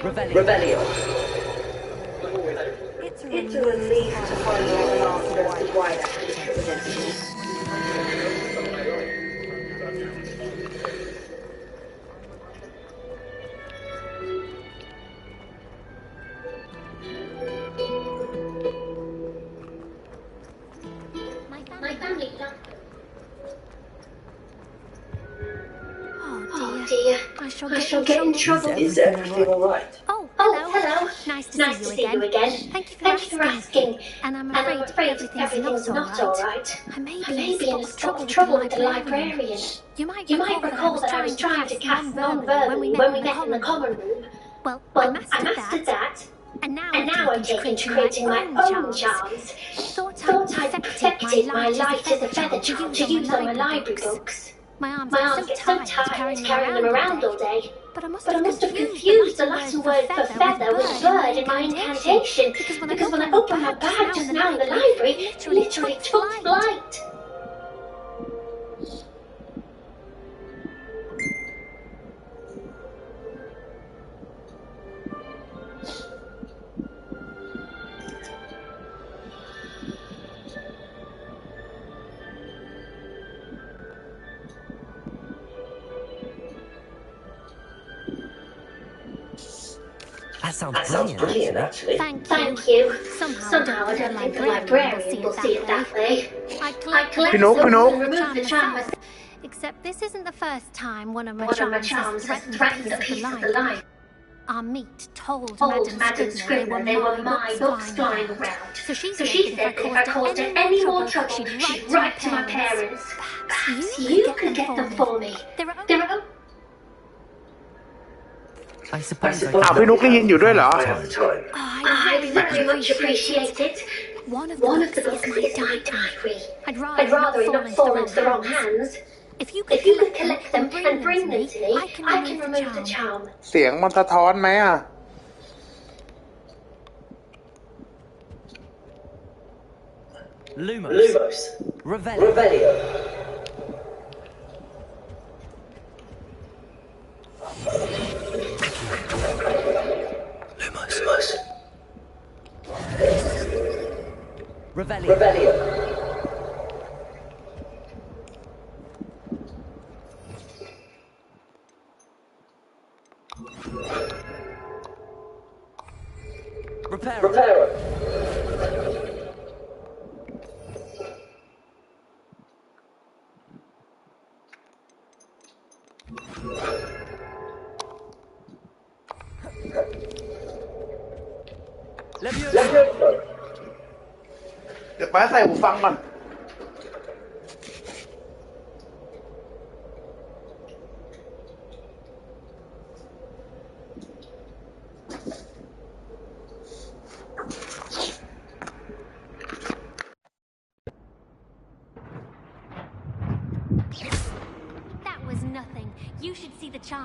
Revelio. It's a relief to follow along the wide activity. My family don't. Oh dear. I shall get in trouble. Is everything all right? Oh, hello. Nice to see you again. Thank you for asking. And I'm afraid everything's not all right. I may be in a spot of trouble with the librarian. You might recall that I was trying to cast non-verbally when we met in the common room. Well, I mastered that. And now I'm taking to creating my own charms. Thought I'd perfected my light as a feather charm to use on my library books. My arms get so tired carrying them around all day. But I must have confused the Latin word for feather with bird in my incantation. Because when I opened my bag just now in the library, it literally took flight. That sounds brilliant, actually. Thank you. Somehow I don't think the librarian will see it that way. I collected them and removed the charm with... Except this isn't the first time one of my charms has threatened a piece of the life. Our meat told Madam Scribner they were my books flying around. So she said if I caused her any more trouble, she'd write to my parents. Perhaps you could get them for me. There are... I suppose พี่นุ๊กได้ยินอยู่ด้วยเหรอ I very much appreciate it. One of the books is my diary. I'd rather it not fall into the wrong hands. If you could collect them and bring them to me, I can remove the charm. เสียงมันสะท้อนไหมอ่ะ Lumos. Revelio. Lumos. Revelio. Reparo.เดี๋ยวป้าใส่หูฟังก่อน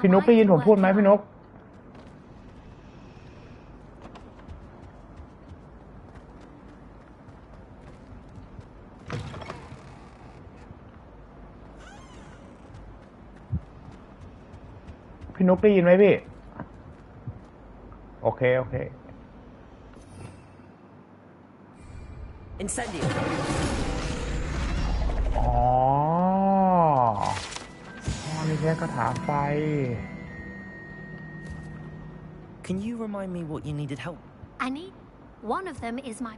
พี่นุ๊กได้ยินผมพูดไหมพี่นุ๊กพี่นุ๊กได้ยินไหมพี่โอเคIncendio. อ๋อนี่แค่คาถาไฟ Can you remind me what you needed help? I need... One of them is my...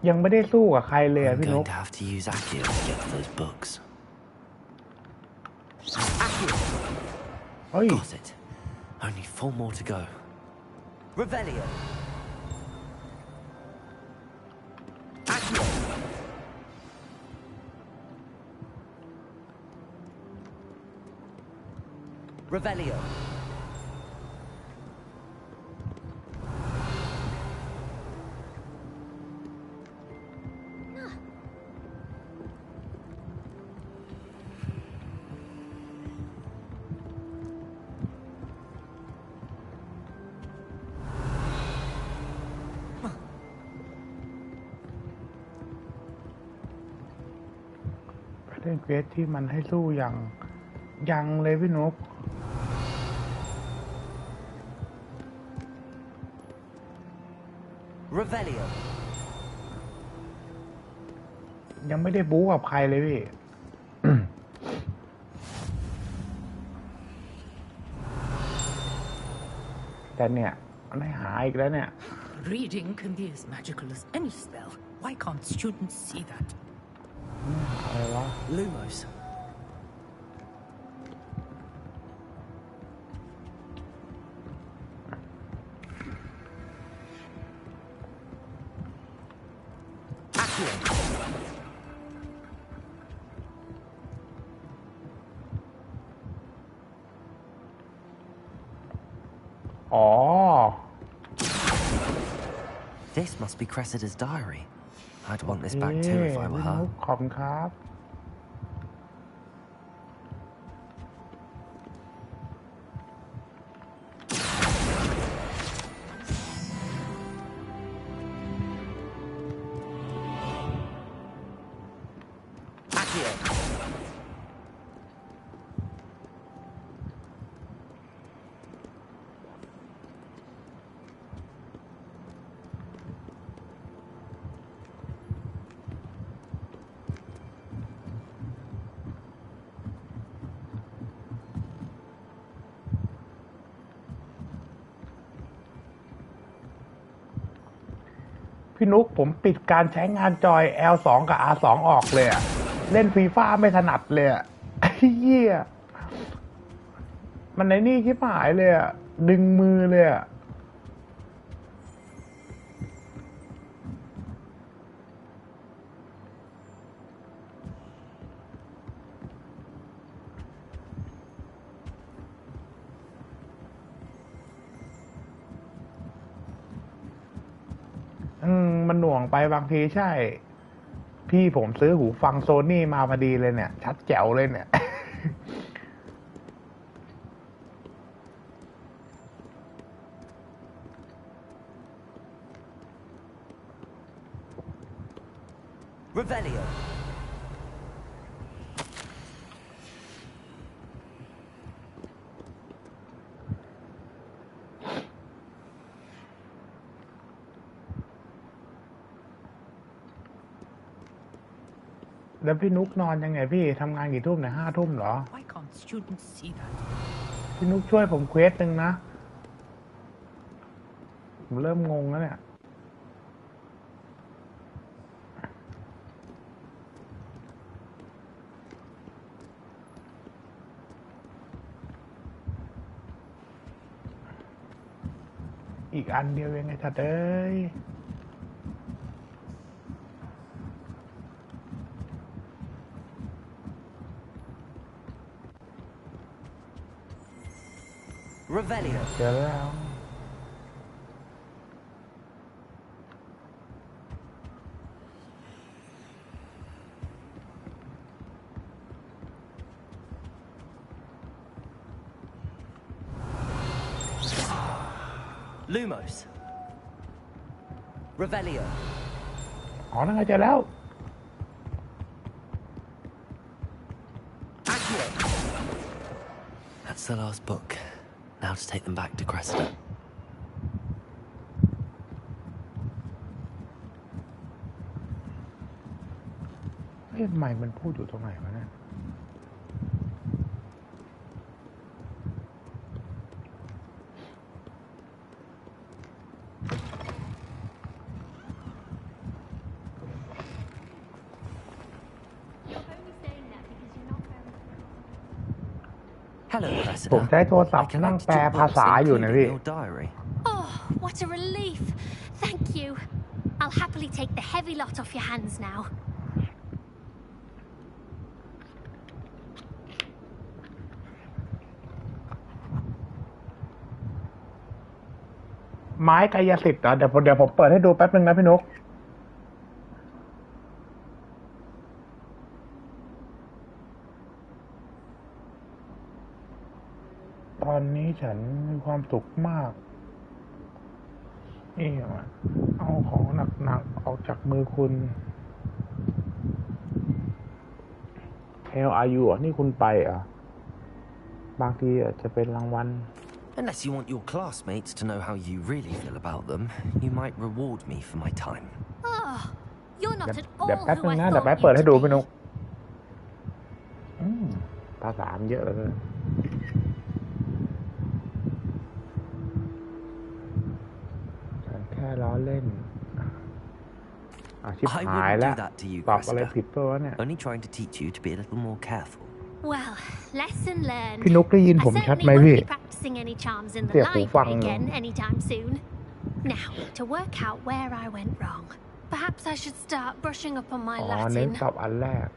ยังไม่ได้สู้กับใครเลยพี่นุ๊ก I'm going to have to use Akio to get those books. Akio. Got it. Only 4 more to go. Revelio. Akio. Revelio. เล่นเควสที่มันให้สู้ยังเลยพี่นุ๊ก Revelio. ยังไม่ได้บู๊กับใครเลยพี่ แต่เนี่ยมันให้หาอีกแล้วเนี่ย Reading can be as magical as any spell. Why can't students see that? อะไรวะ Lumos. Accio. อ๋อ This must be Cressida's diary. I'd want this back too if I were พี่นุ๊ her. กขอบคุณครับ Accio. พี่นุ๊กผมปิดการใช้งานจอย L2 กับ R2 ออกเลยอะเล่นฟีฟ่าไม่ถนัดเลยอะไอ้เหี้ยมันในนี่ชิบหายเลยอะดึงมือเลยอะมันหน่วงไปบางทีใช่ พี่ผมซื้อหูฟังโซนี่มาพอดีเลยเนี่ย ชัดแจ๋วเลยเนี่ย Revelio.แล้วพี่นุ๊กนอนยังไงพี่ทำงานกี่ทุ่มเนี่ย5 ทุ่มเหรอ Why can't students see that? พี่นุ๊กช่วยผมเควสหนึ่งนะ ผมเริ่มงงแล้วเนี่ย อีกอันเดียวเองไงทัดเอ้ย Revelio. เจอแล้ว Lumos. Revelio. อ๋อนั่นไงเจอแล้ว Accio. That's the last book. Now to take them back to Cressida. เอ๊ะไม่มันพูดอยู่ตรงไหนวะเนี่ย Hello, ผม Cressida. ใช้โทรศัพ I ท์นั่ง collected แปล your ภา books, ษาอยู่นะ including พี่ your diary. Oh, what a relief. Thank you. I'll happily take the heavy lot off your hands now. ไม้กายสิทธิ์เหรอเดี๋ยวผมเปิดให้ดูแป๊บนึงนะพี่นุ๊ก ตอนนี้ฉันมีความสุขมากนี่มันเอาของหนักๆออกจากมือคุณ Hell are you นี่คุณไปเหรบางทีจะเป็นรางวัล Unless you want your classmates to know how you really feel about them, you might reward me for my time. Oh, you're not at เดี๋ยว all แป๊บ who นึง I นะเดี๋ยวแป๊บ thought เปิด you ให้ดู to พี่นุก be. ภาษาเยอะเลยฉันแค่ล้อเล่นชิบ I หาย wouldn't แล้ว do that to you, ตอบอะไร Krista. ผิดเปล่าวะเนี่ย Only trying to teach you to be a little more careful. Well, lesson learned. พี่นุกได้ยิน I ผมชัด certainly ไหม won't พี่ be practicing any charms in the เสียบหูฟัง library again anytime soon. Now, to work out where I went wrong, perhaps I should start brushing up on my เน้น Latin. ตอบอันแรก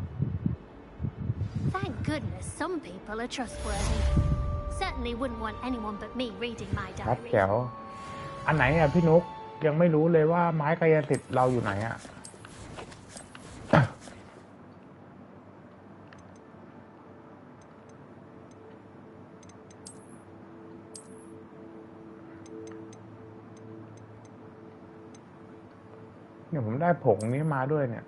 Thank goodness some people are trustworthy. Certainly wouldn't want anyone but me reading my ครับ diary. แจ๋วอันไหนพี่นุกยังไม่รู้เลยว่าไม้กายสิทธิ์เราอยู่ไหนเนี่ยผมได้ผงนี้มาด้วยเนี่ย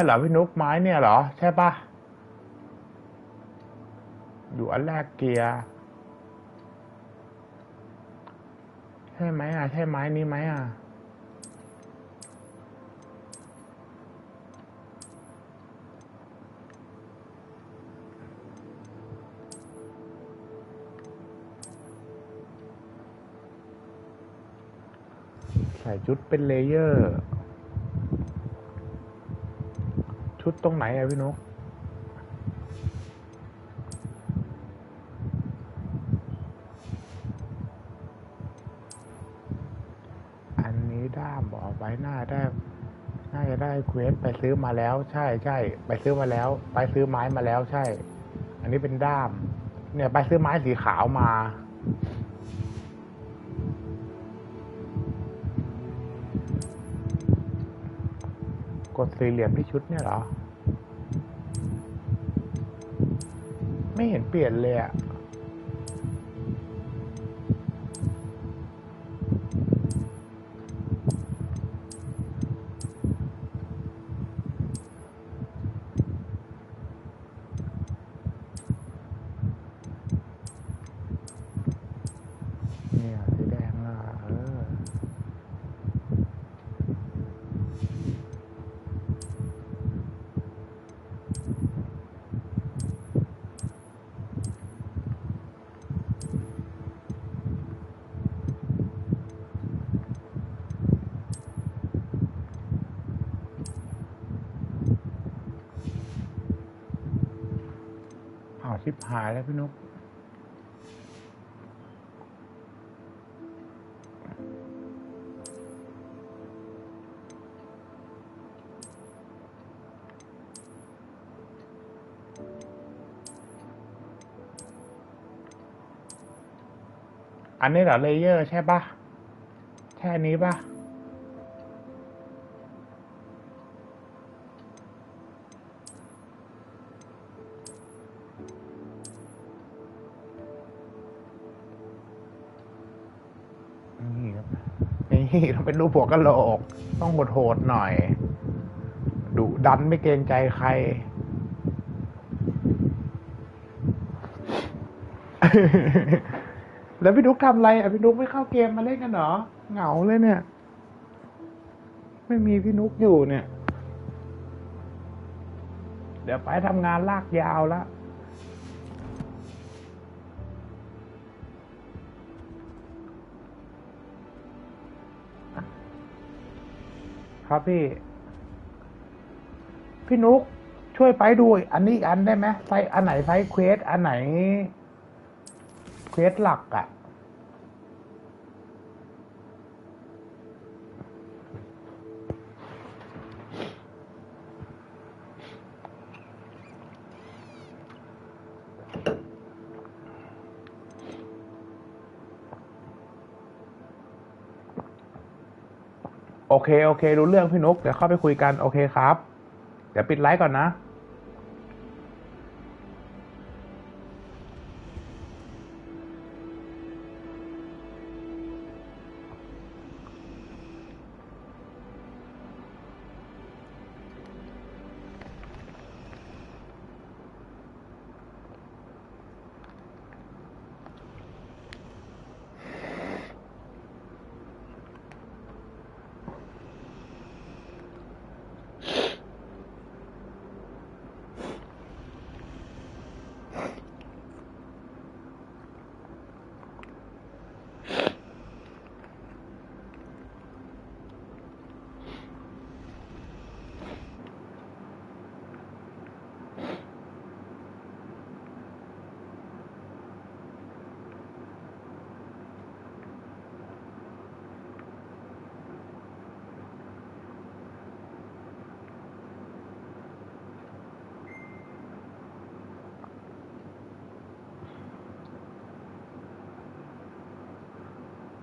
เหรอพี่นุกไม้เนี่ยเหรอใช่ปะอยู่อันแรกเกียร์ใช่ไหมใช่ไม้นี้ไหมใส่ชุดเป็นเลเยอร์ชุดตรงไหนพี่นุกอันนี้ด้ามบอกไปน่าจะได้เควสไปซื้อมาแล้วใช่ไปซื้อมาแล้วไปซื้อไม้มาแล้วใช่อันนี้เป็นด้ามเนี่ยไปซื้อไม้สีขาวมากดสี่เหลี่ยมที่ชุดเนี่ยเหรอไม่เห็นเปลี่ยนเลยเนี่ยสีแดงชิบหายแล้วพี่นุกอันนี้เหรอเลเยอร์ใช่ปะใช่อันนี้ปะนี่ครับนี่ต้องเป็นรูปหัวกะโหลกต้องโหดๆหน่อยดุดันไม่เกรงใจใคร แล้วพี่นุกทำอะไรพี่นุกไม่เข้าเกมมาเล่นกันเหรอเหงาเลยเนี่ยไม่มีพี่นุกอยู่เนี่ยเดี๋ยวไปทำงานลากยาวแล้วครับพี่นุกช่วยไปดูอันนี้อันได้ไหมไฟอันไหนไฟเควสอันไหนเควสหลักโอเครู้เรื่องพี่นุกเดี๋ยวเข้าไปคุยกันโอเคครับเดี๋ยวปิดไลฟ์ก่อนนะ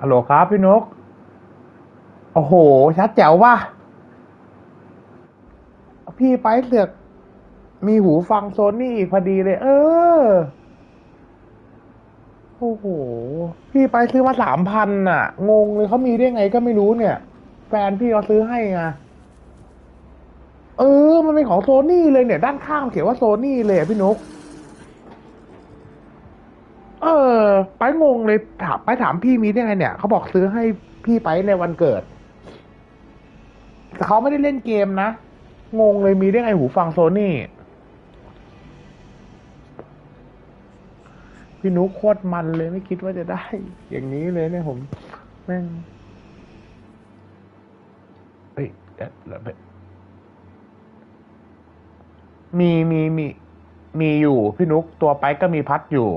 ฮัลโหลครับพี่นกโอ้โหชัดแจ๋วว่ะพี่ไปเสือกมีหูฟังโซนี่อีกพอดีเลยโอ้โหพี่ไปซื้อมา3,000น่ะงงเลยเขามีได้ไงก็ไม่รู้เนี่ยแฟนพี่เขาซื้อให้ไงมันเป็นของโซนี่เลยเนี่ยด้านข้างเขียนว่าโซนี่เลยอะพี่นกเออไปงงเลยถามพี่มีได้ไงเนี่ยเขาบอกซื้อให้พี่ไปในวันเกิดแต่เขาไม่ได้เล่นเกมนะงงเลยมีได้ไงหูฟังโซนี่พี่นุ๊กโคตรมันเลยไม่คิดว่าจะได้อย่างนี้เลยเนี่ยผมแม่งเฮ้ยมีอยู่พี่นุ๊กตัวไปก็มีพัดอยู่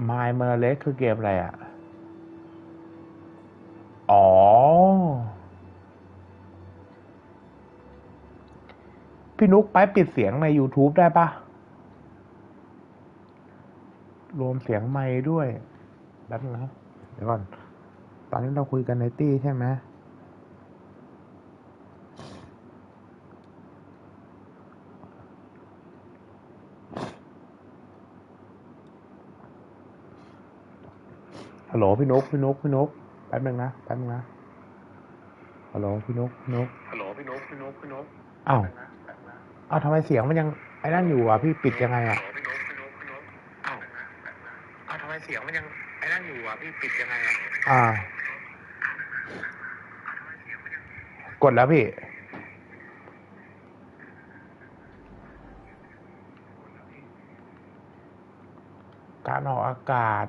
ไมล์เมอร์เล็กคือเกมอะไรอ่ะอ๋อพี่นุ๊กไปปิดเสียงใน YouTube ได้ปะรวมเสียงไมค์ด้วยแป๊บนึงนะเดี๋ยวก่อนตอนนี้เราคุยกันในตี้ใช่ไหมฮัลโหลพี่นุ๊กแป๊บนึงนะฮัลโหลพี่นุ๊กอ้าวทำไมเสียงมันยังไอ้นั่นอยู่อ่ะพี่ปิดยังไงอ่ะทำไมเสียงมันยังไอ้นั่นอยู่อ่ะพี่ปิดยังไงอ่ะกดแล้วพี่การออกอากาศ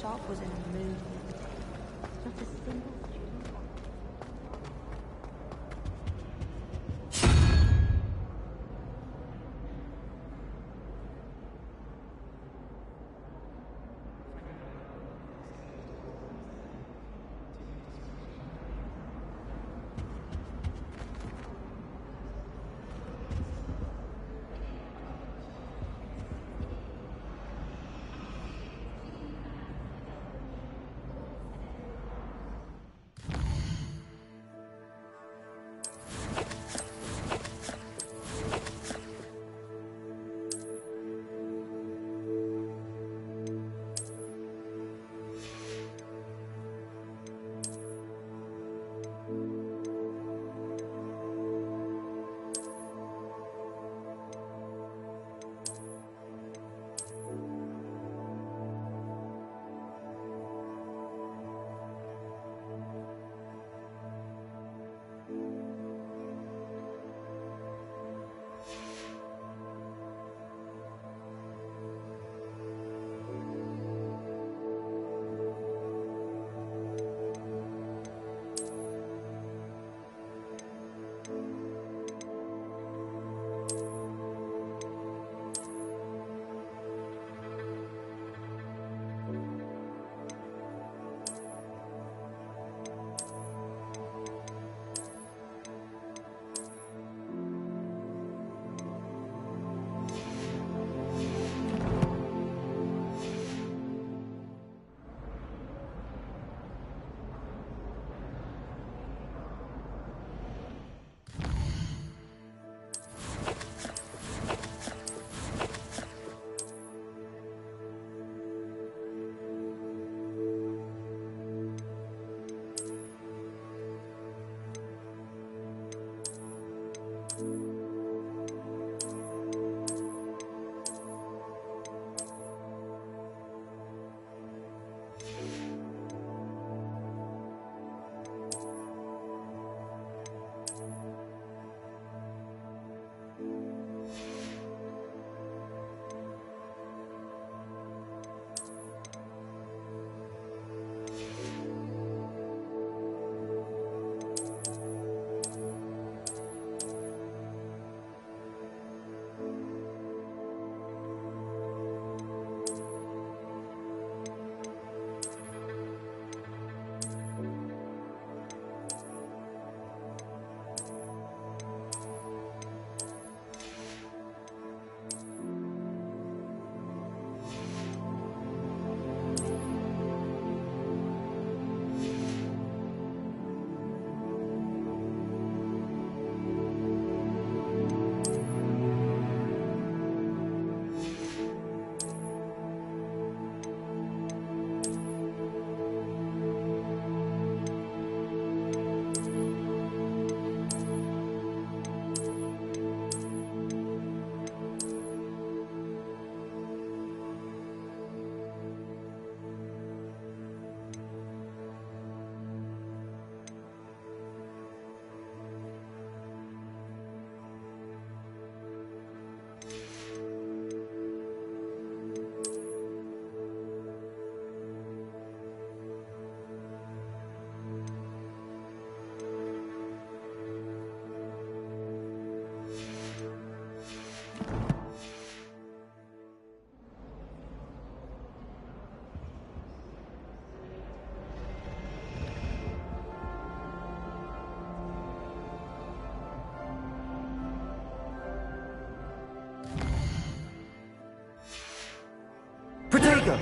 Shop was in a mood. Not a single student. go.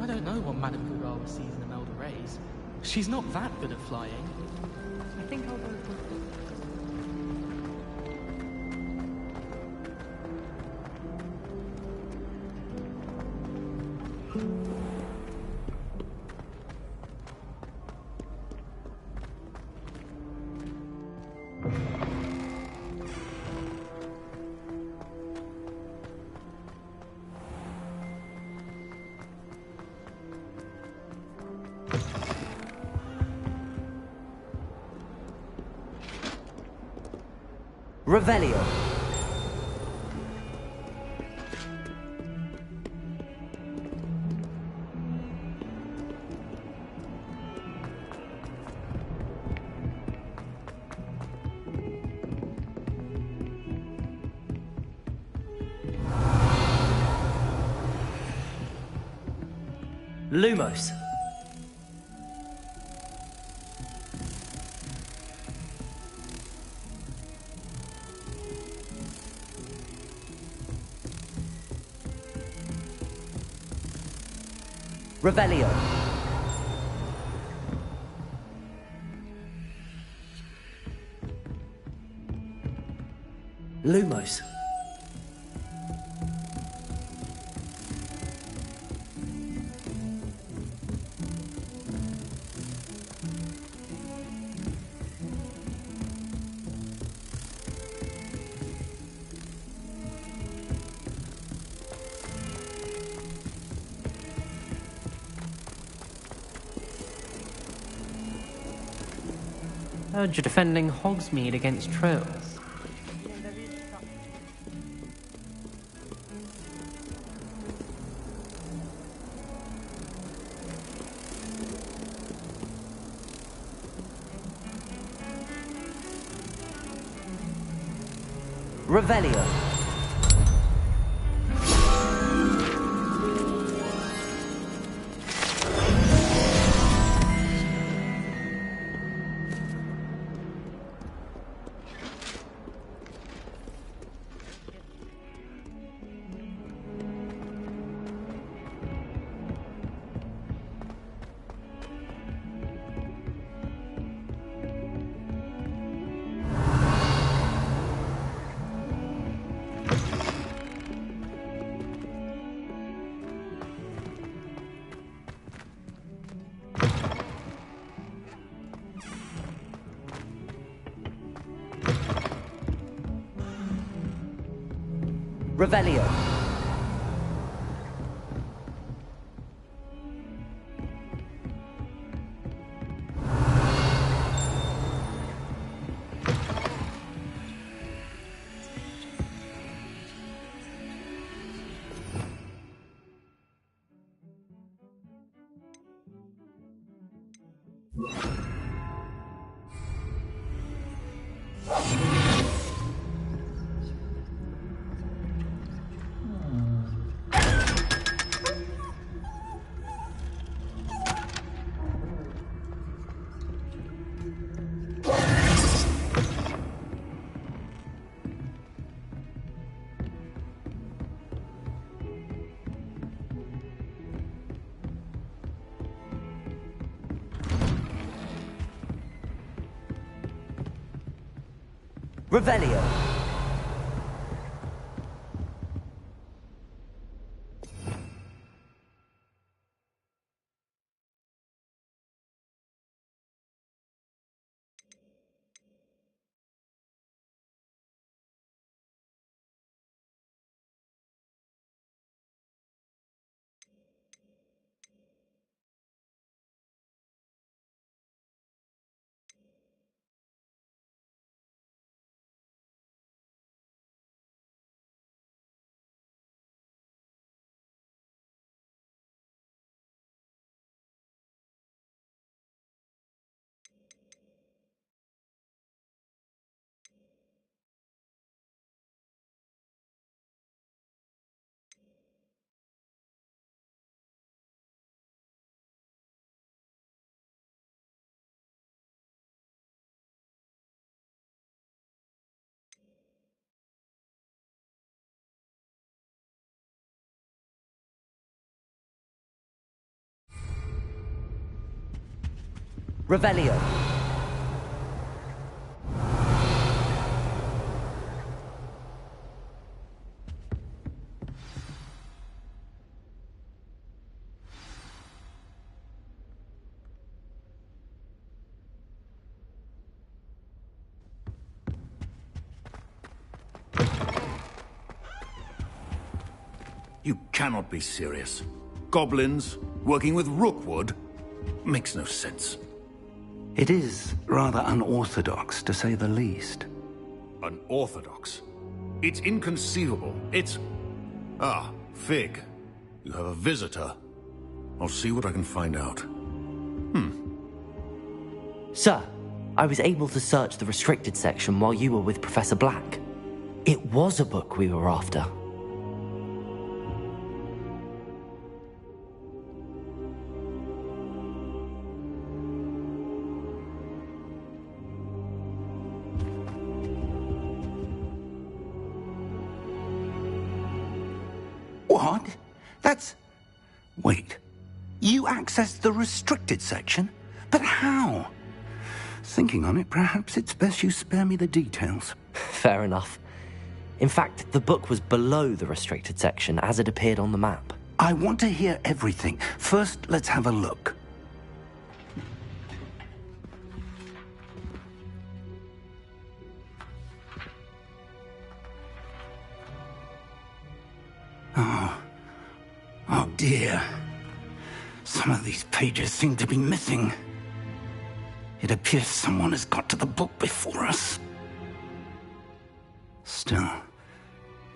I don't know what Madame Kugawa sees in Imelda Reyes. She's not that good at flying. I think I'll go for... Revelio. Lumos. Revelio. Lumos. Heard you're defending Hogsmeade against trolls. Revelio. Revelio. Revelio. Revelio. You cannot be serious. Goblins working with Rookwood? Makes no sense. It is rather unorthodox, to say the least. Unorthodox? It's inconceivable. It's... Ah, Fig. You have a visitor. I'll see what I can find out. Sir, I was able to search the restricted section while you were with Professor Black. It was a book we were after. What? That's... Wait. You accessed the restricted section? But how? Thinking on it, perhaps it's best you spare me the details. Fair enough. In fact, the book was below the restricted section as it appeared on the map. I want to hear everything. First, let's have a look. Oh dear. Some of these pages seem to be missing. It appears someone has got to the book before us. Still,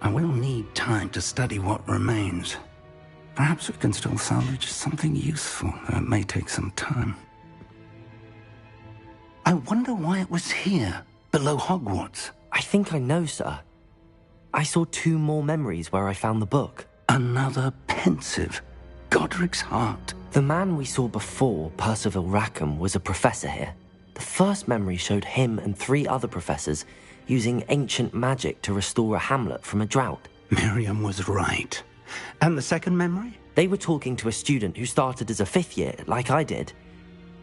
I will need time to study what remains. Perhaps we can still salvage something useful, though it may take some time. I wonder why it was here, below Hogwarts. I think I know, sir. I saw 2 more memories where I found the book. Another pensive. Godric's heart. The man we saw before, Percival Rackham, was a professor here. The first memory showed him and 3 other professors using ancient magic to restore a hamlet from a drought. Miriam was right. And the second memory? They were talking to a student who started as a 5th year, like I did.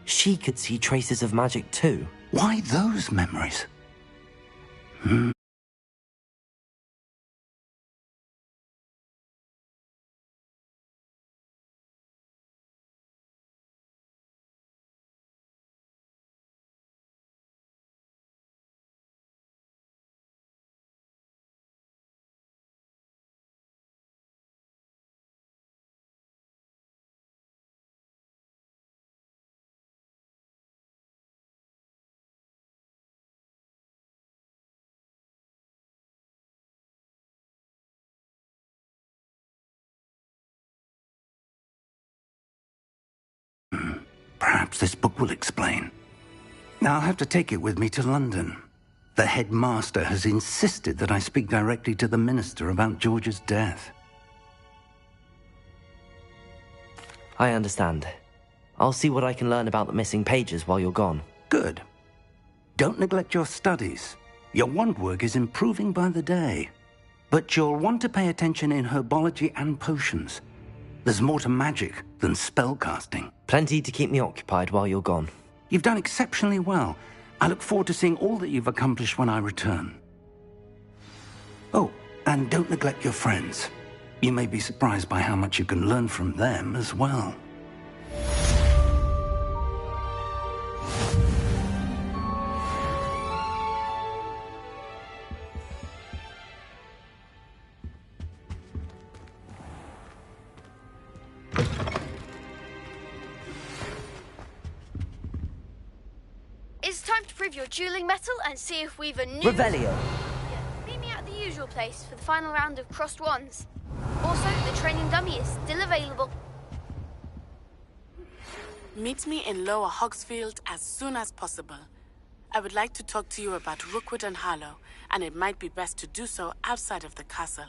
She could see traces of magic too. Why those memories? Perhaps this book will explain. Now I'll have to take it with me to London. The headmaster has insisted that I speak directly to the minister about George's death. I understand. I'll see what I can learn about the missing pages while you're gone. Good. Don't neglect your studies. Your wand work is improving by the day. But you'll want to pay attention in herbology and potions. There's more to magic than spellcasting. Plenty to keep me occupied while you're gone. You've done exceptionally well. I look forward to seeing all that you've accomplished when I return. Oh, and don't neglect your friends. You may be surprised by how much you can learn from them as well. It's time to prove your dueling metal and see if we've a new... Revelio! Yeah, meet me at the usual place for the final round of crossed wands. Also, the training dummy is still available. Meet me in Lower Hogsfield as soon as possible. I would like to talk to you about Rookwood and Harlow, and it might be best to do so outside of the castle.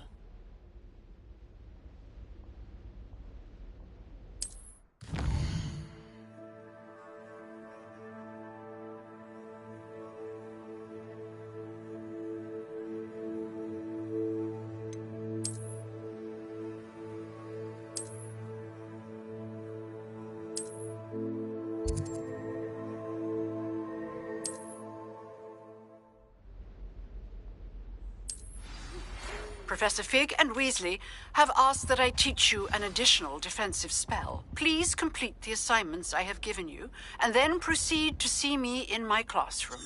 Professor Fig and Weasley have asked that I teach you an additional defensive spell. Please complete the assignments I have given you, and then proceed to see me in my classroom.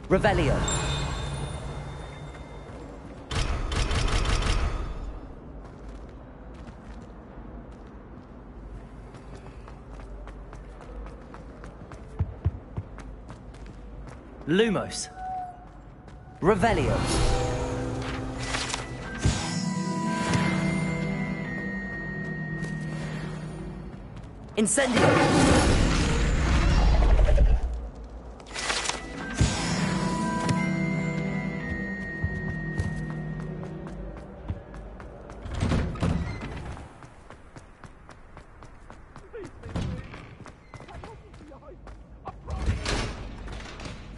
Revelio. Lumos. Revelio. Incendio.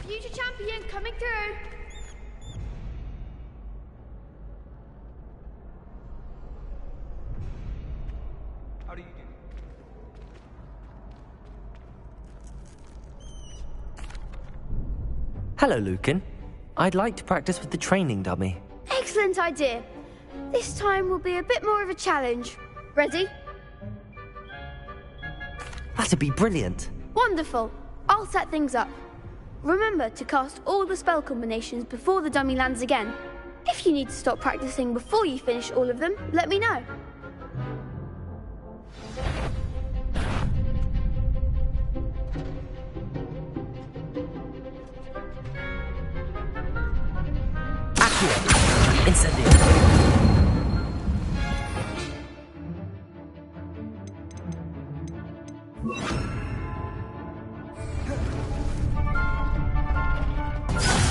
Future champion coming through. How do you do? Hello, Lucan. I'd like to practice with the training dummy. Excellent idea. This time will be a bit more of a challenge. Ready? That'd be brilliant. Wonderful. I'll set things up. Remember to cast all the spell combinations before the dummy lands again. If you need to stop practicing before you finish all of them, let me know. Accio. Incendio.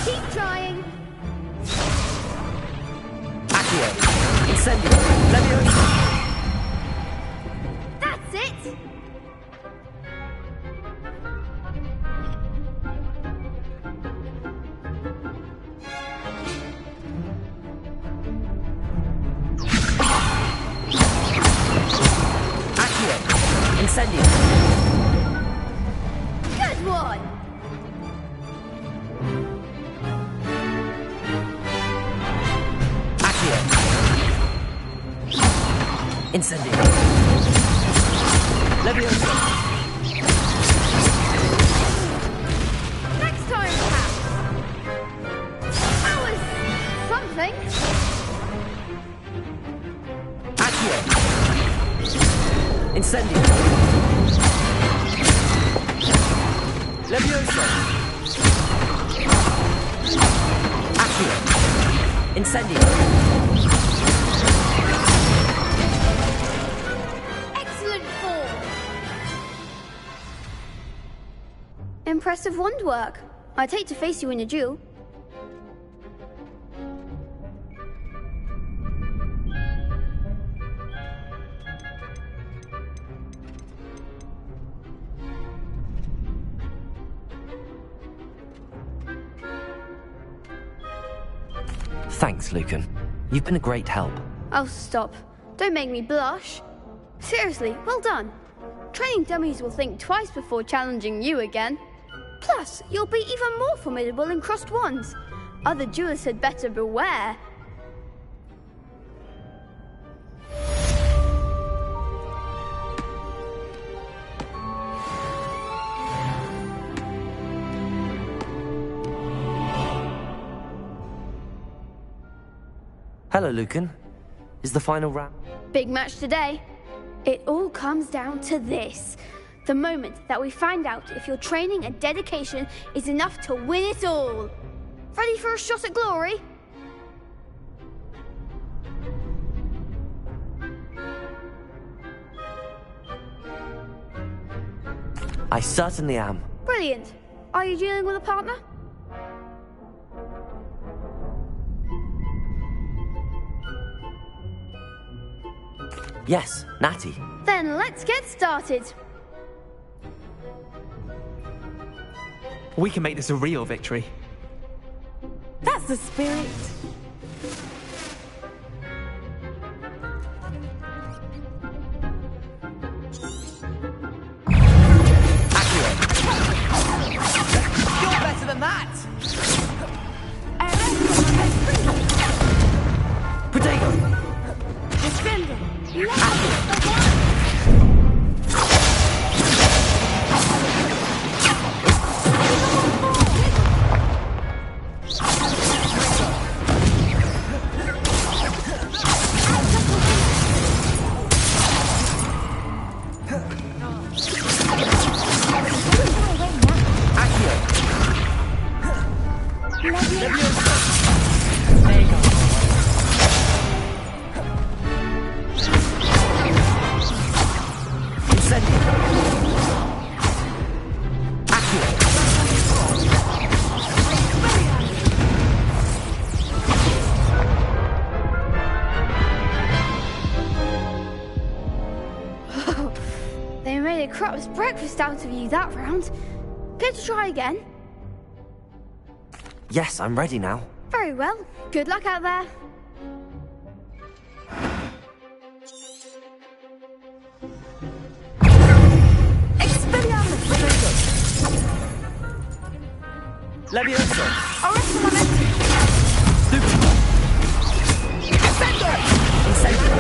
Keep trying. Accio. Incendio. Leviosa. That's it. Accio. Incendio. Good one. Accio. Incendio. Leviosa. Next time, perhaps. That was something. Accio. Incendio. Leviosa. Accio. Incendio. Excellent form. Impressive wand work. I'd hate to face you in a duel. Thanks, Lucan. You've been a great help. Oh, stop. Don't make me blush. Seriously, well done. Training dummies will think twice before challenging you again. Plus, you'll be even more formidable in crossed wands. Other duelists had better beware. Hello, Lucan. Is the final round? Big match today. It all comes down to this. The moment that we find out if your training and dedication is enough to win it all. Ready for a shot at glory? I certainly am. Brilliant. Are you dealing with a partner? Yes, Natty. Then let's get started. We can make this a real victory. That's the spirit. You're better than that! Protego! Defender. crap's breakfast out of you that round. Care to try again? Yes, I'm ready now. Very well. Good luck out there. Levioso! Arrest the momentum! Super! Defender! Incendio!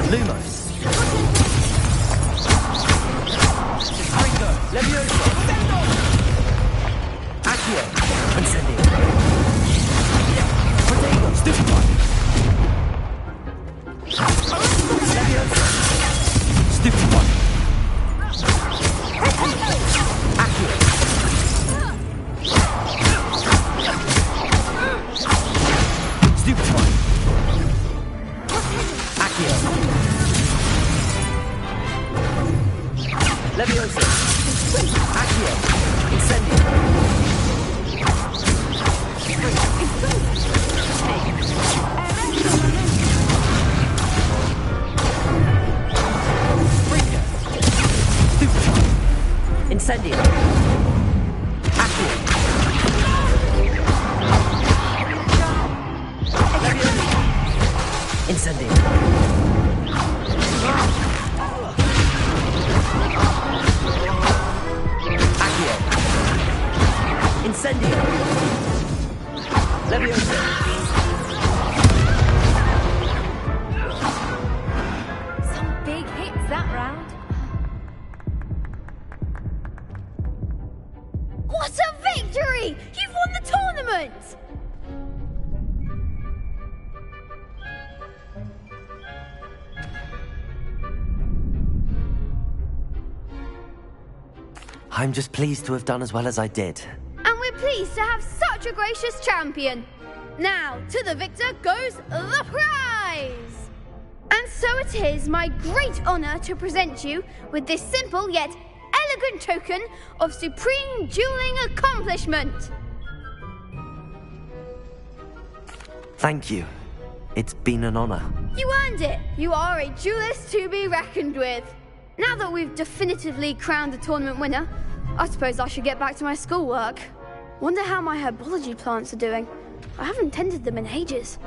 Lumos! Ringo! Levioso! Accio! Incendio! Protego! Stupefy! Levioso! Stupefy! Accio! Stupefy! Accio! Levioso! Accio! Incendio! Ringo! Stupefy! Incendio! Accio! Levioso! Incendio! Accio! Incendio! Levioso! Some big hits that round. What a victory! You've won the tournament! I'm just pleased to have done as well as I did. And we're pleased to have such a gracious champion. Now, to the victor goes the prize! And so it is my great honor to present you with this simple yet elegant token of supreme dueling accomplishment. Thank you. It's been an honor. You earned it. You are a duelist to be reckoned with. Now that we've definitively crowned the tournament winner, I suppose I should get back to my schoolwork. Wonder how my herbology plants are doing. I haven't tended them in ages.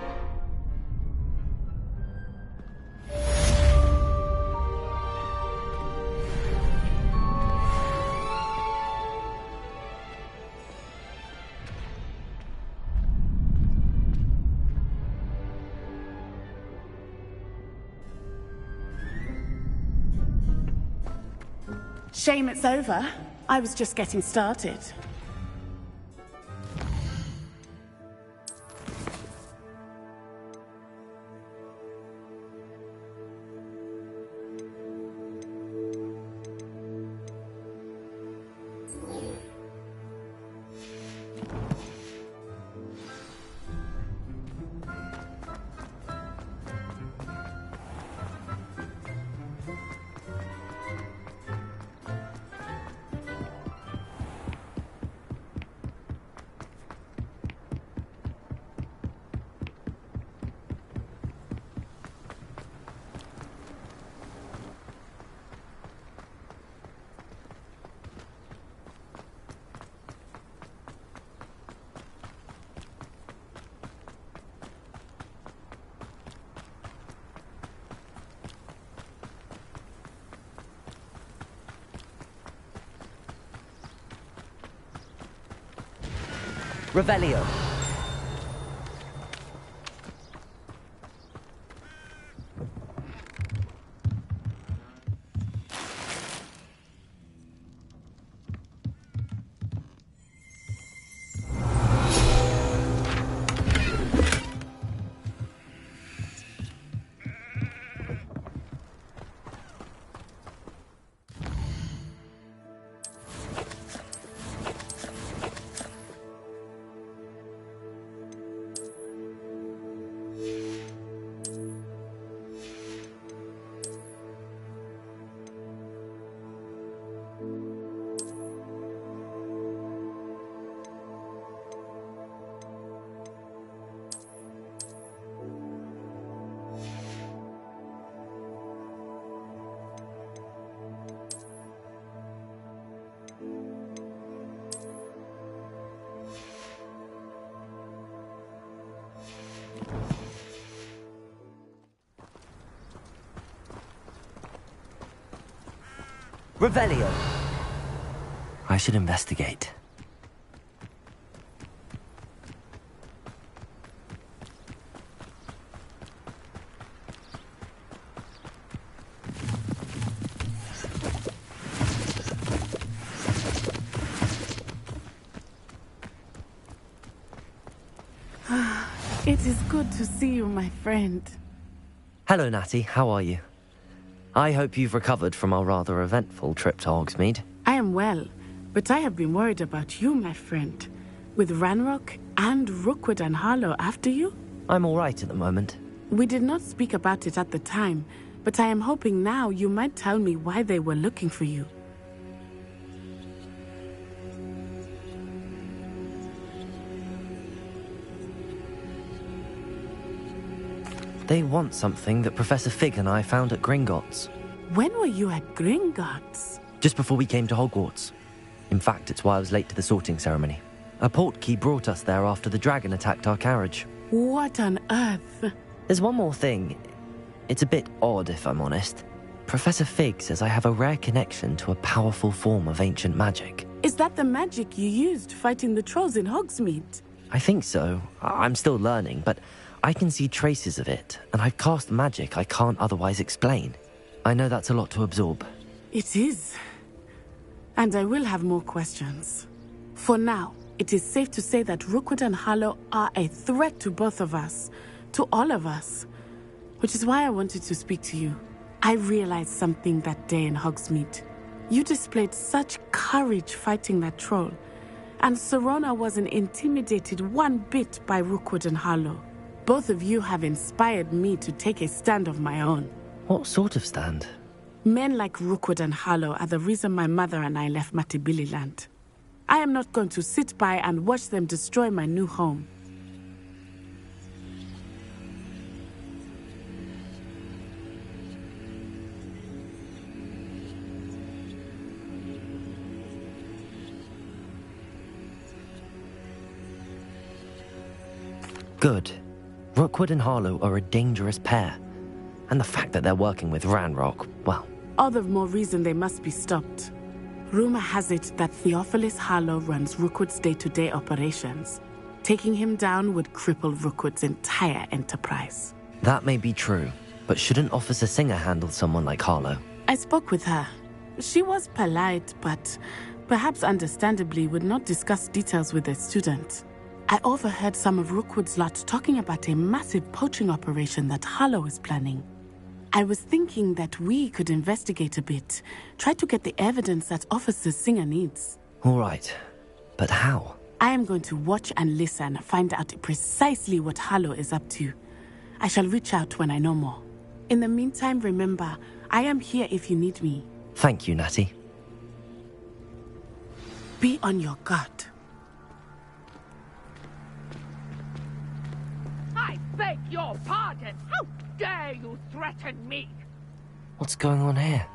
Shame it's over. I was just getting started. Revelio. Revelio. I should investigate. It is good to see you, my friend. Hello, Natty. How are you? I hope you've recovered from our rather eventful trip to Hogsmeade. I am well, but I have been worried about you, my friend. With Ranrock and Rookwood and Harlow after you? I'm all right at the moment. We did not speak about it at the time, but I am hoping now you might tell me why they were looking for you. They want something that Professor Fig and I found at Gringotts. When were you at Gringotts? Just before we came to Hogwarts. In fact, it's why I was late to the sorting ceremony. A portkey brought us there after the dragon attacked our carriage. What on earth? There's one more thing. It's a bit odd, if I'm honest. Professor Fig says I have a rare connection to a powerful form of ancient magic. Is that the magic you used fighting the trolls in Hogsmeade? I think so. I'm still learning, but I can see traces of it, and I've cast magic I can't otherwise explain. I know that's a lot to absorb. It is. And I will have more questions. For now, it is safe to say that Rookwood and Harlow are a threat to both of us, to all of us. Which is why I wanted to speak to you. I realized something that day in Hogsmeade. You displayed such courage fighting that troll, and Serona wasn't intimidated one bit by Rookwood and Harlow. Both of you have inspired me to take a stand of my own. What sort of stand? Men like Rookwood and Harlow are the reason my mother and I left Matibili land. I am not going to sit by and watch them destroy my new home. Good. Rookwood and Harlow are a dangerous pair. And the fact that they're working with Ranrock, well... All the more reason they must be stopped. Rumor has it that Theophilus Harlow runs Rookwood's day-to-day operations. Taking him down would cripple Rookwood's entire enterprise. That may be true, but shouldn't Officer Singer handle someone like Harlow? I spoke with her. She was polite, but perhaps understandably would not discuss details with a student. I overheard some of Rookwood's lot talking about a massive poaching operation that Harlow is planning. I was thinking that we could investigate a bit, try to get the evidence that Officer Singer needs. All right, but how? I am going to watch and listen, find out precisely what Harlow is up to. I shall reach out when I know more. In the meantime, remember, I am here if you need me. Thank you, Natty. Be on your guard. I beg your pardon! How dare you threaten me? What's going on here?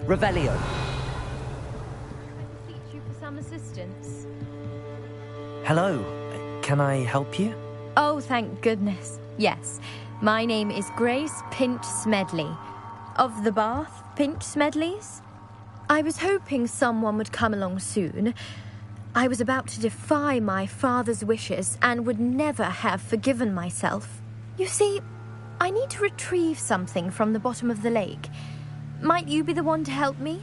Revelio. Beseech you for some assistance. Hello. Can I help you? Oh, thank goodness. Yes. My name is Grace Pinch Smedley. Of the Bath Pinch Smedleys? I was hoping someone would come along soon. I was about to defy my father's wishes and would never have forgiven myself. You see, I need to retrieve something from the bottom of the lake. Might you be the one to help me?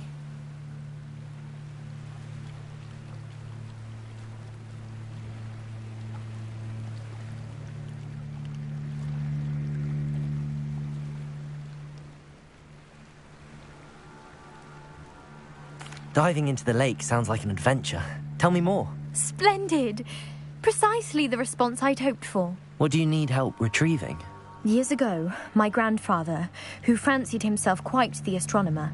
Diving into the lake sounds like an adventure. Tell me more. Splendid! Precisely the response I'd hoped for. What do you need help retrieving? Years ago, my grandfather, who fancied himself quite the astronomer,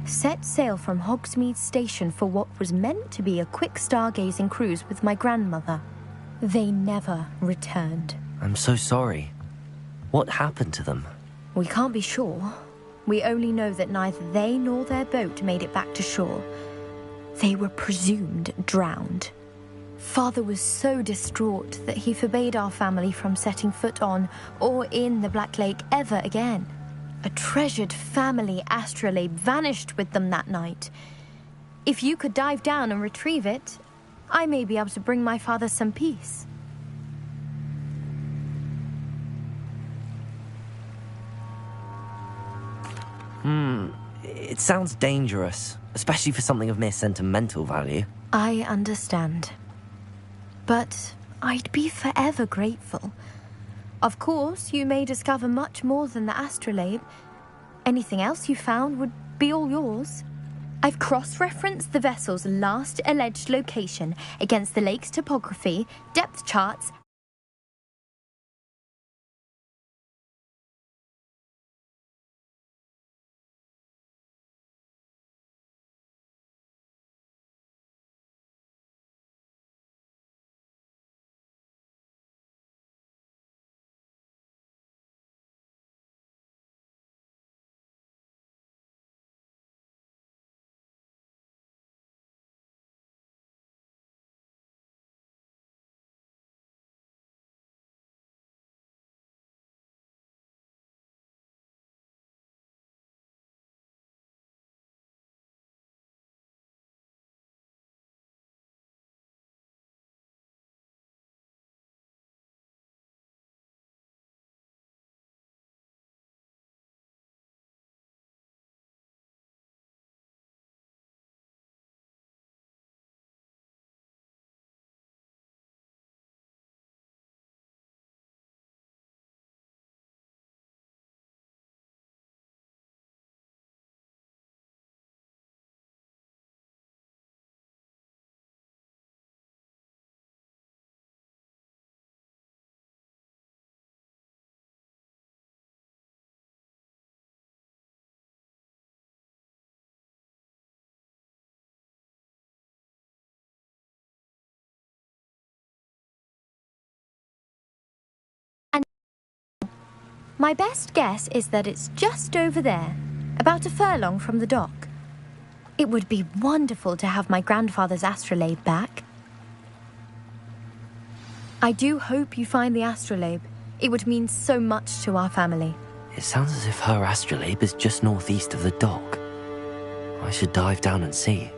set sail from Hogsmeade Station for what was meant to be a quick stargazing cruise with my grandmother. They never returned. I'm so sorry. What happened to them? We can't be sure. We only know that neither they nor their boat made it back to shore. They were presumed drowned. Father was so distraught that he forbade our family from setting foot on or in the Black Lake ever again. A treasured family astrolabe vanished with them that night. If you could dive down and retrieve it, I may be able to bring my father some peace. It sounds dangerous, especially for something of mere sentimental value. I understand. But I'd be forever grateful. Of course, you may discover much more than the astrolabe. Anything else you found would be all yours. I've cross-referenced the vessel's last alleged location against the lake's topography, depth charts, My best guess is that it's just over there, about a furlong from the dock. It would be wonderful to have my grandfather's astrolabe back. I do hope you find the astrolabe. It would mean so much to our family. It sounds as if her astrolabe is just northeast of the dock. I should dive down and see.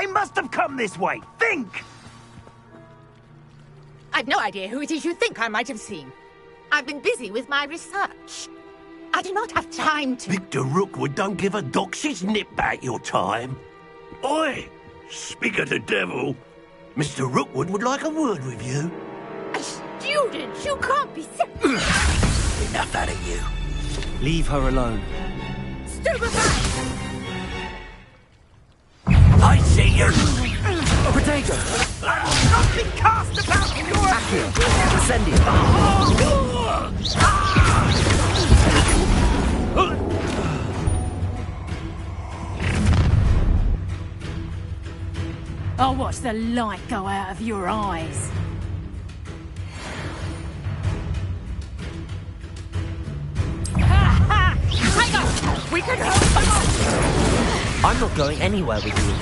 They must have come this way. Think! I've no idea who it is you think I might have seen. I've been busy with my research. I do not have time to... Victor Rookwood don't give a doxy's nip back your time. Oi! Speak of the devil. Mr. Rookwood would like a word with you. A student? You can't be serious. Enough out of you. Leave her alone. Stupefy! I see you! Potato! Not be cast about in your... Accio! Incendio! I'll watch the light go out of your eyes. Hang on! We can help. I'm not going anywhere with you.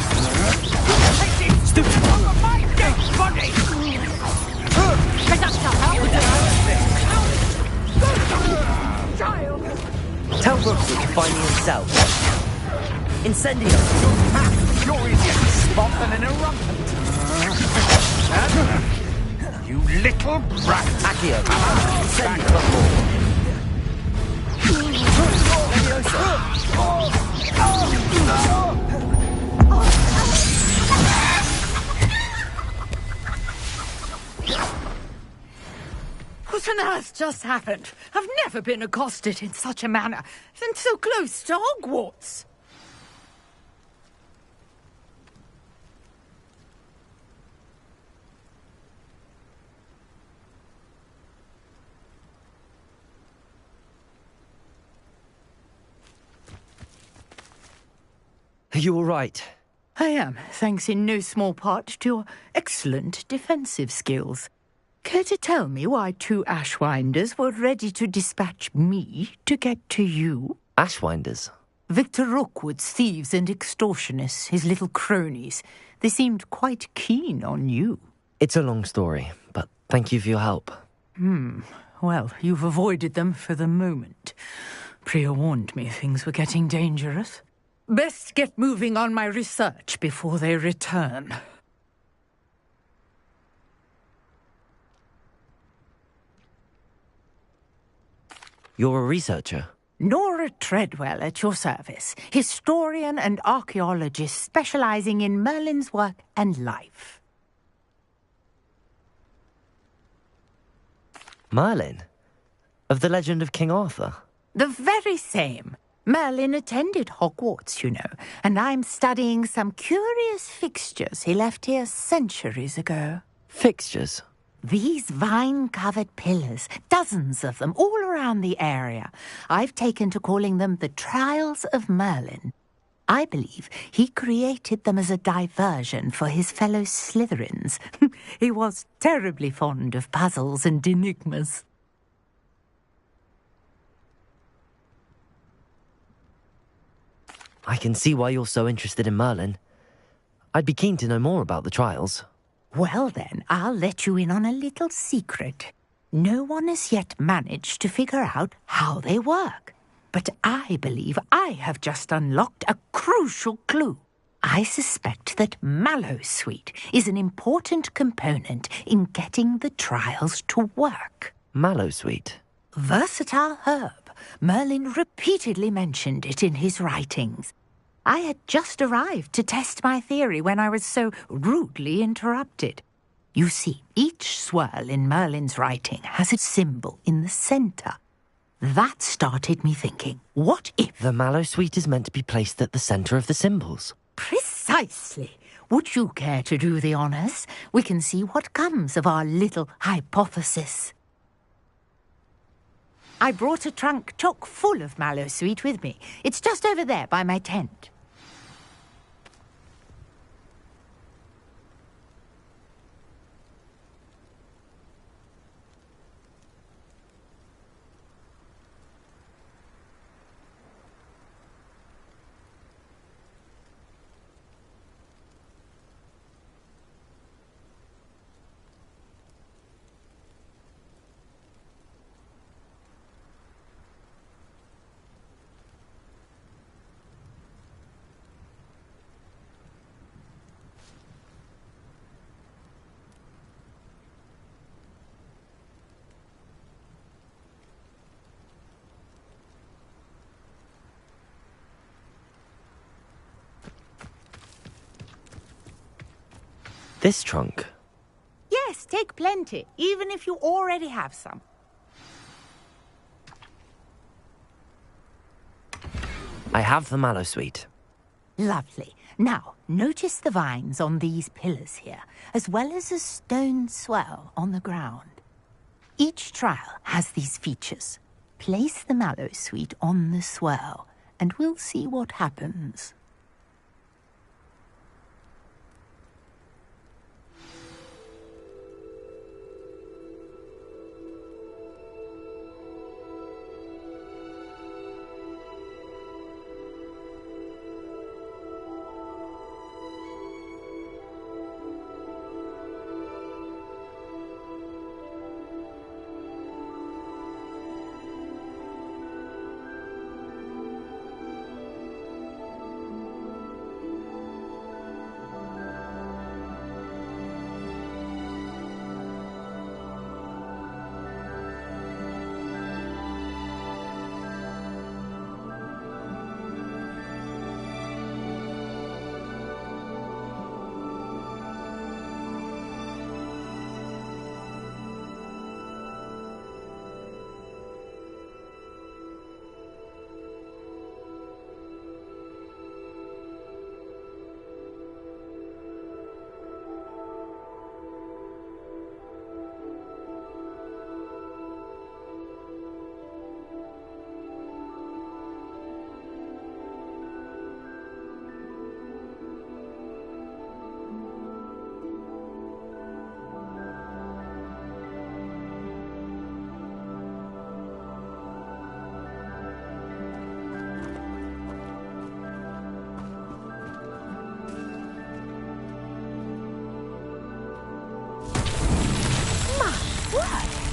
Stupid! My dead body! Tell Rookwood to find me himself. Incendio! You're easier to spot than an irrelevant. You little brat! Accio! Incendio! What on earth just happened? I've never been accosted in such a manner, and so close to Hogwarts. Are you all right? I am, thanks in no small part to your excellent defensive skills. Care to tell me why 2 Ashwinders were ready to dispatch me to get to you? Ashwinders? Victor Rookwood's thieves and extortionists, his little cronies. They seemed quite keen on you. It's a long story, but thank you for your help. Well, you've avoided them for the moment. Priya warned me things were getting dangerous. Best get moving on my research before they return. You're a researcher? Nora Treadwell at your service, historian and archaeologist specializing in Merlin's work and life. Merlin? Of the legend of King Arthur? The very same. Merlin attended Hogwarts, you know, and I'm studying some curious fixtures he left here centuries ago. Fixtures? These vine-covered pillars, dozens of them, all around the area. I've taken to calling them the Trials of Merlin. I believe he created them as a diversion for his fellow Slytherins. He was terribly fond of puzzles and enigmas. I can see why you're so interested in Merlin. I'd be keen to know more about the trials. Well then, I'll let you in on a little secret. No one has yet managed to figure out how they work. But I believe I have just unlocked a crucial clue. I suspect that Mallowsweet is an important component in getting the trials to work. Mallowsweet? Versatile herb. Merlin repeatedly mentioned it in his writings. I had just arrived to test my theory when I was so rudely interrupted. You see, each swirl in Merlin's writing has a symbol in the centre. That started me thinking, what if... The Mallowsweet is meant to be placed at the centre of the symbols. Precisely. Would you care to do the honours? We can see what comes of our little hypothesis. I brought a trunk chock full of Mallowsweet with me. It's just over there by my tent. This trunk? Yes, take plenty, even if you already have some. I have the mallow sweet. Lovely. Now, notice the vines on these pillars here, as well as a stone swell on the ground. Each trial has these features. Place the mallow sweet on the swell, and we'll see what happens.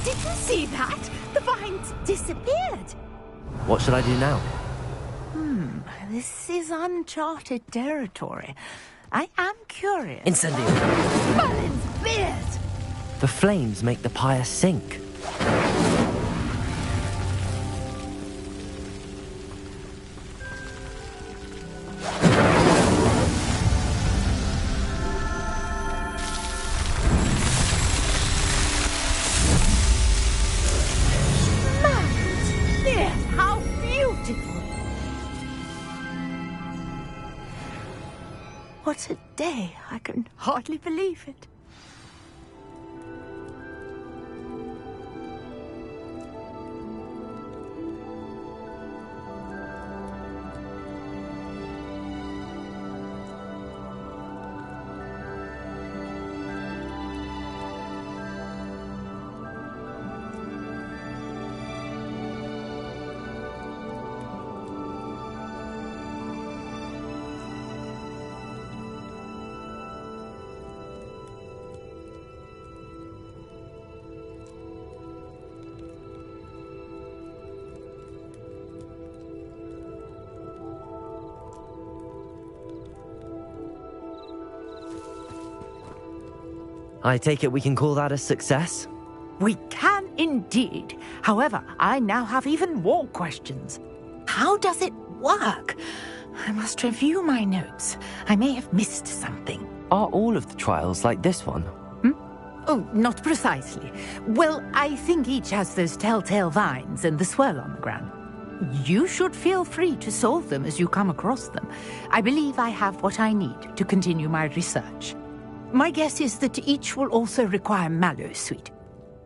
Did you see that? The vines disappeared. What should I do now? This is uncharted territory. I am curious. Incendio! Merlin's beard! The flames make the pyre sink. What a day! I can hardly believe it. I take it we can call that a success? We can indeed. However, I now have even more questions. How does it work? I must review my notes. I may have missed something. Are all of the trials like this one? Oh, not precisely. Well, I think each has those telltale vines and the swirl on the ground. You should feel free to solve them as you come across them. I believe I have what I need to continue my research. My guess is that each will also require mallow sweet,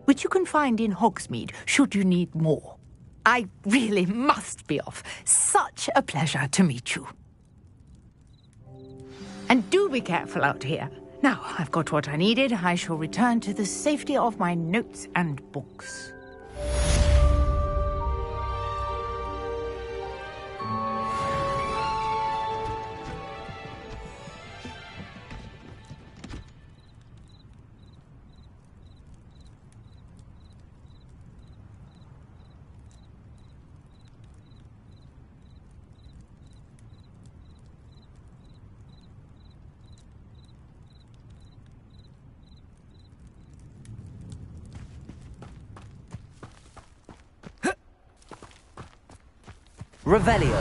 which you can find in Hogsmeade should you need more. I really must be off. Such a pleasure to meet you. And do be careful out here. Now, I've got what I needed. I shall return to the safety of my notes and books. Revelio.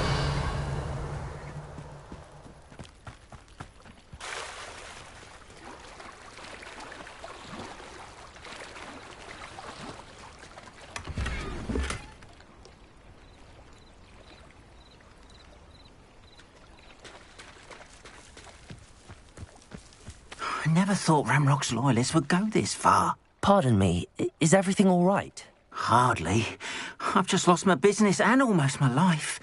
never thought Ramrock's loyalists would go this far. Pardon me, is everything all right? Hardly. I've just lost my business and almost my life.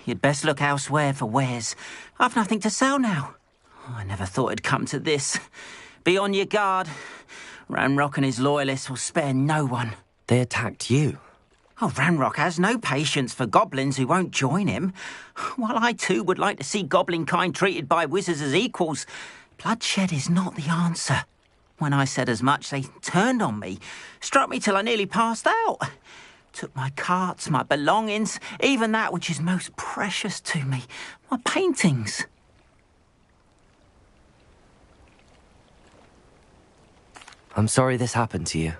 You'd best look elsewhere for wares. I've nothing to sell now. I never thought it'd come to this. Be on your guard. Ramrock and his loyalists will spare no one. They attacked you? Oh, Ramrock has no patience for goblins who won't join him. While I too would like to see goblin kind treated by wizards as equals, bloodshed is not the answer. When I said as much, they turned on me, struck me till I nearly passed out. Took my carts, my belongings, even that which is most precious to me, my paintings. I'm sorry this happened to you.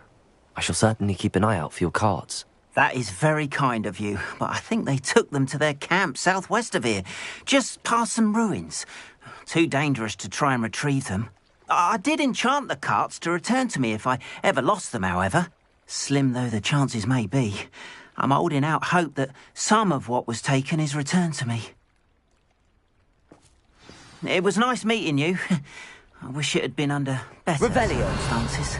I shall certainly keep an eye out for your carts. That is very kind of you, but I think they took them to their camp southwest of here, just past some ruins. Too dangerous to try and retrieve them. I did enchant the carts to return to me if I ever lost them, however. Slim though the chances may be, I'm holding out hope that some of what was taken is returned to me. It was nice meeting you. I wish it had been under better circumstances.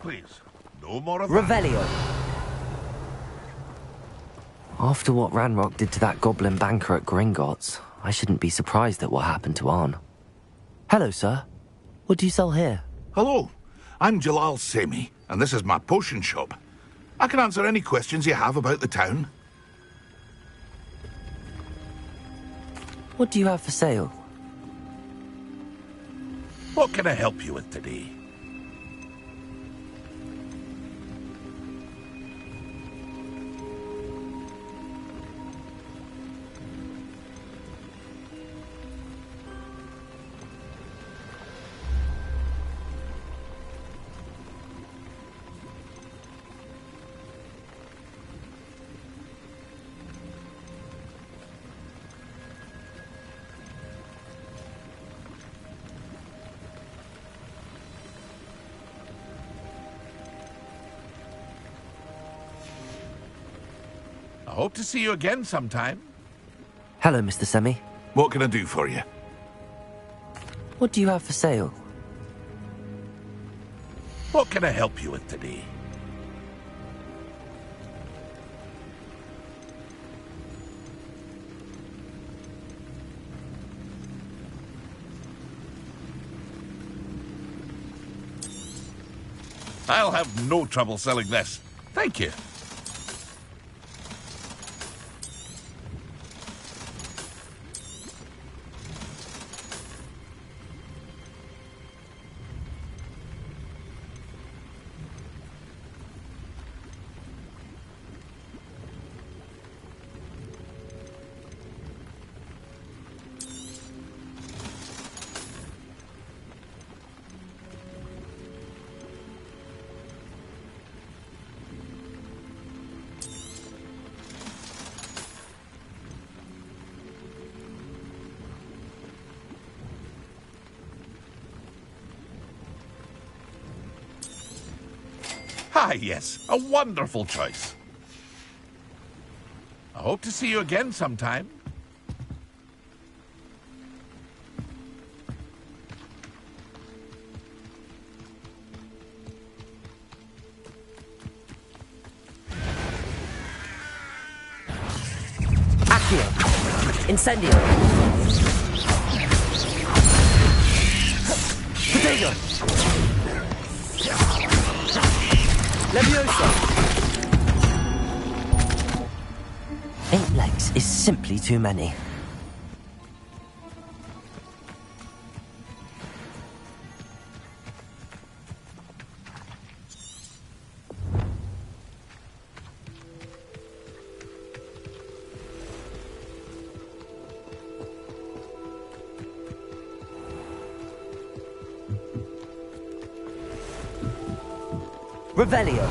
Please, no more of Revelio. After what Ranrock did to that goblin banker at Gringotts, I shouldn't be surprised at what happened to Arn. Hello, sir. What do you sell here? Hello, I'm Jalal Semi, and this is my potion shop. I can answer any questions you have about the town. What do you have for sale? What can I help you with today? I hope to see you again sometime. Hello, Mr. Semi. What can I do for you? What do you have for sale? What can I help you with today? I'll have no trouble selling this. Thank you. Ah, yes, a wonderful choice. I hope to see you again sometime. Accio! Incendio! Potato! Leviosa! 8 legs is simply too many. Revelio.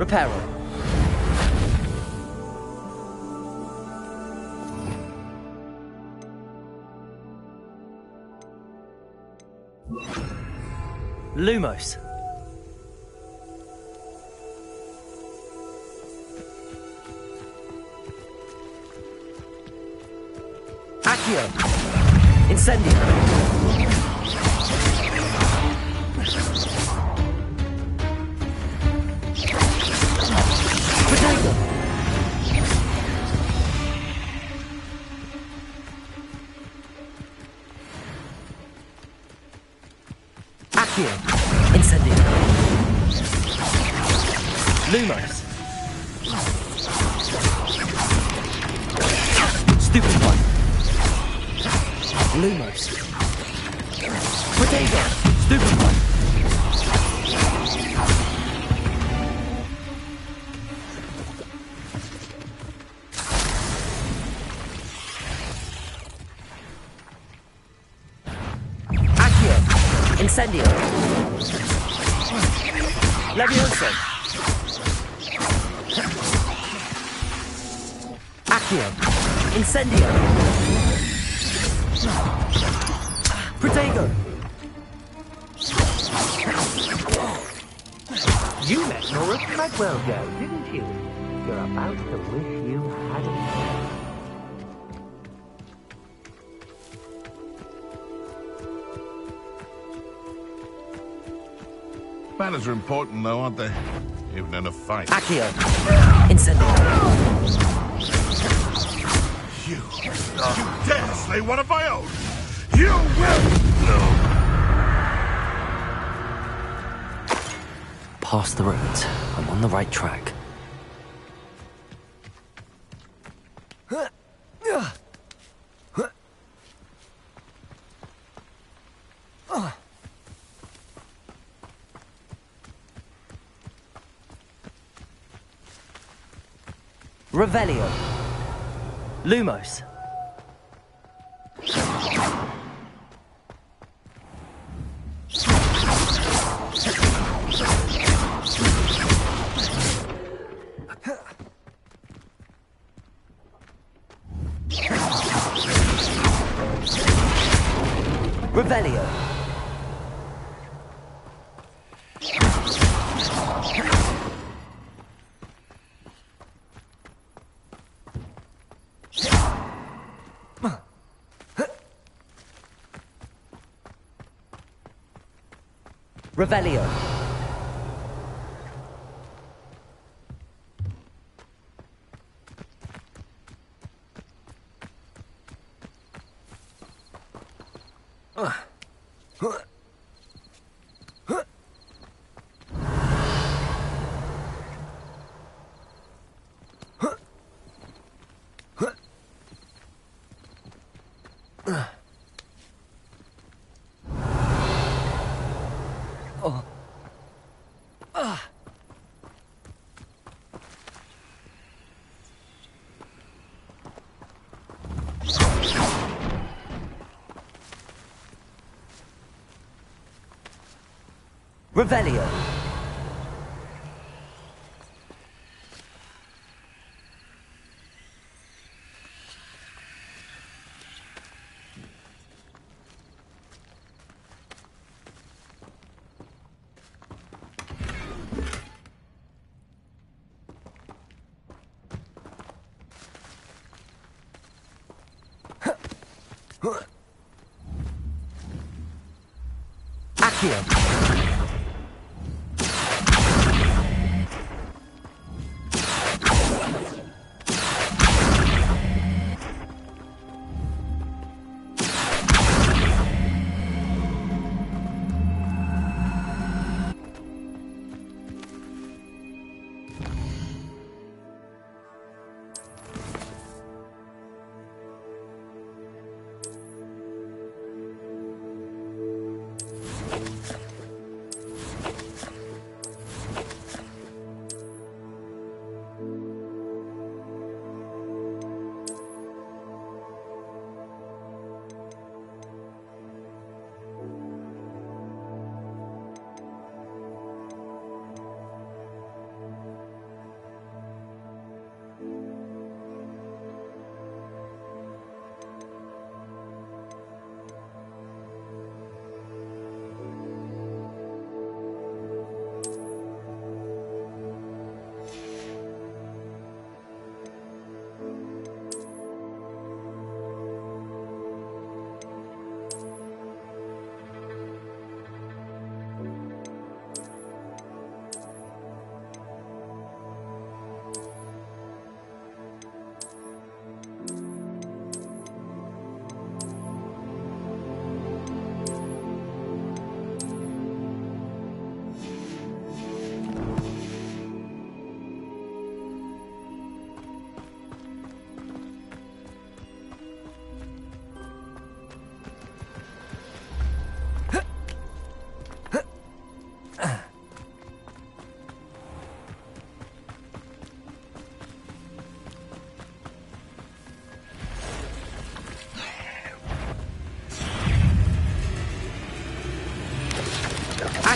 Repair all. Lumos. Accio. Incendio. Potato. Accio. Incendio. Lumos. Stupid one. Lumos. Potato. Stupid one. Accio. Incendio. Levioso. Accio. Incendio. Protego. You met Nora quite well, Joe, didn't you? You're about to wish you hadn't. Manners are important, though, aren't they? Even in a fight. Accio. Incendio. You dare slay one of my own! You will! No. Past the roads. I'm on the right track. Revelio. Lumos. Revelio. Revelio. Revelio. Accio.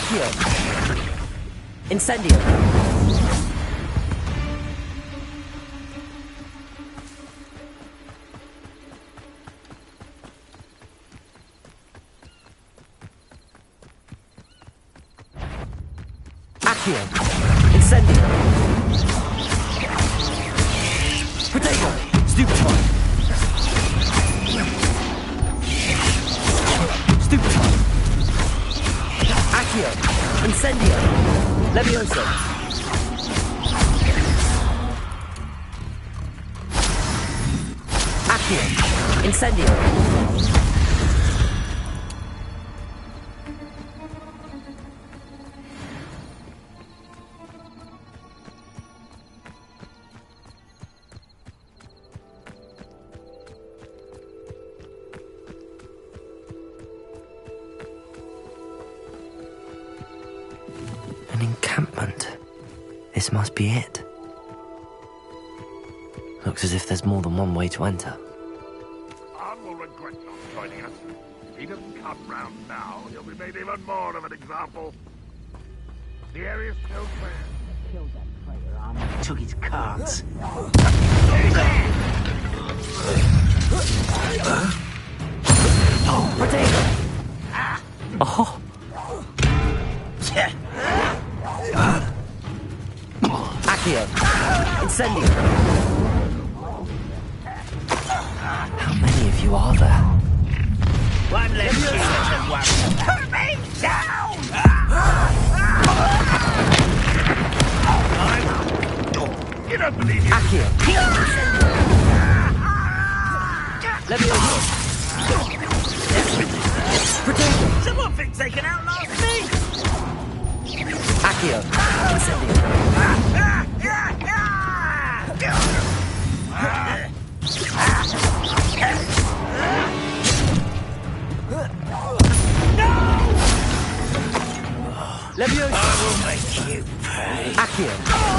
Accio. Incendio. Accio. Incendio. Potato. Stupefy. Stupefy. Accio. Incendio. Levioso. Accio. Incendio. An encampment. This must be it. Looks as if there's more than one way to enter. Arn will regret not joining us. If he doesn't come round now, he'll be made even more of an example. The area's still clear. Killed that traitor, Arn. Took his cards. Potato! Oh! Accio! Incendio! How many of you are there? One less human to worry about. Put me down! You don't believe you? Accio! Levioso! Potato! Someone thinks they can outlast me! Accio! Incendio! Levioso! I will make you pay. Accio!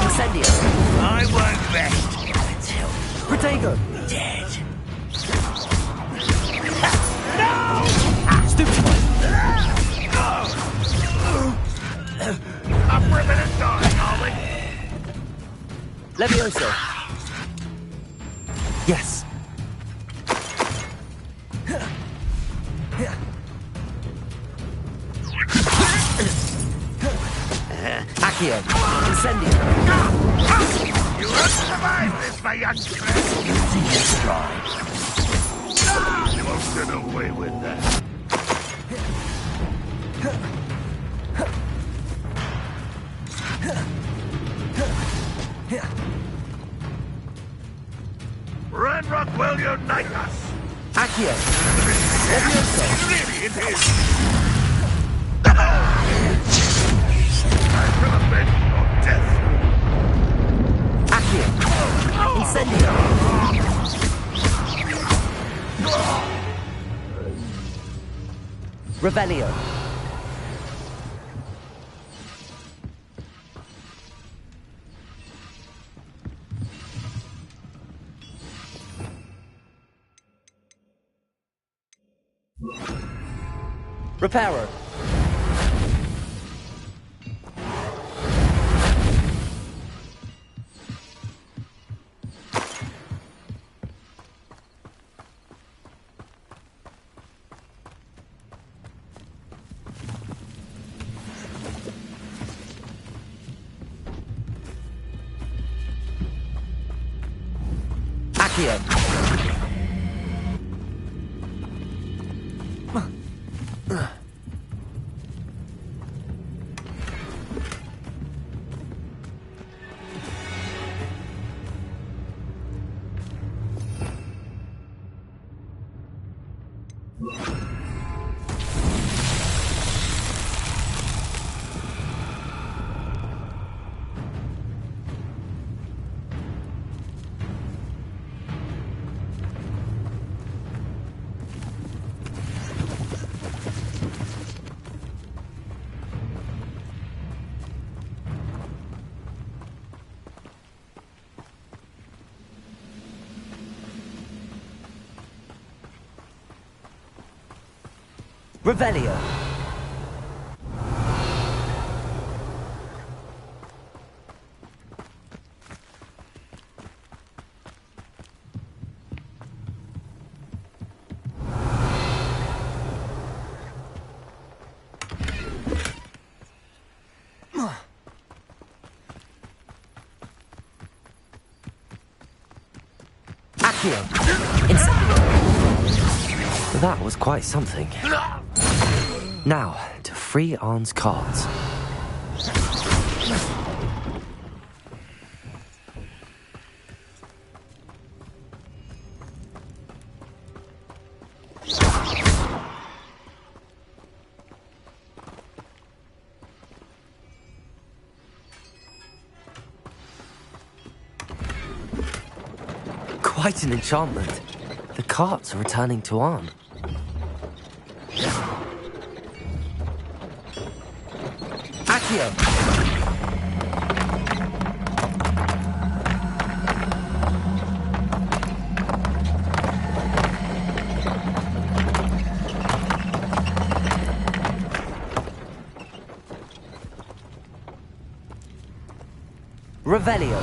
Incendio! I won't rest until Protego! dead. Stupefy! I'm ripping and dying, are we? Levioso! Yes! Accio! Incendio! You won't survive this, my young friend! Using your stride. You won't get away with that. Ranrock will unite us! Accio! Levioso! Really, it is! I will avenge your death! Accio! Incendio! Revelio! Reparo! Accio! Revelio! Accio! Incendio! That was quite something. Now, to free Arn's cards. Quite an enchantment. The carts are returning to Arn. Accio! Revelio.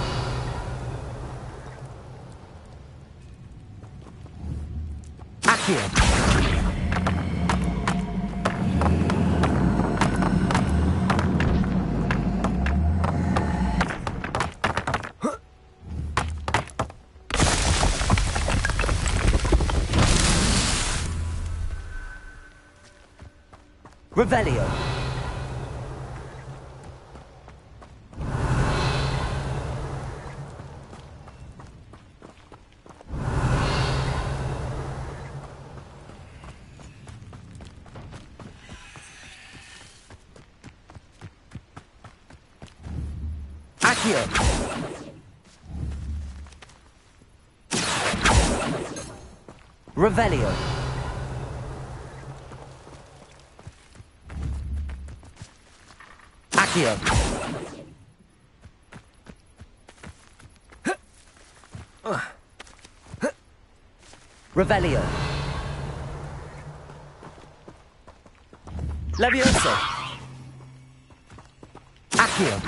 Accio. Revelio. Accio. Revelio. Accio. Revelio. Levioso. Accio.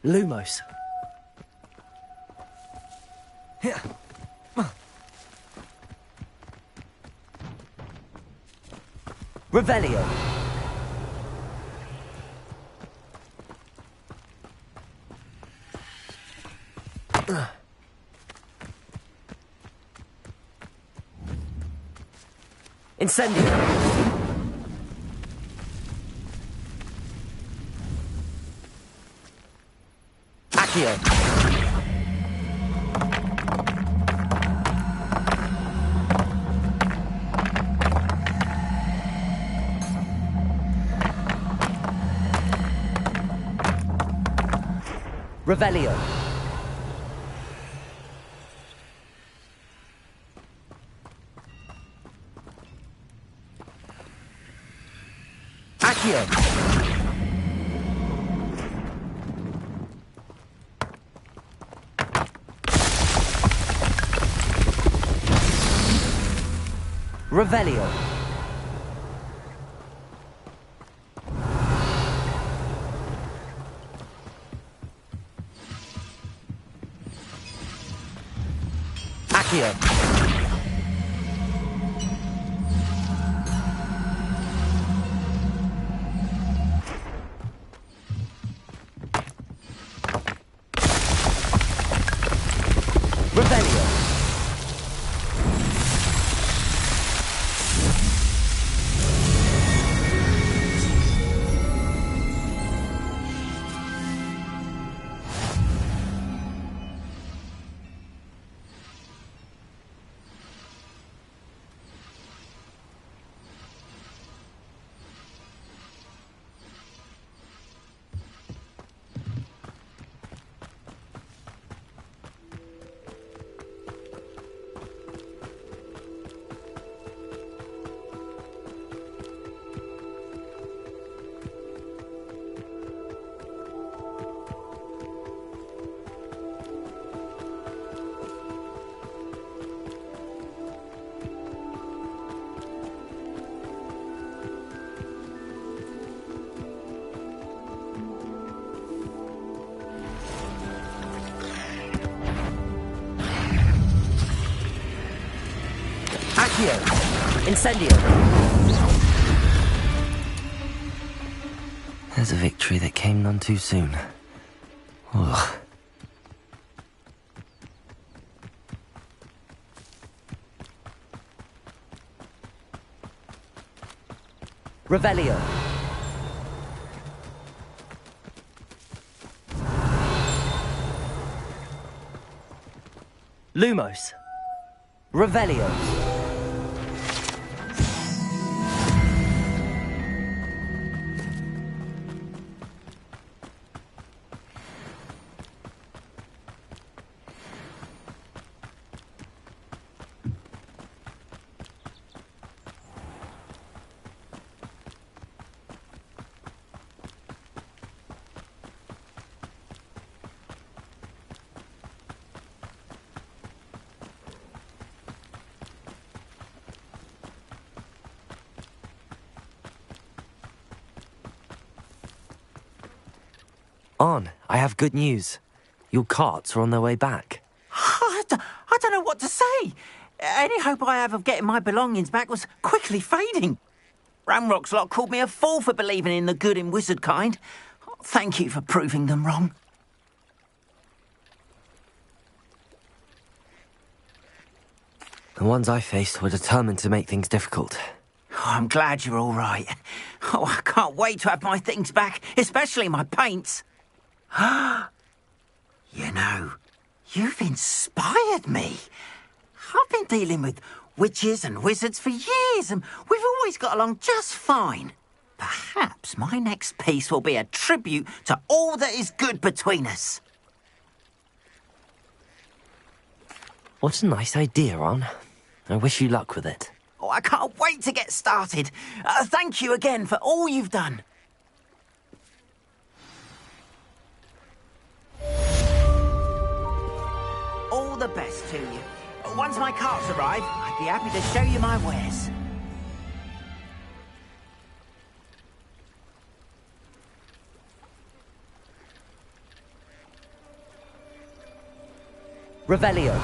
Lumos. Revelio. Incendio. Accio. Revelio. Accio. Revelio. Accio. Revelio. Accio. Incendio. There's a victory that came none too soon. Ugh. Revelio. Lumos. Revelio. On, I have good news. Your carts are on their way back. I don't know what to say. Any hope I have of getting my belongings back was quickly fading. Ramrock's lot called me a fool for believing in the good in wizard kind. Thank you for proving them wrong. The ones I faced were determined to make things difficult. Oh, I'm glad you're all right. Oh, I can't wait to have my things back, especially my paints. You know, you've inspired me. I've been dealing with witches and wizards for years, and we've always got along just fine. Perhaps my next piece will be a tribute to all that is good between us. What a nice idea, On. I wish you luck with it. Oh, I can't wait to get started. Thank you again for all you've done. All the best to you. Once my carts arrive, I'd be happy to show you my wares. Revelio.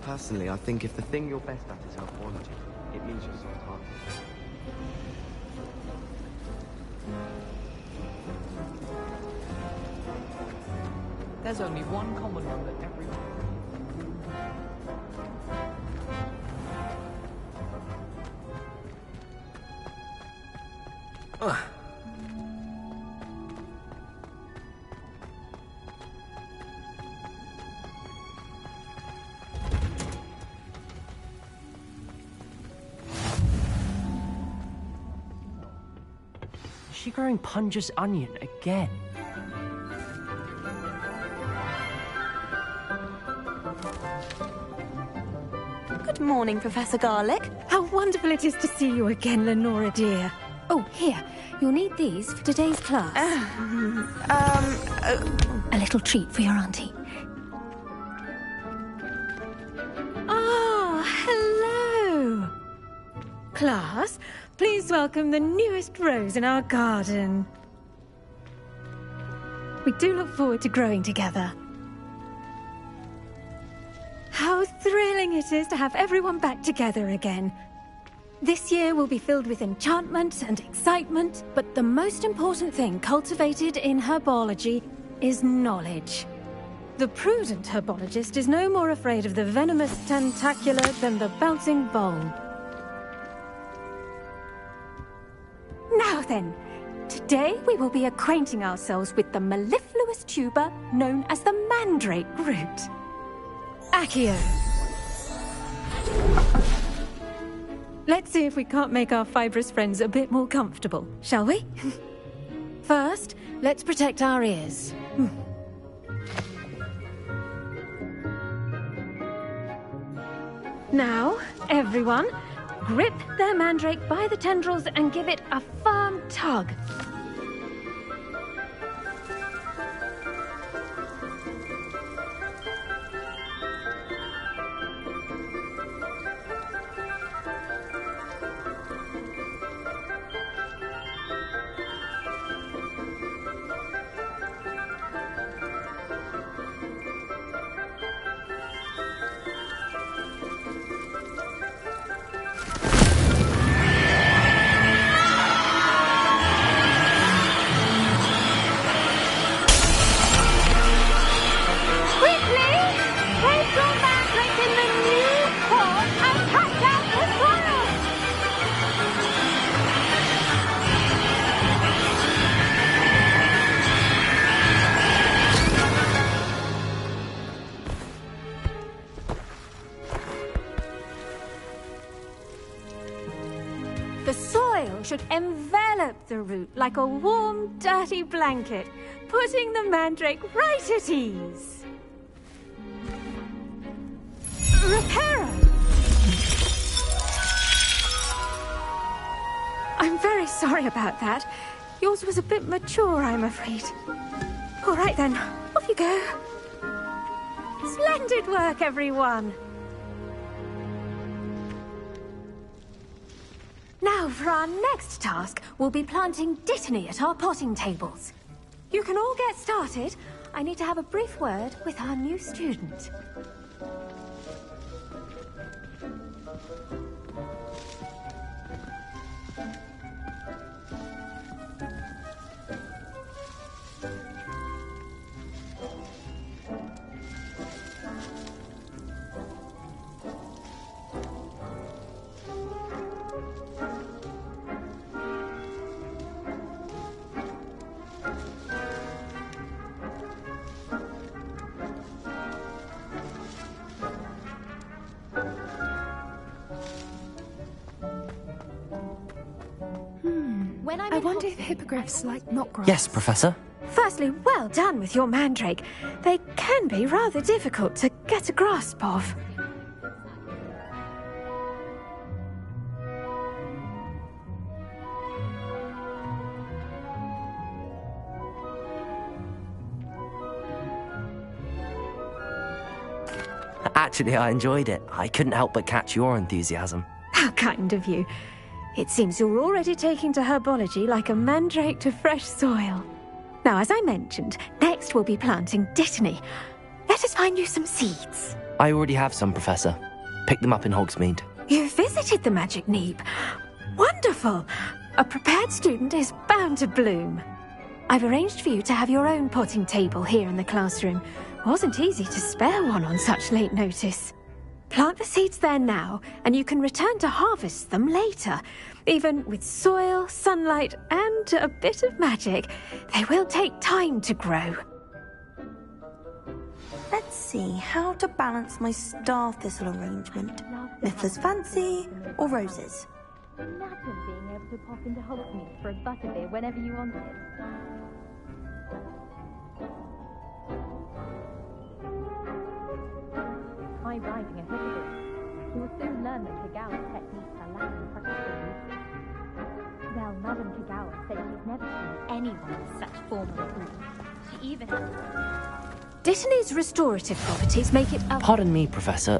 Personally, I think if the thing you're best at is our quality, it means you're soft-hearted. There's only one common one that everyone... Is she growing Punja's onion again? Good morning, Professor Garlic. How wonderful it is to see you again, Lenora dear. Oh, here. You'll need these for today's class. A little treat for your auntie. Ah, hello. Class, please welcome the newest rose in our garden. We do look forward to growing together. How thrilling it is to have everyone back together again. This year will be filled with enchantment and excitement, but the most important thing cultivated in herbology is knowledge. The prudent herbologist is no more afraid of the venomous tentacula than the bouncing vole. Now then, today we will be acquainting ourselves with the mellifluous tuber known as the mandrake root. Accio. Let's see if we can't make our fibrous friends a bit more comfortable, shall we? First, let's protect our ears. Now, everyone, grip their mandrake by the tendrils and give it a firm tug. should envelop the root like a warm, dirty blanket, putting the mandrake right at ease. Reparo! I'm very sorry about that. Yours was a bit mature, I'm afraid. All right then, off you go. Splendid work, everyone. Now, for our next task, we'll be planting dittany at our potting tables. You can all get started. I need to have a brief word with our new student. I wonder if hippogriffs like knot grass. Yes, Professor. Firstly, well done with your mandrake. They can be rather difficult to get a grasp of. Actually, I enjoyed it. I couldn't help but catch your enthusiasm. How kind of you. It seems you're already taking to herbology like a mandrake to fresh soil. Now, as I mentioned, next we'll be planting dittany. Let us find you some seeds. I already have some, Professor. Picked them up in Hogsmeade. You visited the Magic Neep. Wonderful! A prepared student is bound to bloom. I've arranged for you to have your own potting table here in the classroom. Wasn't easy to spare one on such late notice. Plant the seeds there now, and you can return to harvest them later. Even with soil, sunlight, and a bit of magic, they will take time to grow. Let's see how to balance my star thistle arrangement. Niffler's fancy or roses? Imagine being able to pop into Hogsmeade for a butterbeer whenever you wanted. Try riding a hippogriff. You will soon learn that Kagawa's techniques are lacking practical. Well, Madame Kagawa said she's never seen anyone with such formal proof. She even Dittany's restorative properties make it a... Pardon me, Professor.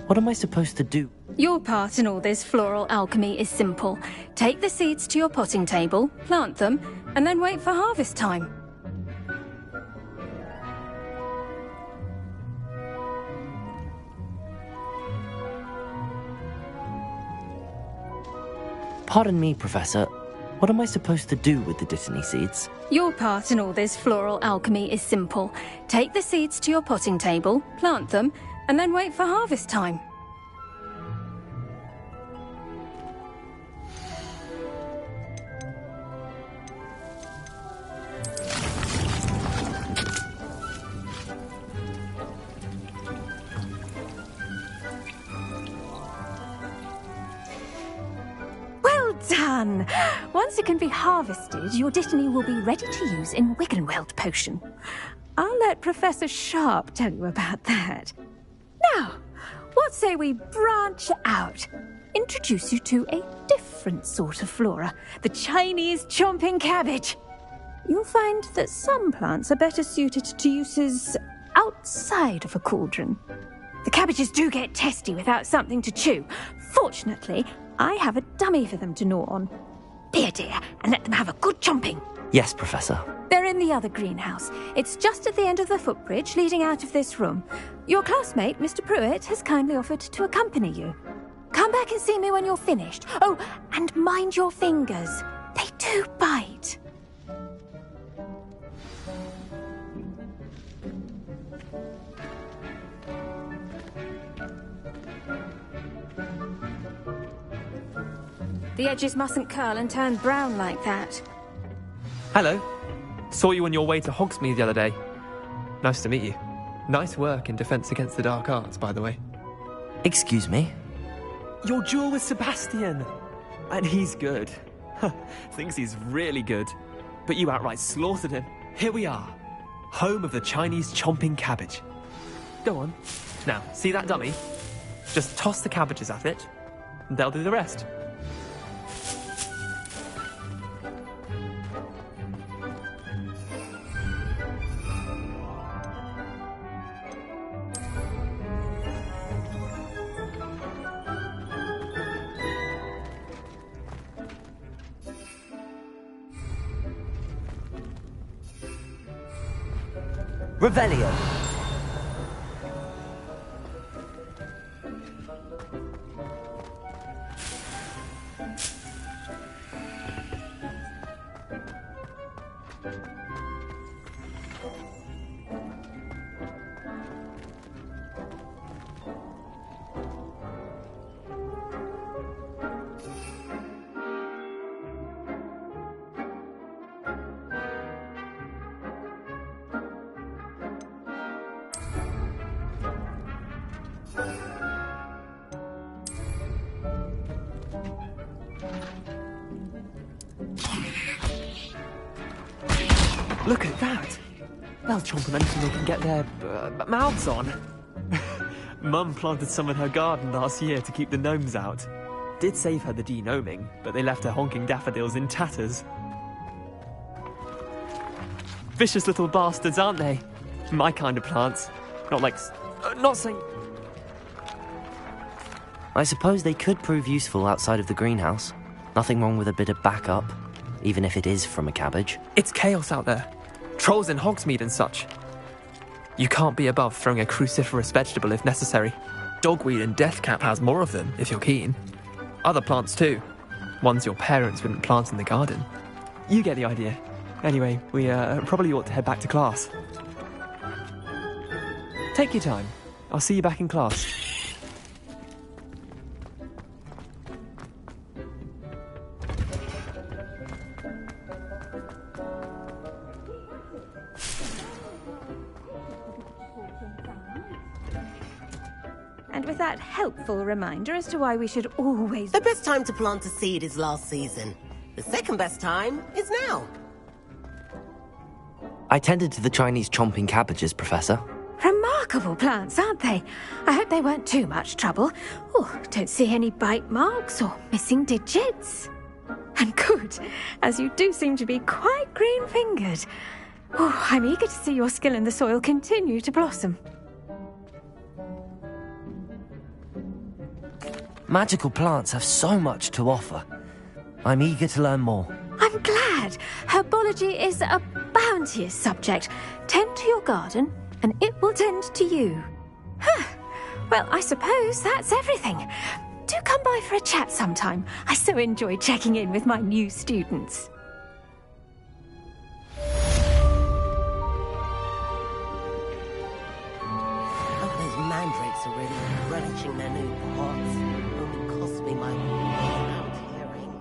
What am I supposed to do? Your part in all this floral alchemy is simple. Take the seeds to your potting table, plant them, and then wait for harvest time. Pardon me, Professor. What am I supposed to do with the dittany seeds? Your part in all this floral alchemy is simple. Take the seeds to your potting table, plant them, and then wait for harvest time. Done! Once it can be harvested, your dittany will be ready to use in Wiggenweld potion. I'll let Professor Sharp tell you about that. Now, what say we branch out? Introduce you to a different sort of flora, the Chinese chomping cabbage. You'll find that some plants are better suited to uses outside of a cauldron. The cabbages do get testy without something to chew. Fortunately, I have a dummy for them to gnaw on. Be a dear and let them have a good chomping. Yes, Professor. They're in the other greenhouse. It's just at the end of the footbridge leading out of this room. Your classmate, Mr. Pruitt, has kindly offered to accompany you. Come back and see me when you're finished. Oh, and mind your fingers. They do bite. The edges mustn't curl and turn brown like that. Hello. Saw you on your way to Hogsmeade the other day. Nice to meet you. Nice work in Defense Against the Dark Arts, by the way. Excuse me? Your duel with Sebastian. And he's good. Thinks he's really good. But you outright slaughtered him. Here we are. Home of the Chinese chomping cabbage. Go on. Now, see that dummy? Just toss the cabbages at it, and they'll do the rest. Revelio. Look at that! They'll chomp on anything they can get their mouths on. Mum planted some in her garden last year to keep the gnomes out. Did save her the de-gnoming, but they left her honking daffodils in tatters. Vicious little bastards, aren't they? My kind of plants. Not like... not saying... I suppose they could prove useful outside of the greenhouse. Nothing wrong with a bit of backup, even if it is from a cabbage. It's chaos out there. Trolls in Hogsmeade and such. You can't be above throwing a cruciferous vegetable if necessary. Dogweed and deathcap has more of them, if you're keen. Other plants too. Ones your parents wouldn't plant in the garden. You get the idea. Anyway, we probably ought to head back to class. Take your time. I'll see you back in class. And with that helpful reminder as to why we should always... The best time to plant a seed is last season. The second best time is now. I tended to the Chinese chomping cabbages, Professor. Remarkable plants, aren't they? I hope they weren't too much trouble. Oh, don't see any bite marks or missing digits. And good, as you do seem to be quite green-fingered. Oh, I'm eager to see your skill in the soil continue to blossom. Magical plants have so much to offer. I'm eager to learn more. I'm glad. Herbology is a bounteous subject. Tend to your garden, and it will tend to you. Well, I suppose that's everything. Do come by for a chat sometime. I so enjoy checking in with my new students. Oh, those mandrakes are really relishing their new pots. Only cost me my loud hearing.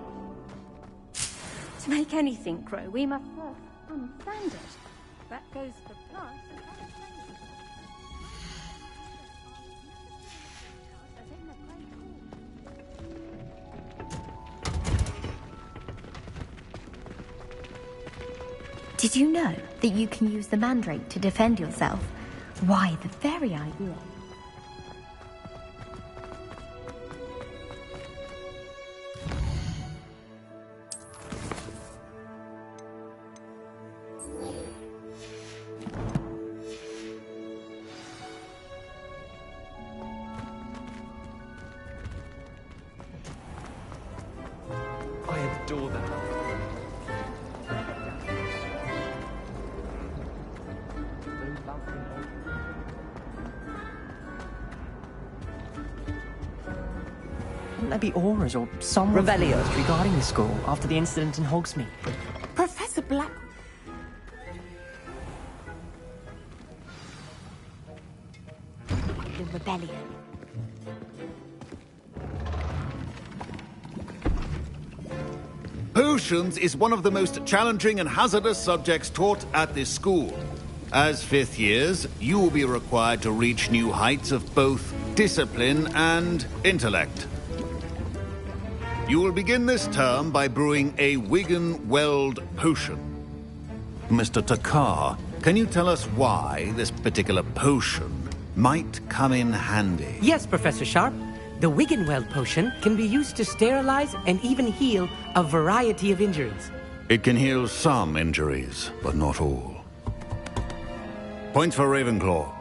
To make anything grow, we must first understand it. That goes for plants and Did you know that you can use the mandrake to defend yourself? Why, the very idea. I adore that. Wouldn't there be auras or some Revelio regarding the school after the incident in Hogsmeade? Professor Black... The rebellion. Potions is one of the most challenging and hazardous subjects taught at this school. As fifth years, you will be required to reach new heights of both discipline and intellect. You will begin this term by brewing a Wigan Weld potion. Mr. Takar, can you tell us why this particular potion might come in handy? Yes, Professor Sharp. The Wiggenweld potion can be used to sterilize and even heal a variety of injuries. It can heal some injuries, but not all. Points for Ravenclaw.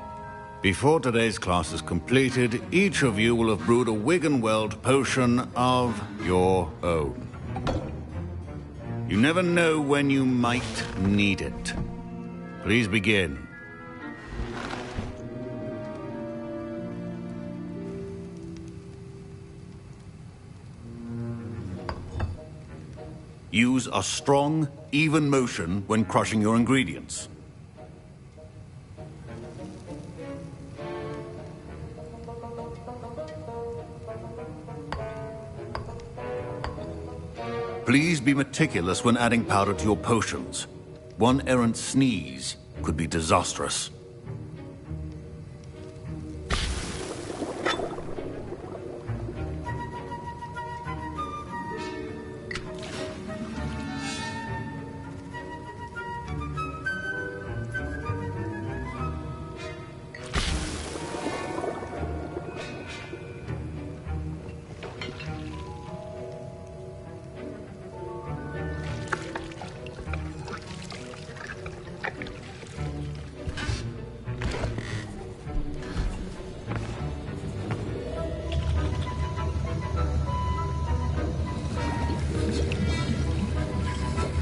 Before today's class is completed, each of you will have brewed a Wiggenweld potion of your own. You never know when you might need it. Please begin. Use a strong, even motion when crushing your ingredients. Please be meticulous when adding powder to your potions. One errant sneeze could be disastrous.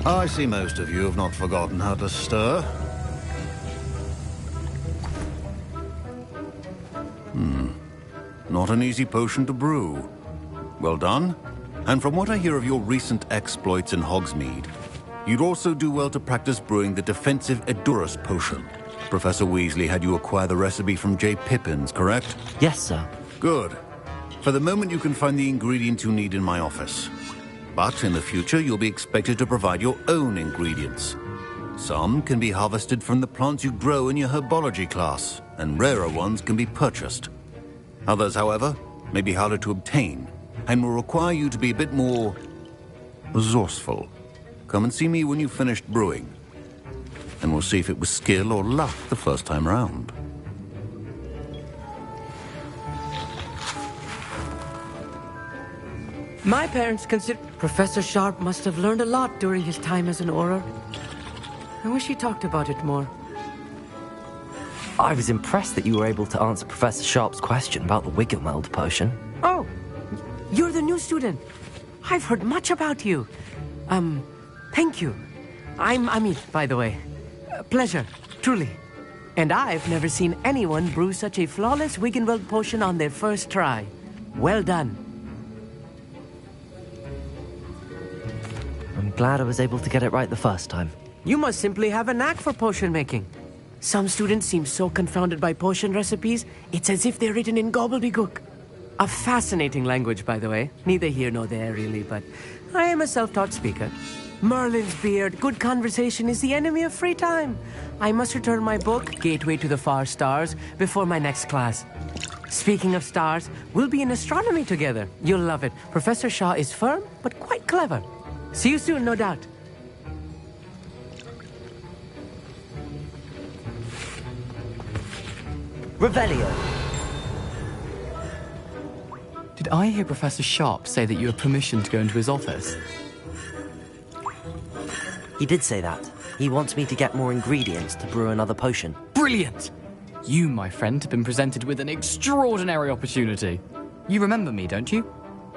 I see most of you have not forgotten how to stir. Not an easy potion to brew. Well done. And from what I hear of your recent exploits in Hogsmeade, you'd also do well to practice brewing the defensive Edurus potion. Professor Weasley had you acquire the recipe from J. Pippins, correct? Yes, sir. Good. For the moment, you can find the ingredients you need in my office. But in the future, you'll be expected to provide your own ingredients. Some can be harvested from the plants you grow in your herbology class, and rarer ones can be purchased. Others, however, may be harder to obtain, and will require you to be a bit more resourceful. Come and see me when you've finished brewing, and we'll see if it was skill or luck the first time round. My parents consider Professor Sharp must have learned a lot during his time as an Auror. I wish he talked about it more. I was impressed that you were able to answer Professor Sharp's question about the Wiggenweld potion. Oh, you're the new student. I've heard much about you. Thank you. I'm Amit, by the way. Pleasure, truly. And I've never seen anyone brew such a flawless Wiggenweld potion on their first try. Well done. I'm glad I was able to get it right the first time. You must simply have a knack for potion making. Some students seem so confounded by potion recipes, it's as if they're written in gobbledygook. A fascinating language, by the way. Neither here nor there, really, but I am a self-taught speaker. Merlin's beard, good conversation is the enemy of free time. I must return my book, Gateway to the Far Stars, before my next class. Speaking of stars, we'll be in astronomy together. You'll love it. Professor Shaw is firm, but quite clever. See you soon, no doubt. Revelio. Did I hear Professor Sharp say that you have permission to go into his office? He did say that. He wants me to get more ingredients to brew another potion. Brilliant! You, my friend, have been presented with an extraordinary opportunity. You remember me, don't you?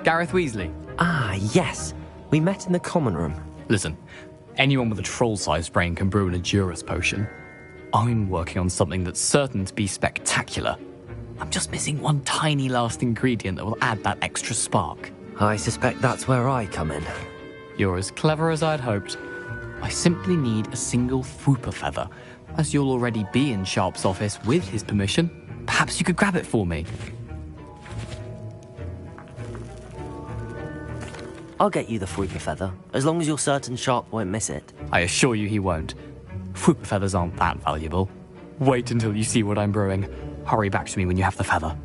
Gareth Weasley. Ah, yes. We met in the common room. Listen, anyone with a troll-sized brain can brew an Edurus potion. I'm working on something that's certain to be spectacular. I'm just missing one tiny last ingredient that will add that extra spark. I suspect that's where I come in. You're as clever as I'd hoped. I simply need a single Fwooper feather. As you'll already be in Sharp's office with his permission, perhaps you could grab it for me. I'll get you the Fwooper feather, as long as you're certain Sharp won't miss it. I assure you he won't. Fwooper feathers aren't that valuable. Wait until you see what I'm brewing. Hurry back to me when you have the feather.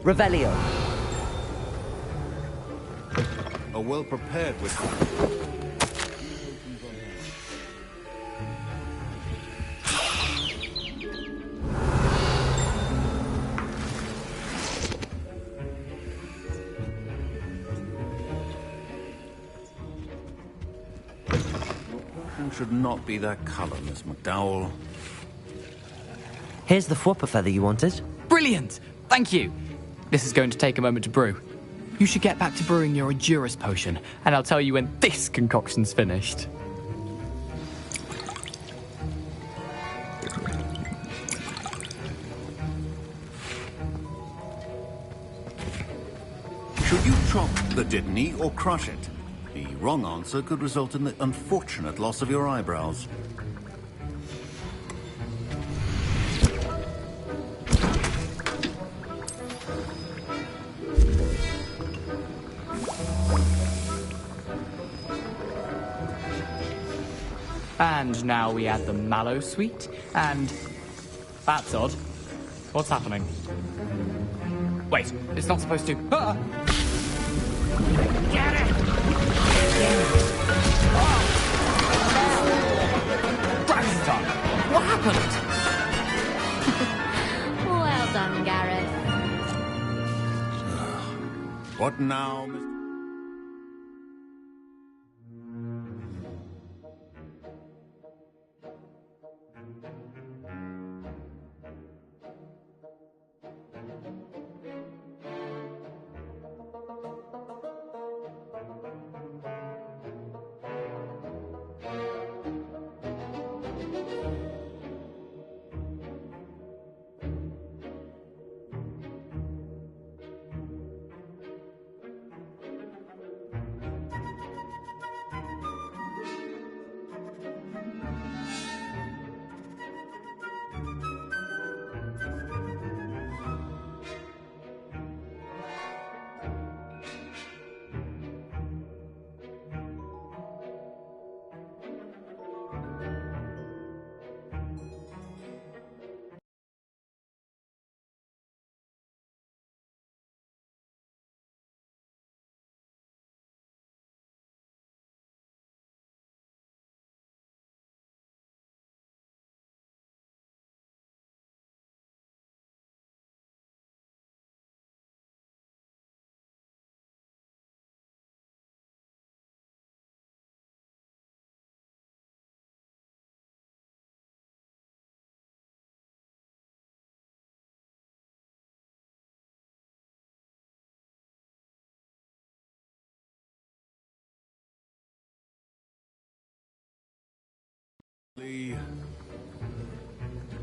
Revelio. A well-prepared whistle. Should not be that colour, Miss McDowell. Here's the Fwopper feather you wanted. Brilliant! Thank you. This is going to take a moment to brew. You should get back to brewing your Edurus potion, and I'll tell you when this concoction's finished. Should you chop the Dittany or crush it? The wrong answer could result in the unfortunate loss of your eyebrows. And now we add the mallow sweet, and... That's odd. What's happening? Wait, it's not supposed to... Ah! Get it! Dragon's tongue! What happened? Well done, Gareth. What now, Mr.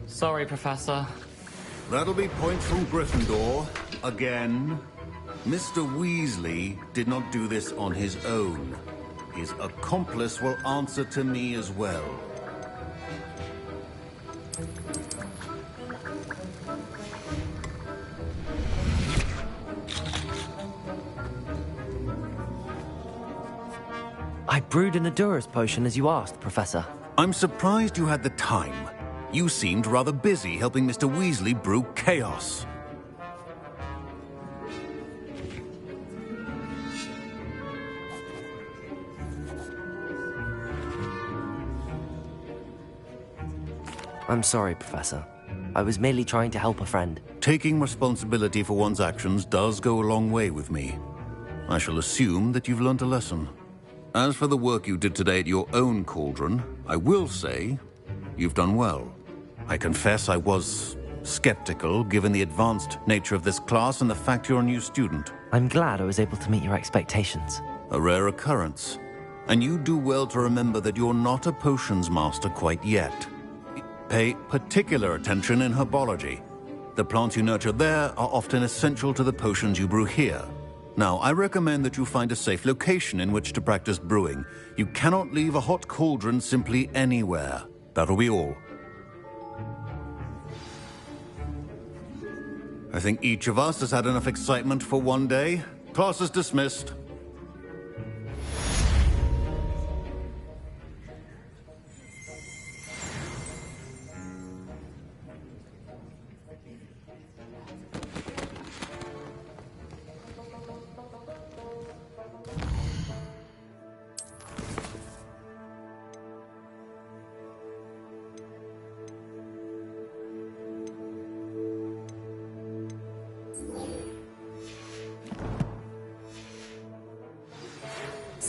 Sorry, Professor. That'll be points from Gryffindor. Again. Mr. Weasley did not do this on his own. His accomplice will answer to me as well. I brewed an Edurus potion as you asked, Professor. I'm surprised you had the time. You seemed rather busy helping Mr. Weasley brew chaos. I'm sorry, Professor. I was merely trying to help a friend. Taking responsibility for one's actions does go a long way with me. I shall assume that you've learnt a lesson. As for the work you did today at your own cauldron, I will say you've done well. I confess I was skeptical, given the advanced nature of this class and the fact you're a new student. I'm glad I was able to meet your expectations. A rare occurrence. And you do well to remember that you're not a potions master quite yet. Pay particular attention in herbology. The plants you nurture there are often essential to the potions you brew here. Now, I recommend that you find a safe location in which to practice brewing. You cannot leave a hot cauldron simply anywhere. That'll be all. I think each of us has had enough excitement for one day. Class is dismissed.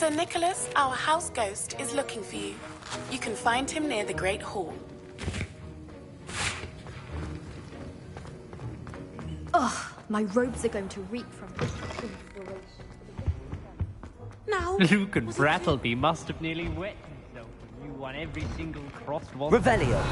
Sir Nicholas, our house ghost, is looking for you. You can find him near the Great Hall. Ugh, my robes are going to reek from inspiration. Now, Luke and Brattleby must have nearly wet themselves when you won every single crosswalk. Revelio.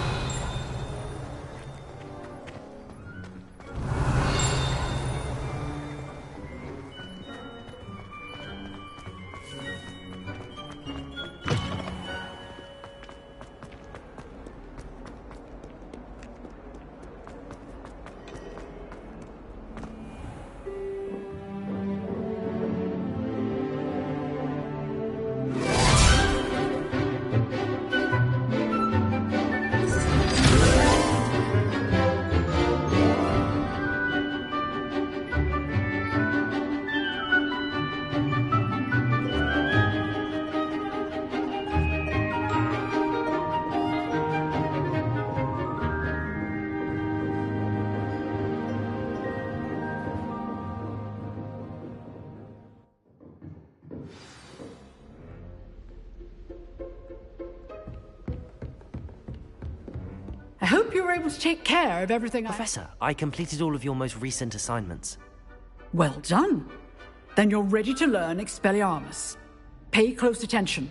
I hope you were able to take care of everything. Professor, I completed all of your most recent assignments. Well done. Then you're ready to learn Expelliarmus. Pay close attention.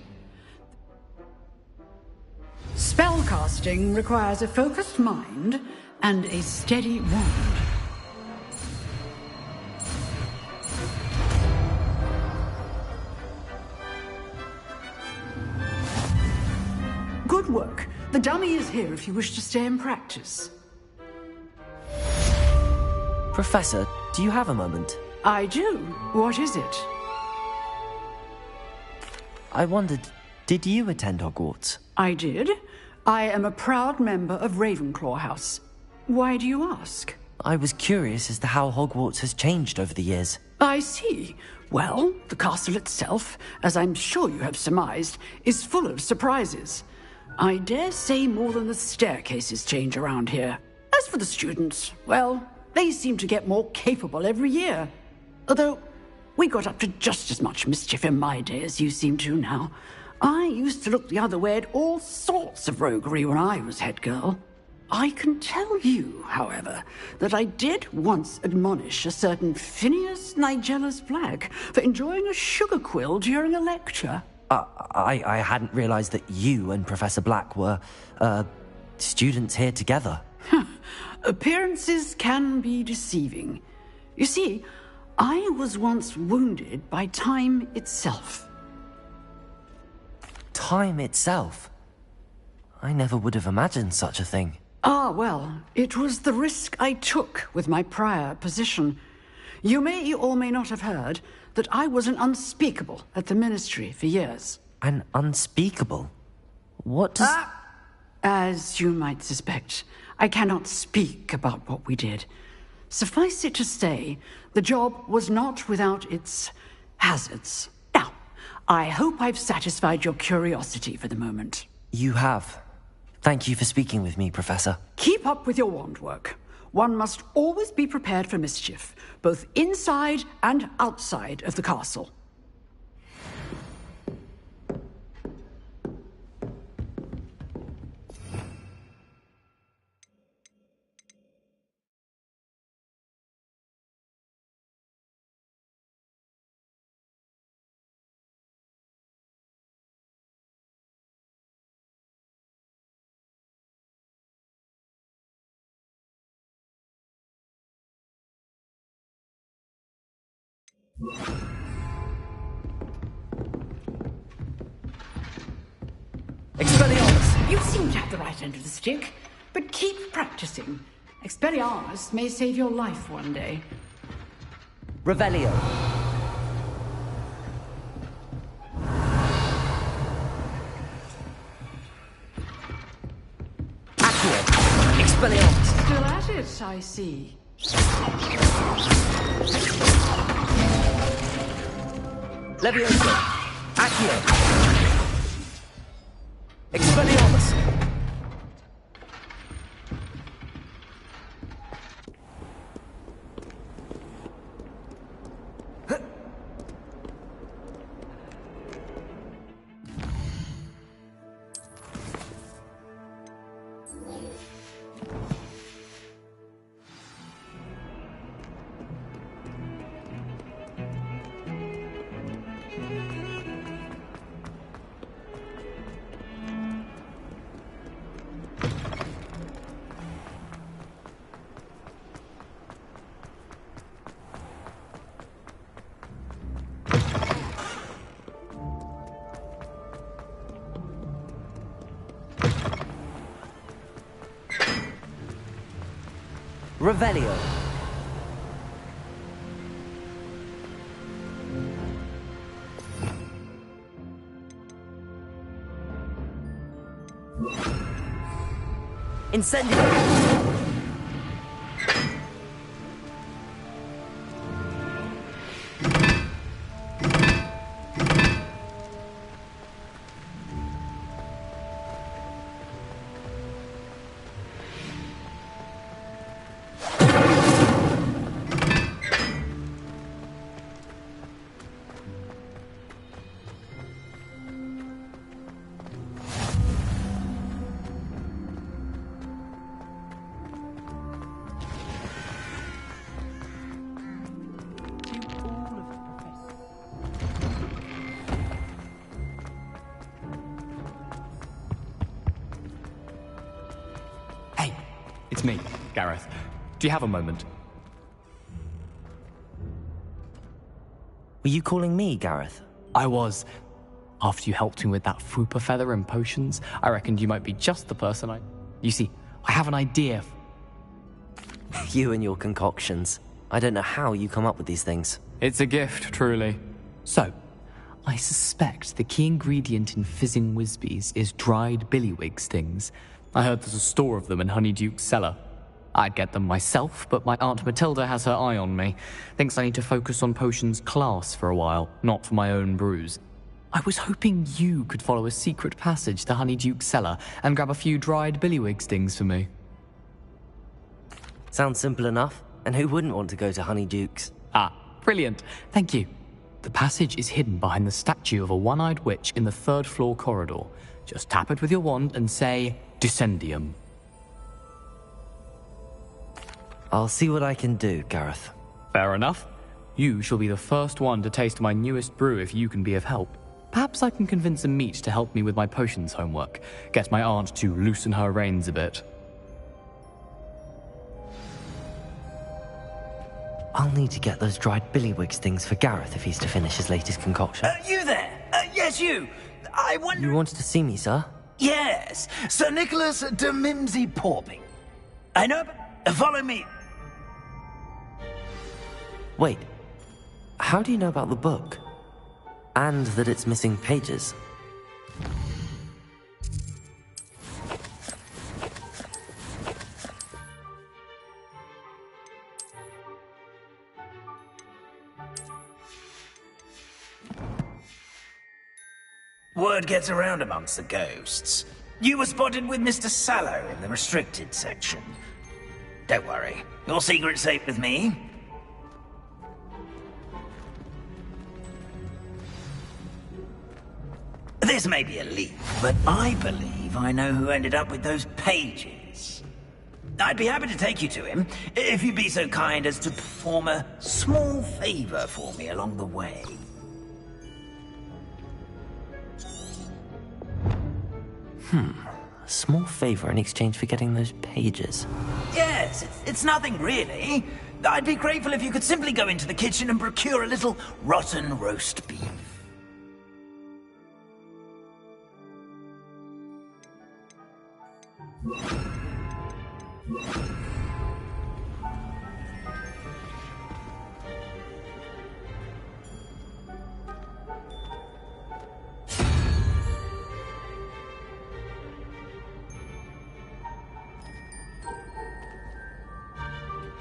Spellcasting requires a focused mind and a steady wand. Good work. The dummy is here if you wish to stay and practice. Professor, do you have a moment? I do. What is it? I wondered, did you attend Hogwarts? I did. I am a proud member of Ravenclaw House. Why do you ask? I was curious as to how Hogwarts has changed over the years. I see. Well, the castle itself, as I'm sure you have surmised, is full of surprises. I dare say more than the staircases change around here. As for the students, well, they seem to get more capable every year. Although, we got up to just as much mischief in my day as you seem to now. I used to look the other way at all sorts of roguery when I was head girl. I can tell you, however, that I did once admonish a certain Phineas Nigellus Black for enjoying a sugar quill during a lecture. I hadn't realized that you and Professor Black were, students here together. Appearances can be deceiving. You see, I was once wounded by time itself. Time itself? I never would have imagined such a thing. Ah, well, it was the risk I took with my prior position. You may or may not have heard that I was an unspeakable at the Ministry for years. An unspeakable? What does... As you might suspect, I cannot speak about what we did. Suffice it to say, the job was not without its hazards. Now, I hope I've satisfied your curiosity for the moment. You have. Thank you for speaking with me, Professor. Keep up with your wand work. One must always be prepared for mischief, both inside and outside of the castle. Expelliarmus! You seem to have the right end of the stick, but keep practicing. Expelliarmus may save your life one day. Revelio. Accio. Expelliarmus. Still at it, I see. Levioso. Accio. Expelliarmus. Revelio. Incendio. It's me, Gareth. Do you have a moment? Were you calling me, Gareth? I was. After you helped me with that Fupa feather and potions, I reckoned you might be just the person I... You see, I have an idea. You and your concoctions. I don't know how you come up with these things. It's a gift, truly. So, I suspect the key ingredient in fizzing Whizbees is dried billywig stings. I heard there's a store of them in Honeyduke's cellar. I'd get them myself, but my Aunt Matilda has her eye on me. Thinks I need to focus on potions class for a while, not for my own brews. I was hoping you could follow a secret passage to Honeyduke's cellar and grab a few dried billywig stings for me. Sounds simple enough. And who wouldn't want to go to Honeyduke's? Ah, brilliant. Thank you. The passage is hidden behind the statue of a one-eyed witch in the third-floor corridor. Just tap it with your wand and say, Descendium. I'll see what I can do, Gareth. Fair enough. You shall be the first one to taste my newest brew if you can be of help. Perhaps I can convince a meat to help me with my potions homework. Get my aunt to loosen her reins a bit. I'll need to get those dried billywig stings for Gareth if he's to finish his latest concoction. You there? Yes, you. I wonder... You wanted to see me, sir? Yes, Sir Nicholas de Mimsy Porping. I know, but follow me. Wait, how do you know about the book? And that it's missing pages? Word gets around amongst the ghosts. You were spotted with Mr. Sallow in the restricted section. Don't worry, your secret's safe with me. This may be a leap, but I believe I know who ended up with those pages. I'd be happy to take you to him, if you'd be so kind as to perform a small favor for me along the way. A small favor in exchange for getting those pages. Yes, it's nothing really. I'd be grateful if you could simply go into the kitchen and procure a little rotten roast beef.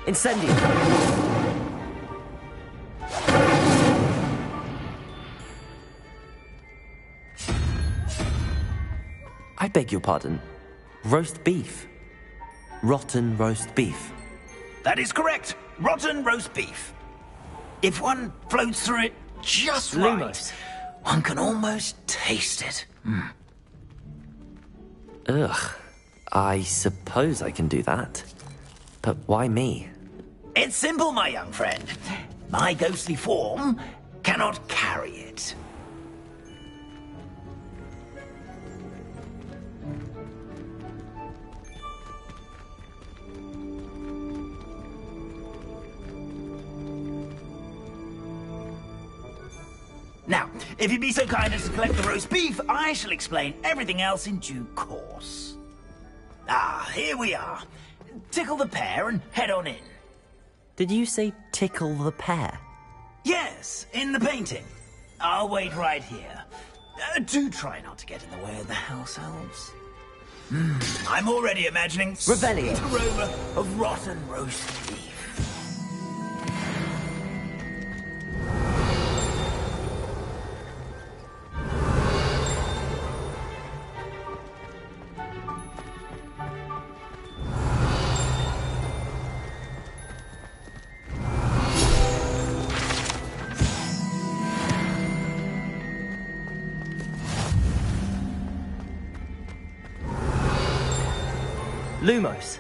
Incendio! I beg your pardon. Roast beef. Rotten roast beef. That is correct. Rotten roast beef. If one floats through it just right, one can almost taste it. Ugh. I suppose I can do that. But why me? It's simple, my young friend. My ghostly form cannot carry it. Now, if you'd be so kind as to collect the roast beef, I shall explain everything else in due course. Ah, here we are. tickle the pear and head on in. Did you say tickle the pear? Yes, in the painting. I'll wait right here. Do try not to get in the way of the house elves. I'm already imagining Revelio. sweet aroma of rotten roast beef. Lumos.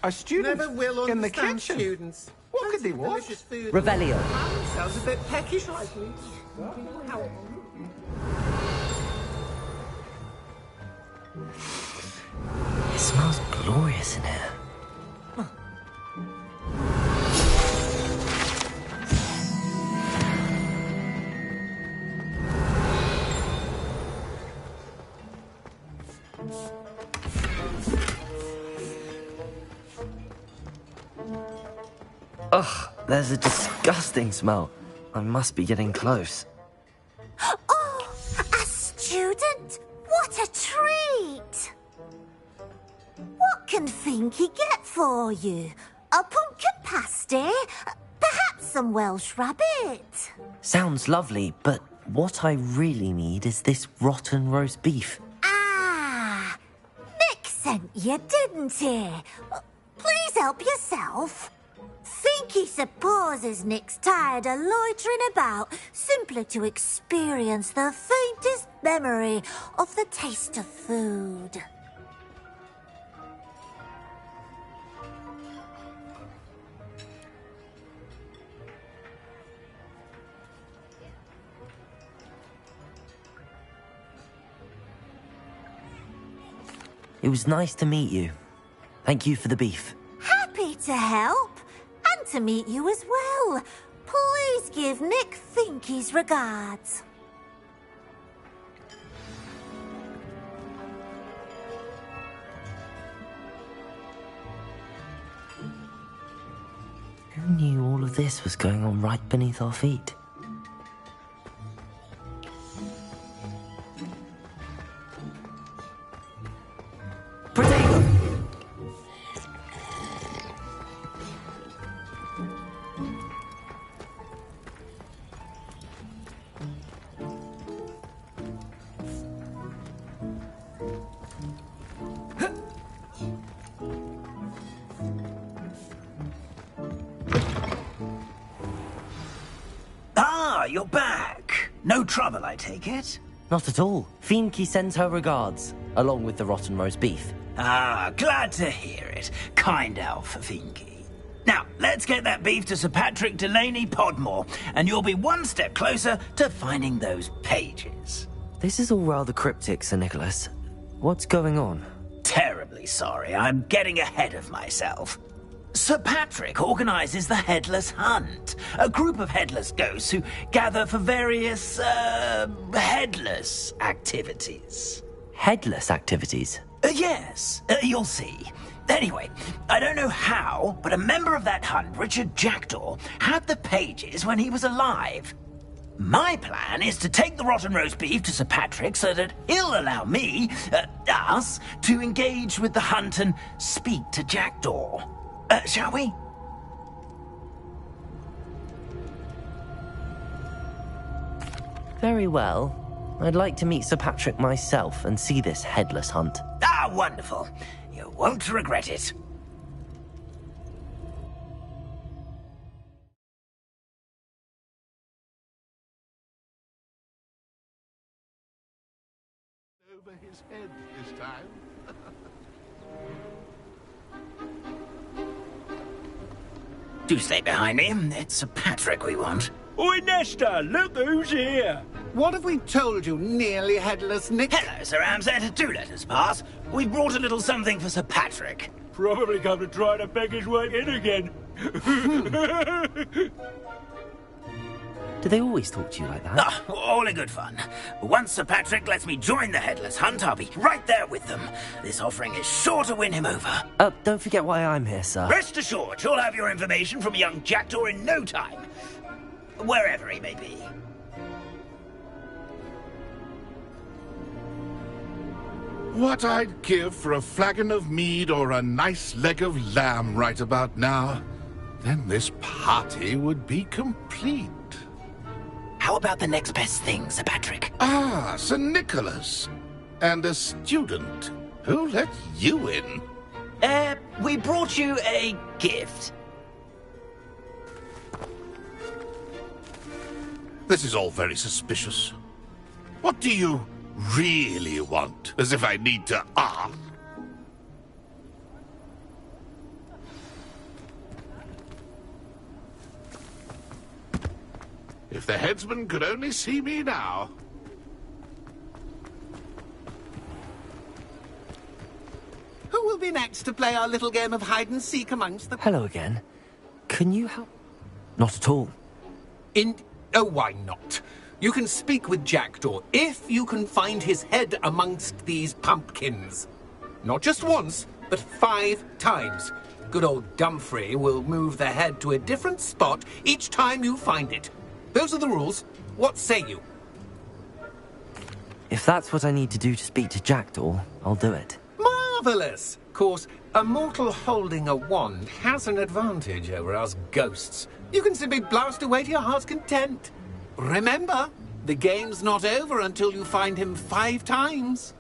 A student Never will in the understand kitchen. students. What could they want? Delicious food. Revelio. Sounds a bit peckish, like me. It smells glorious in here. Ugh, there's a disgusting smell. I must be getting close. Oh, a student? What a treat! What can Finky get for you? A pumpkin pasty? Perhaps some Welsh rabbit? Sounds lovely, but what I really need is this rotten roast beef. Ah, Nick sent you, didn't he? Please help yourself. Finky supposes Nick's tired of loitering about simply to experience the faintest memory of the taste of food. It was nice to meet you. Thank you for the beef. Happy to help. And to meet you as well. Please give Nick Finky's regards. Who knew all of this was going on right beneath our feet? Ah, you're back. No trouble, I take it? Not at all. Finky sends her regards, along with the rotten roast beef. Ah, glad to hear it. Kind elf, Finky. Now, let's get that beef to Sir Patrick Delaney Podmore, and you'll be one step closer to finding those pages. This is all rather cryptic, Sir Nicholas. What's going on? Terribly sorry, I'm getting ahead of myself. Sir Patrick organises the Headless Hunt, a group of headless ghosts who gather for various, headless activities. Headless activities? Yes, you'll see. Anyway, I don't know how, but a member of that hunt, Richard Jackdaw, had the pages when he was alive. My plan is to take the rotten roast beef to Sir Patrick so that he'll allow me, us, to engage with the hunt and speak to Jackdaw. Shall we? Very well. I'd like to meet Sir Patrick myself and see this headless hunt. Ah, wonderful. You won't regret it. Over his head this time. Do stay behind me. It's Sir Patrick we want. Oi, Nesta, look who's here. What have we told you, nearly headless Nick? Hello, Sir Ramsed. Do let us pass. We brought a little something for Sir Patrick. Probably come to try to beg his way in again. Do they always talk to you like that? Ah, all in good fun. Once Sir Patrick lets me join the Headless Hunt, I'll be right there with them. This offering is sure to win him over. Don't forget why I'm here, sir. Rest assured, you'll have your information from a young jackdaw in no time. Wherever he may be. What I'd give for a flagon of mead or a nice leg of lamb right about now. Then this party would be complete. How about the next best thing, Sir Patrick? Ah, Sir Nicholas. And a student. Who let you in? We brought you a gift. This is all very suspicious. What do you really want? As if I need to ask. If the headsman could only see me now. Who will be next to play our little game of hide-and-seek amongst the... Hello again. Can you help? Not at all. Oh, why not? You can speak with Jackdaw if you can find his head amongst these pumpkins. Not just once, but 5 times. Good old Dumfrey will move the head to a different spot each time you find it. Those are the rules. What say you? If that's what I need to do to speak to Jackdaw, I'll do it. Marvellous! Of course, a mortal holding a wand has an advantage over us ghosts. You can simply blast away to your heart's content. Remember, the game's not over until you find him 5 times.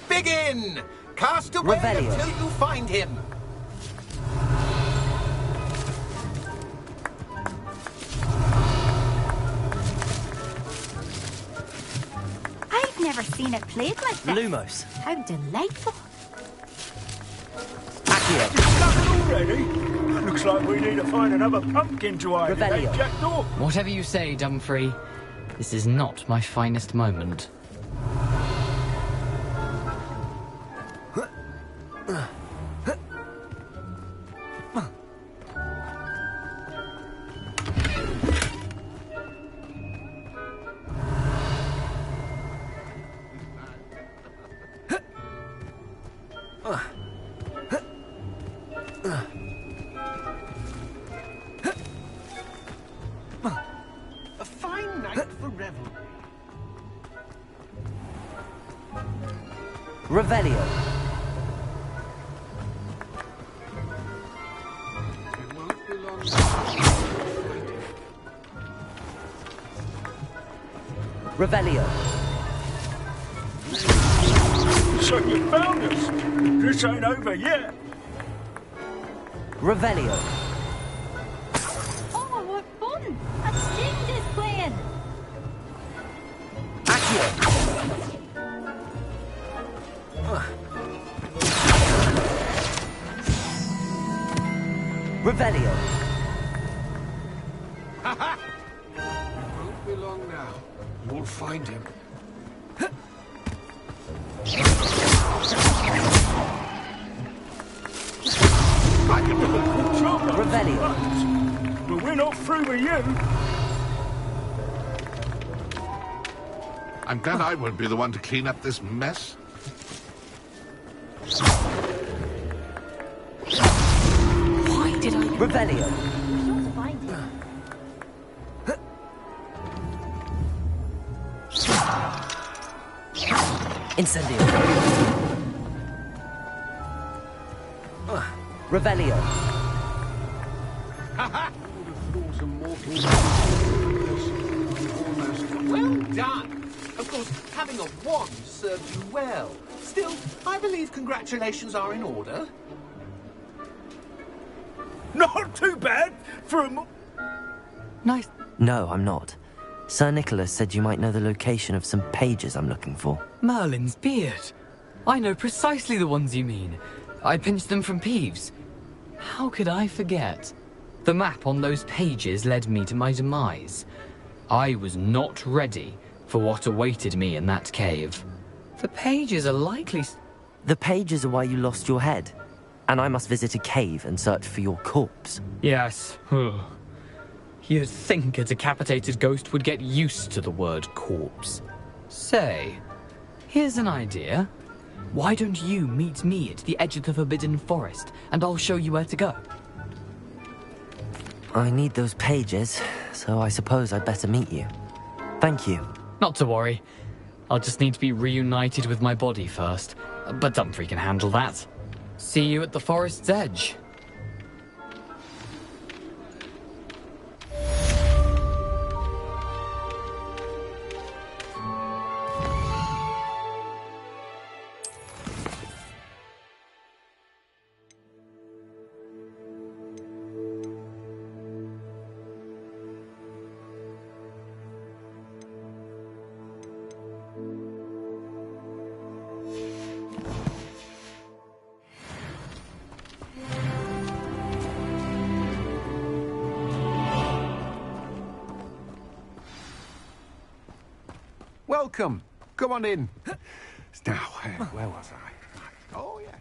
Begin! Cast away Revelio. until you find him. I've never seen it played like this. Lumos. How delightful. Already? Looks like we need to find another pumpkin to hide. Hey, Jackdaw? Whatever you say, Dumfrey. This is not my finest moment. A fine night for revelry. Revelio. It won't be long. Revelio. So you found us. This ain't over yet. Revelio. Oh, what fun! A string is playing. Revelio. Ha-ha! It won't be long now. You'll find him. I can control those Revelio. buttons, but we're not through with you. I'm glad I won't be the one to clean up this mess. Why did I... Revelio. Sure to find it. Incendio. Revelio. Ha-ha! Well done! Of course, having a wand served you well. Still, I believe congratulations are in order. Not too bad for a... Nice. No, I'm not. Sir Nicholas said you might know the location of some pages I'm looking for. Merlin's beard. I know precisely the ones you mean. I pinched them from Peeves. How could I forget? The map on those pages led me to my demise. I was not ready for what awaited me in that cave. The pages are likely... The pages are why you lost your head. And I must visit a cave and search for your corpse. Yes. You'd think a decapitated ghost would get used to the word corpse. Say, here's an idea. Why don't you meet me at the edge of the Forbidden Forest, and I'll show you where to go? I need those pages, so I suppose I'd better meet you. Thank you. Not to worry. I'll just need to be reunited with my body first. But Dumfries can handle that. See you at the forest's edge. Welcome. Come on in. Now, where was I? Oh, yes.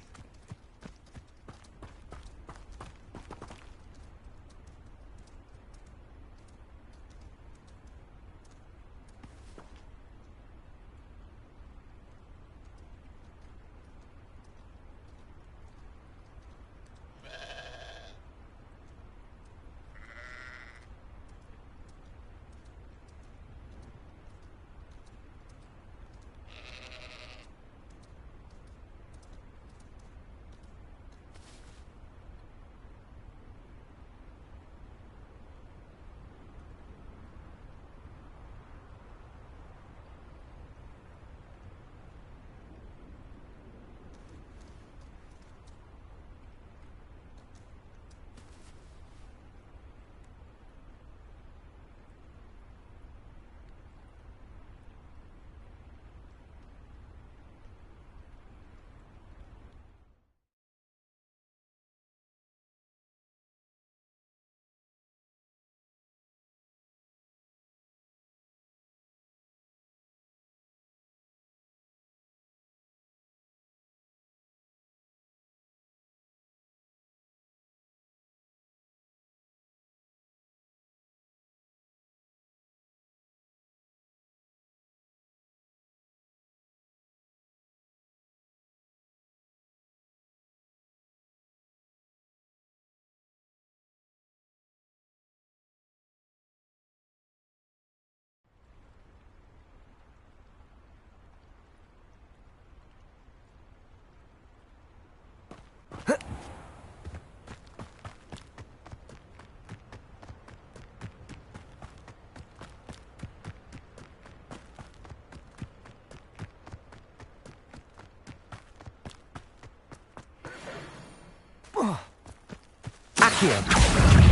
Accio.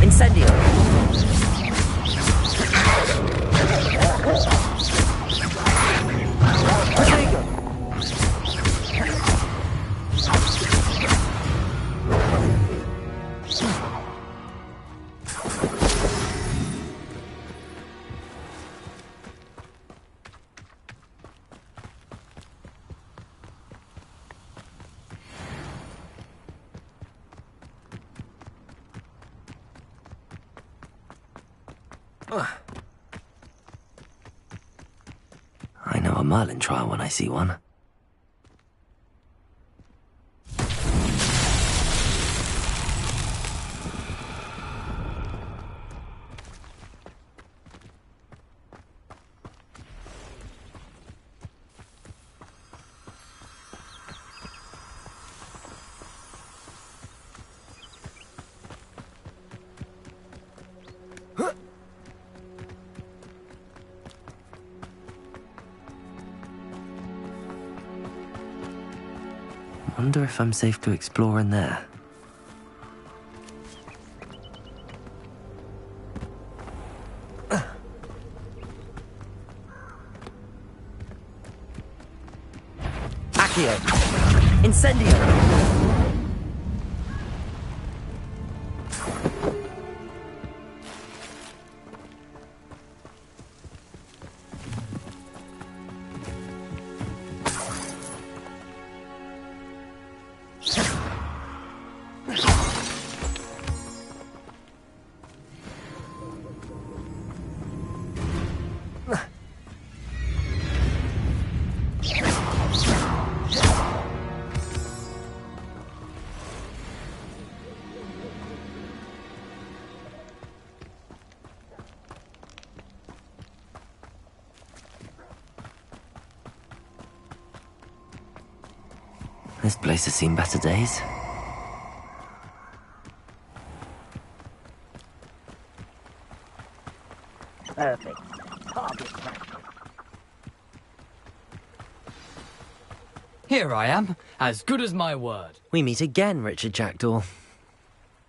Incendio. Protego. I know a Merlin trial when I see one. Wonder if I'm safe to explore in there. Accio! Incendio! This place has seen better days. Perfect. Target practice. Here I am, as good as my word. We meet again, Richard Jackdaw.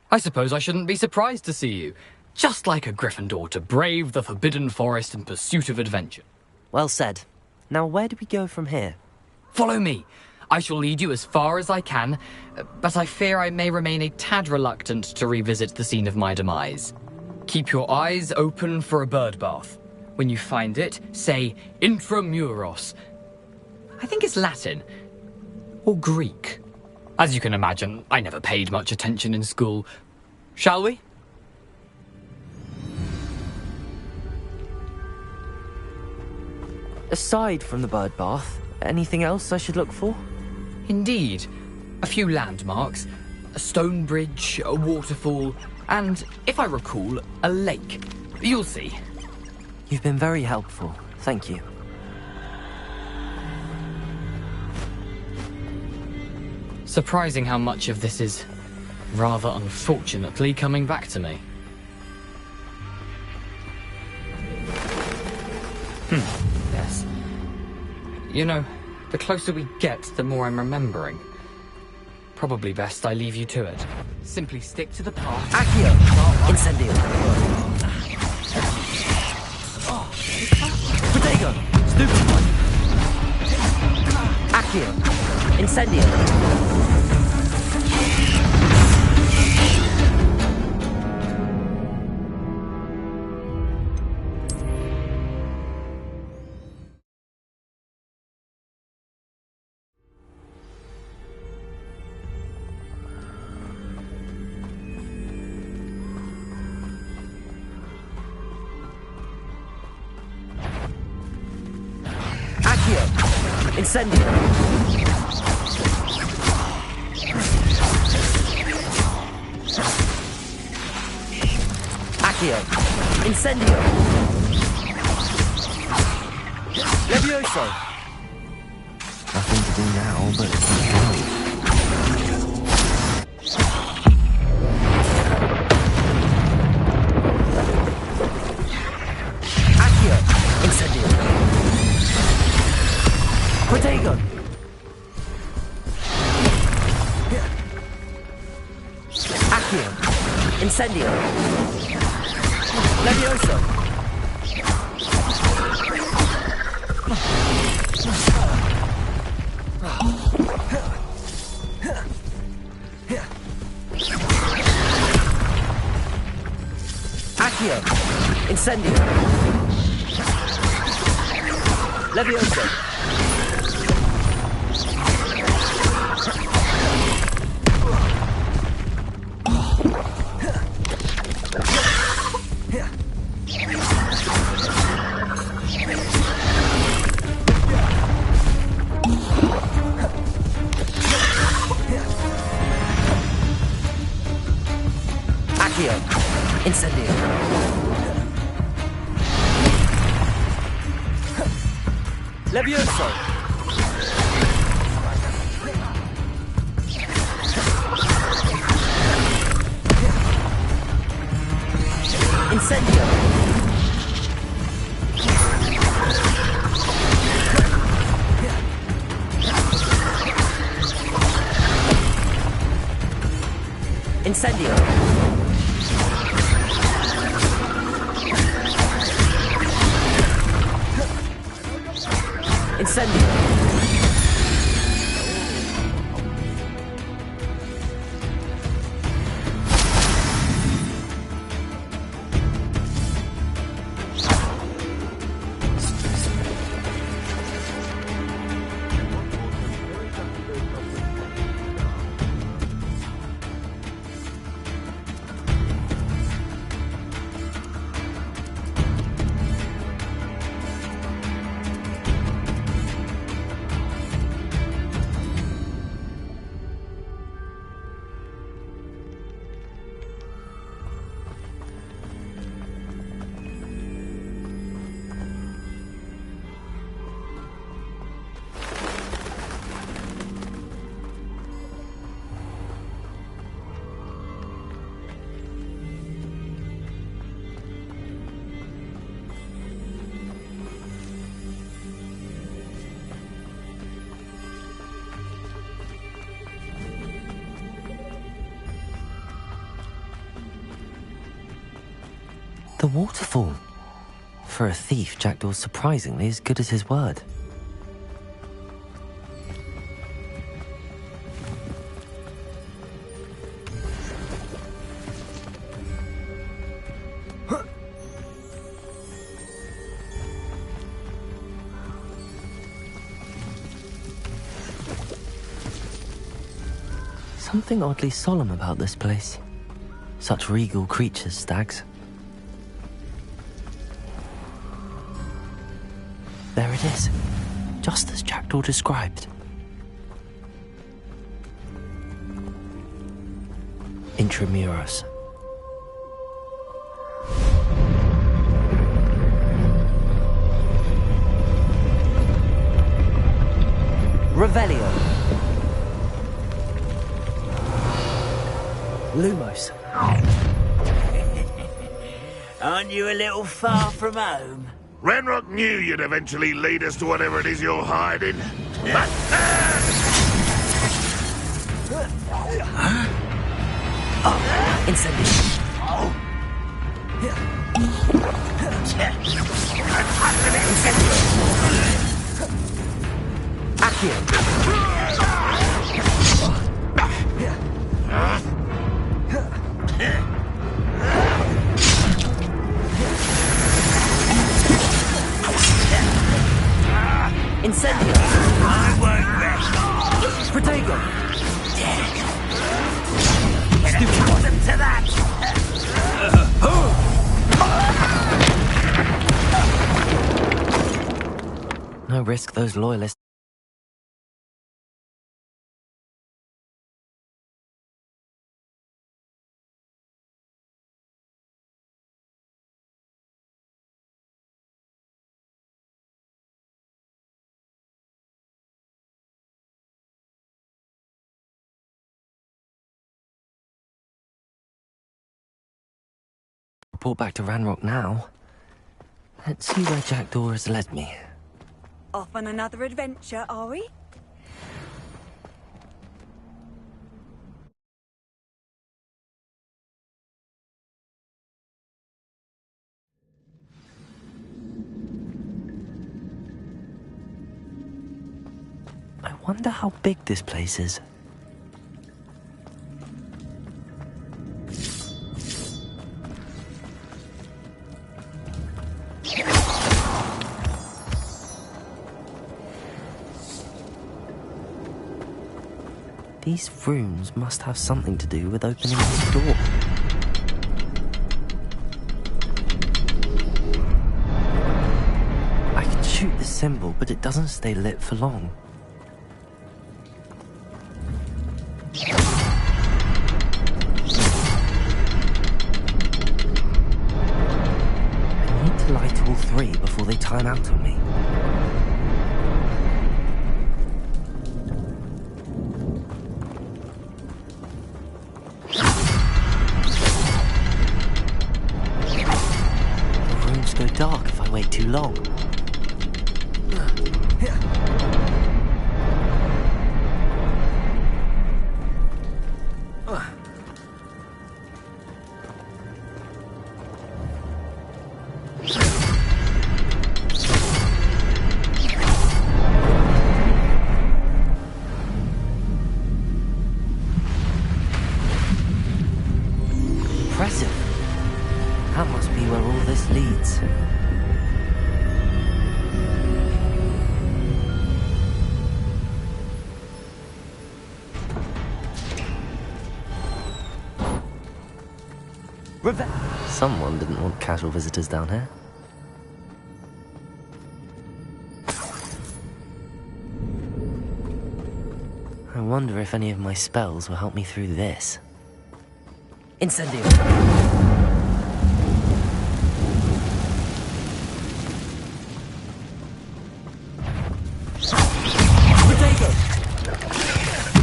I suppose I shouldn't be surprised to see you. Just like a Gryffindor to brave the Forbidden Forest in pursuit of adventure. Well said. Now where do we go from here? Follow me. I shall lead you as far as I can, but I fear I may remain a tad reluctant to revisit the scene of my demise. Keep your eyes open for a bird bath. When you find it, say intramuros. I think it's Latin. Or Greek. As you can imagine, I never paid much attention in school. Shall we? Aside from the bird bath, anything else I should look for? Indeed. A few landmarks, a stone bridge, a waterfall, and, if I recall, a lake. You'll see. You've been very helpful. Thank you. Surprising how much of this is, rather unfortunately, coming back to me. Yes. You know, the closer we get, the more I'm remembering. Probably best I leave you to it. Simply stick to the path. Accio! Incendio! Protego! Stupid one! Accio! Incendio! Incendio! Accio! Incendio! Levioso! Nothing to do now, but go. Accio! Incendio! Protego! Accio! Incendio! Levioso! Accio! Incendio! Levioso! Incendio! Levioso! Incendio! Incendio! Incendio! The waterfall. For a thief, Jackdaw's surprisingly as good as his word. Something oddly solemn about this place. Such regal creatures, stags. There it is, just as Jackdaw described. Intramuros. Revelio. Lumos. Aren't you a little far from home? Ranrock knew you'd eventually lead us to whatever it is you're hiding. But... Incendio. Incendio. I won't rest. Protego. Put them to that. No risk those loyalists. Report back to Ranrock now. Let's see where Jackdaw has led me. Off on another adventure, are we? I wonder how big this place is. These rooms must have something to do with opening this door. I can shoot the symbol, but it doesn't stay lit for long. I need to light all three before they time out on me. Dark if I wait too long. Impressive. That must be where all this leads. Someone didn't want casual visitors down here. I wonder if any of my spells will help me through this. Incendio! Protego!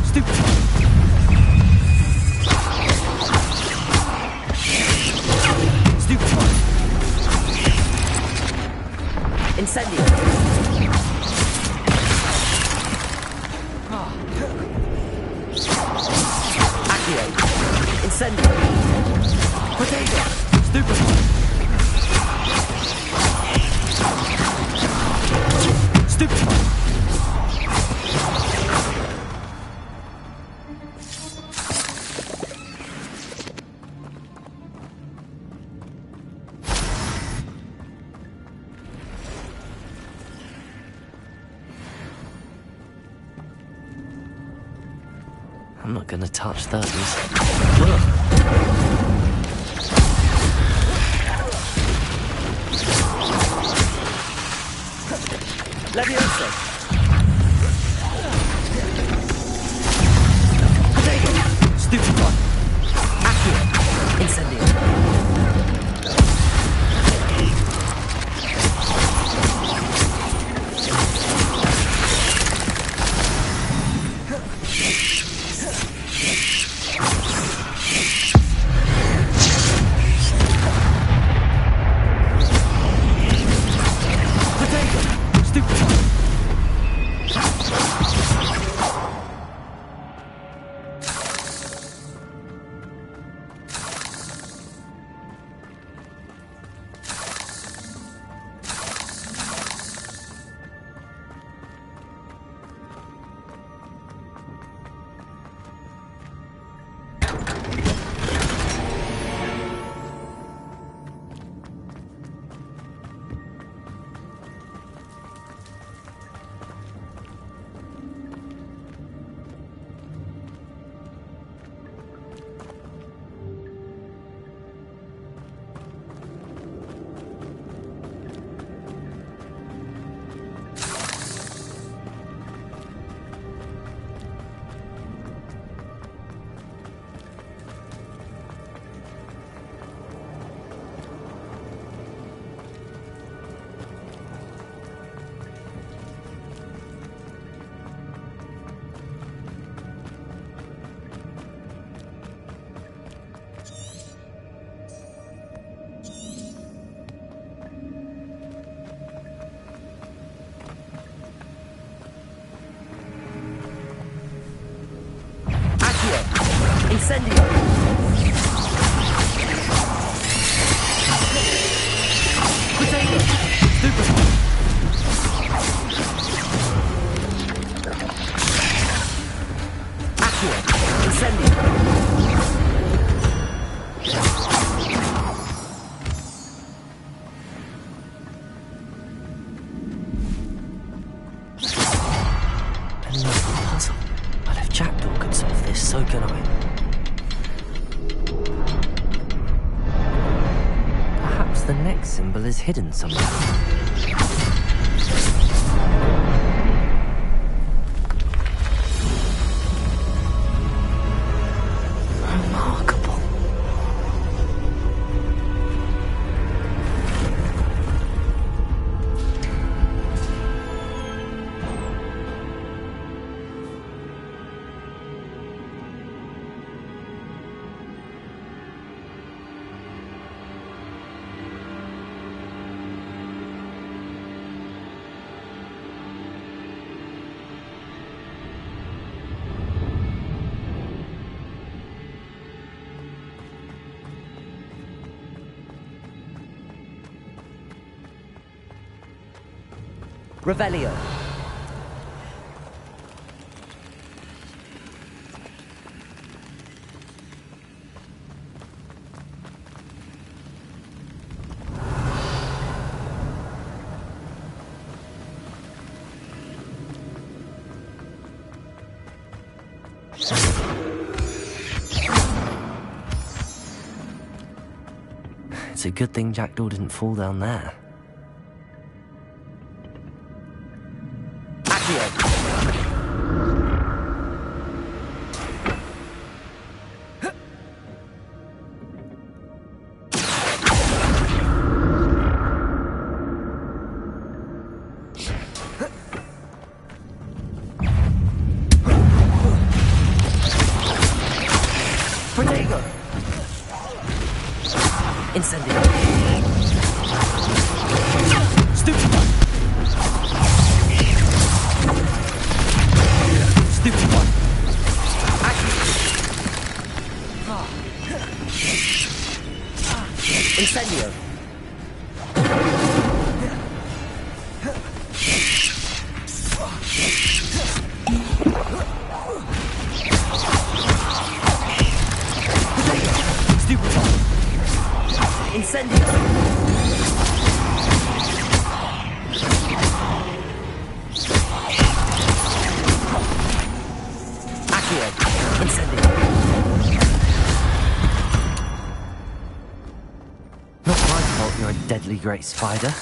Stupid! Incendio! Accio! Incendio! Protego! Stupid! I'm not gonna touch those. Leviosa! Stupid one! Accio! Incendio! Incendio! Potato! Stupid! Accio! Incendio! Another puzzle. But if Jackdaw could solve this, so can I. Perhaps the next symbol is hidden somewhere. Remarkable. Revelio. It's a good thing Jackdaw didn't fall down there. Protego! Incendio! Stupid one! Stupid one! Incendio! Stupid one! Incendio! Accio! Incendio! You're a deadly great spider.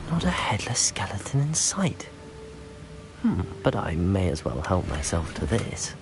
Not a headless skeleton in sight. But I may as well help myself to this.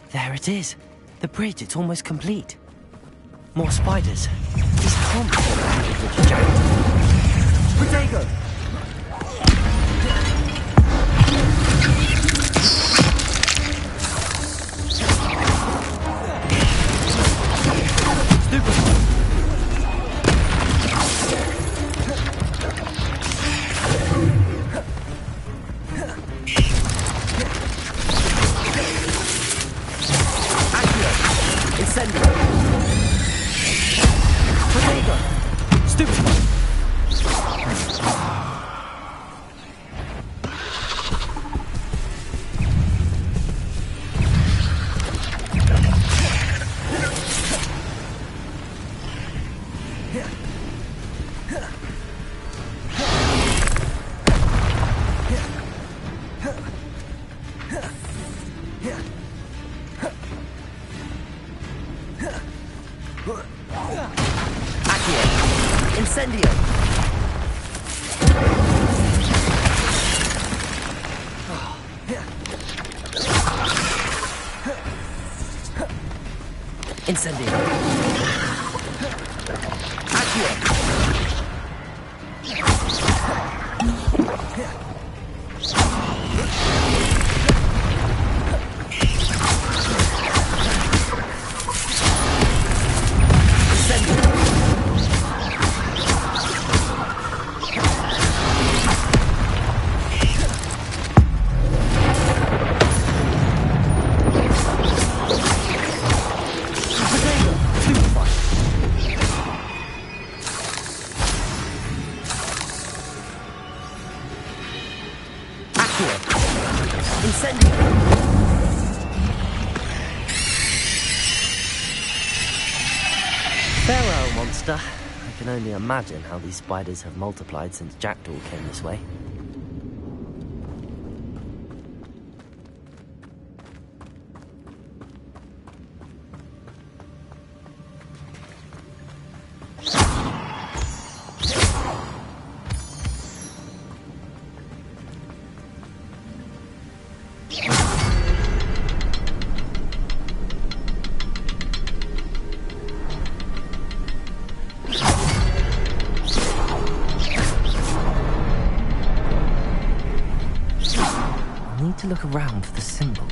There it is. The bridge, it's almost complete. More spiders. These can't be the hand of Richard Jackson. Protego! I can only imagine how these spiders have multiplied since Jackdaw came this way. To look around for the symbol.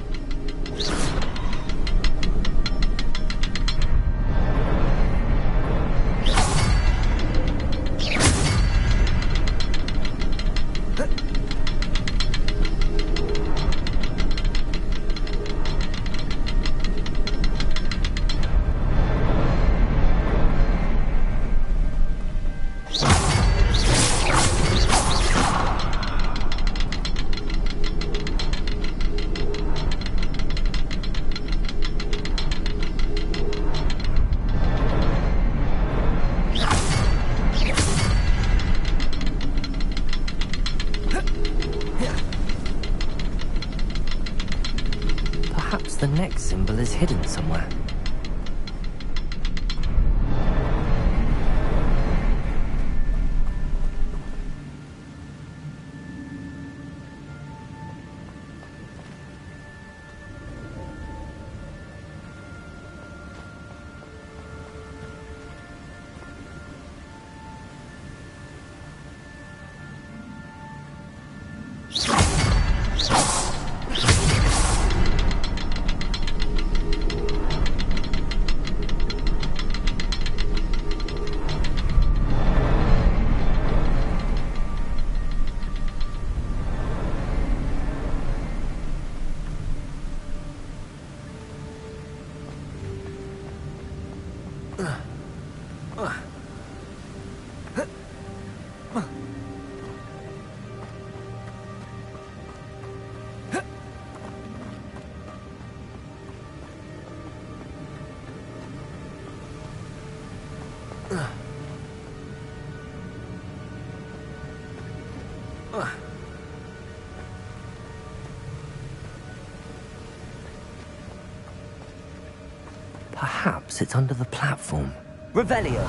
The next symbol is hidden somewhere. Perhaps it's under the platform. Revelio.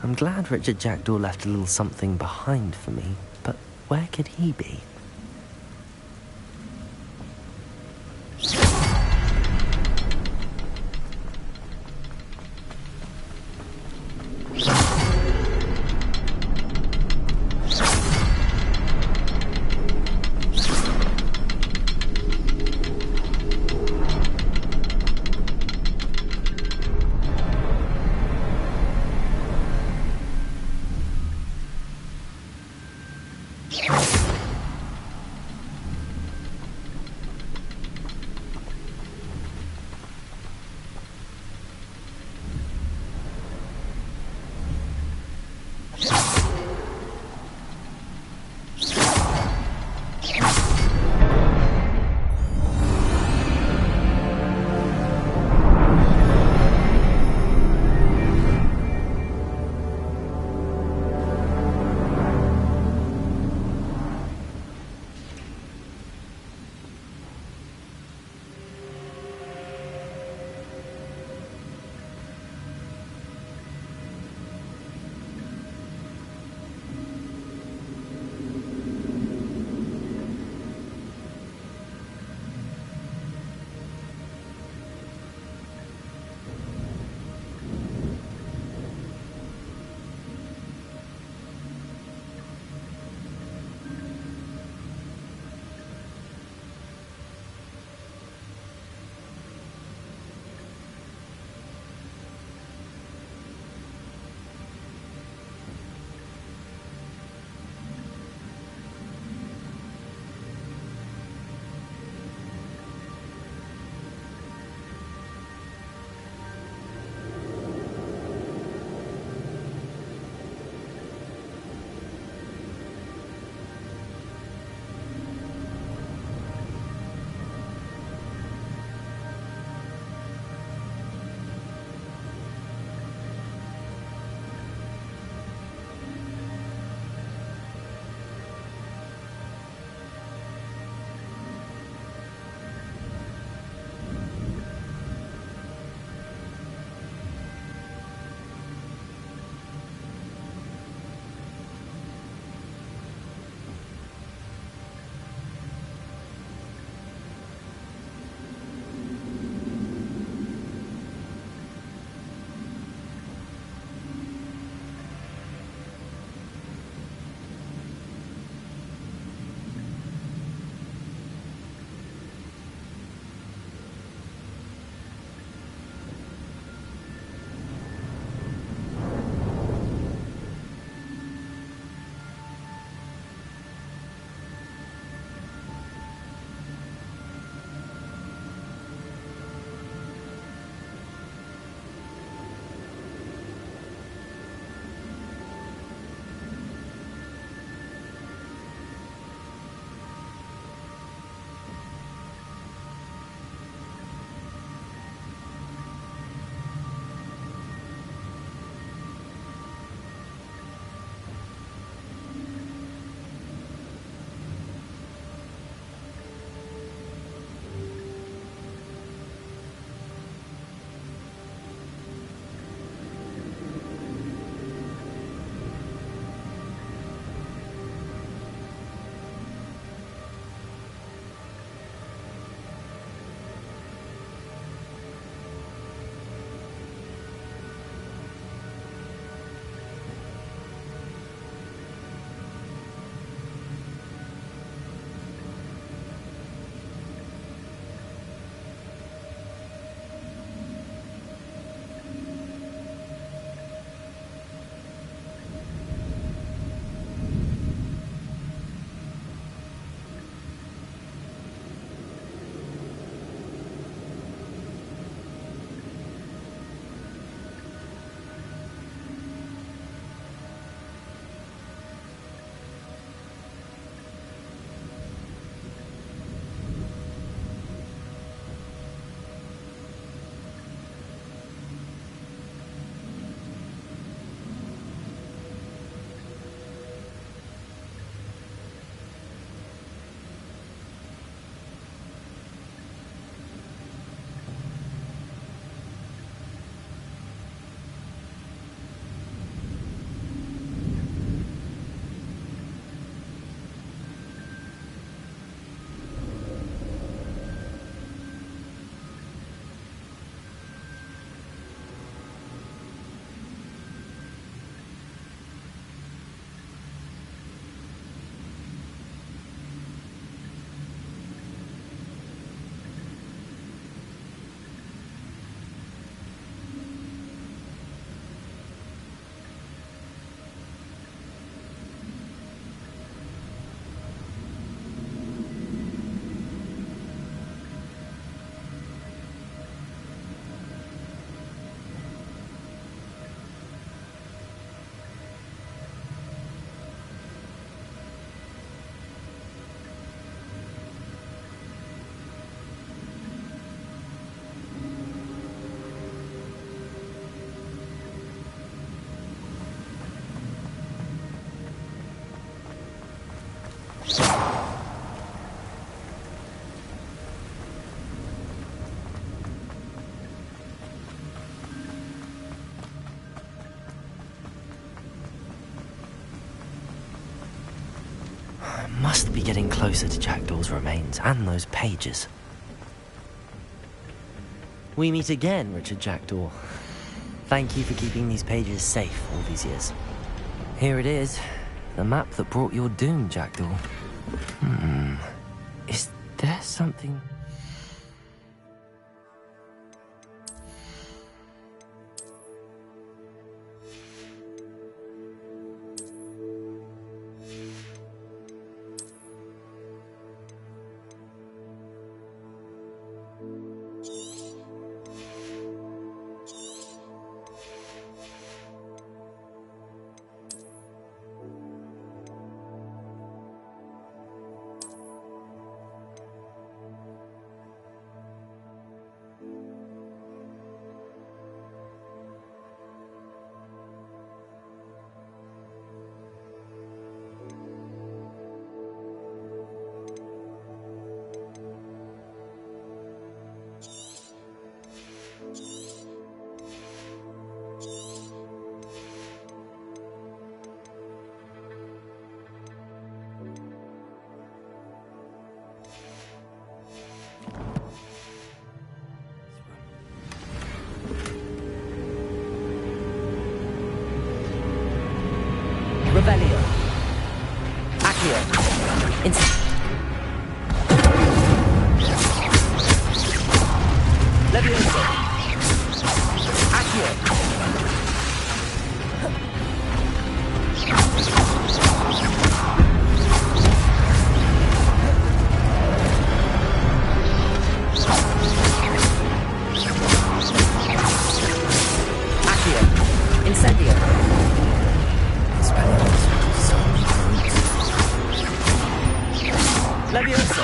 I'm glad Richard Jackdaw left a little something behind for me, but where could he be? must be getting closer to Jackdaw's remains and those pages. We meet again, Richard Jackdaw. Thank you for keeping these pages safe all these years. Here it is, the map that brought your doom, Jackdaw. Is there something... Revelio. Accio. Levioso. Accio. Accio. Incendio. Levioso.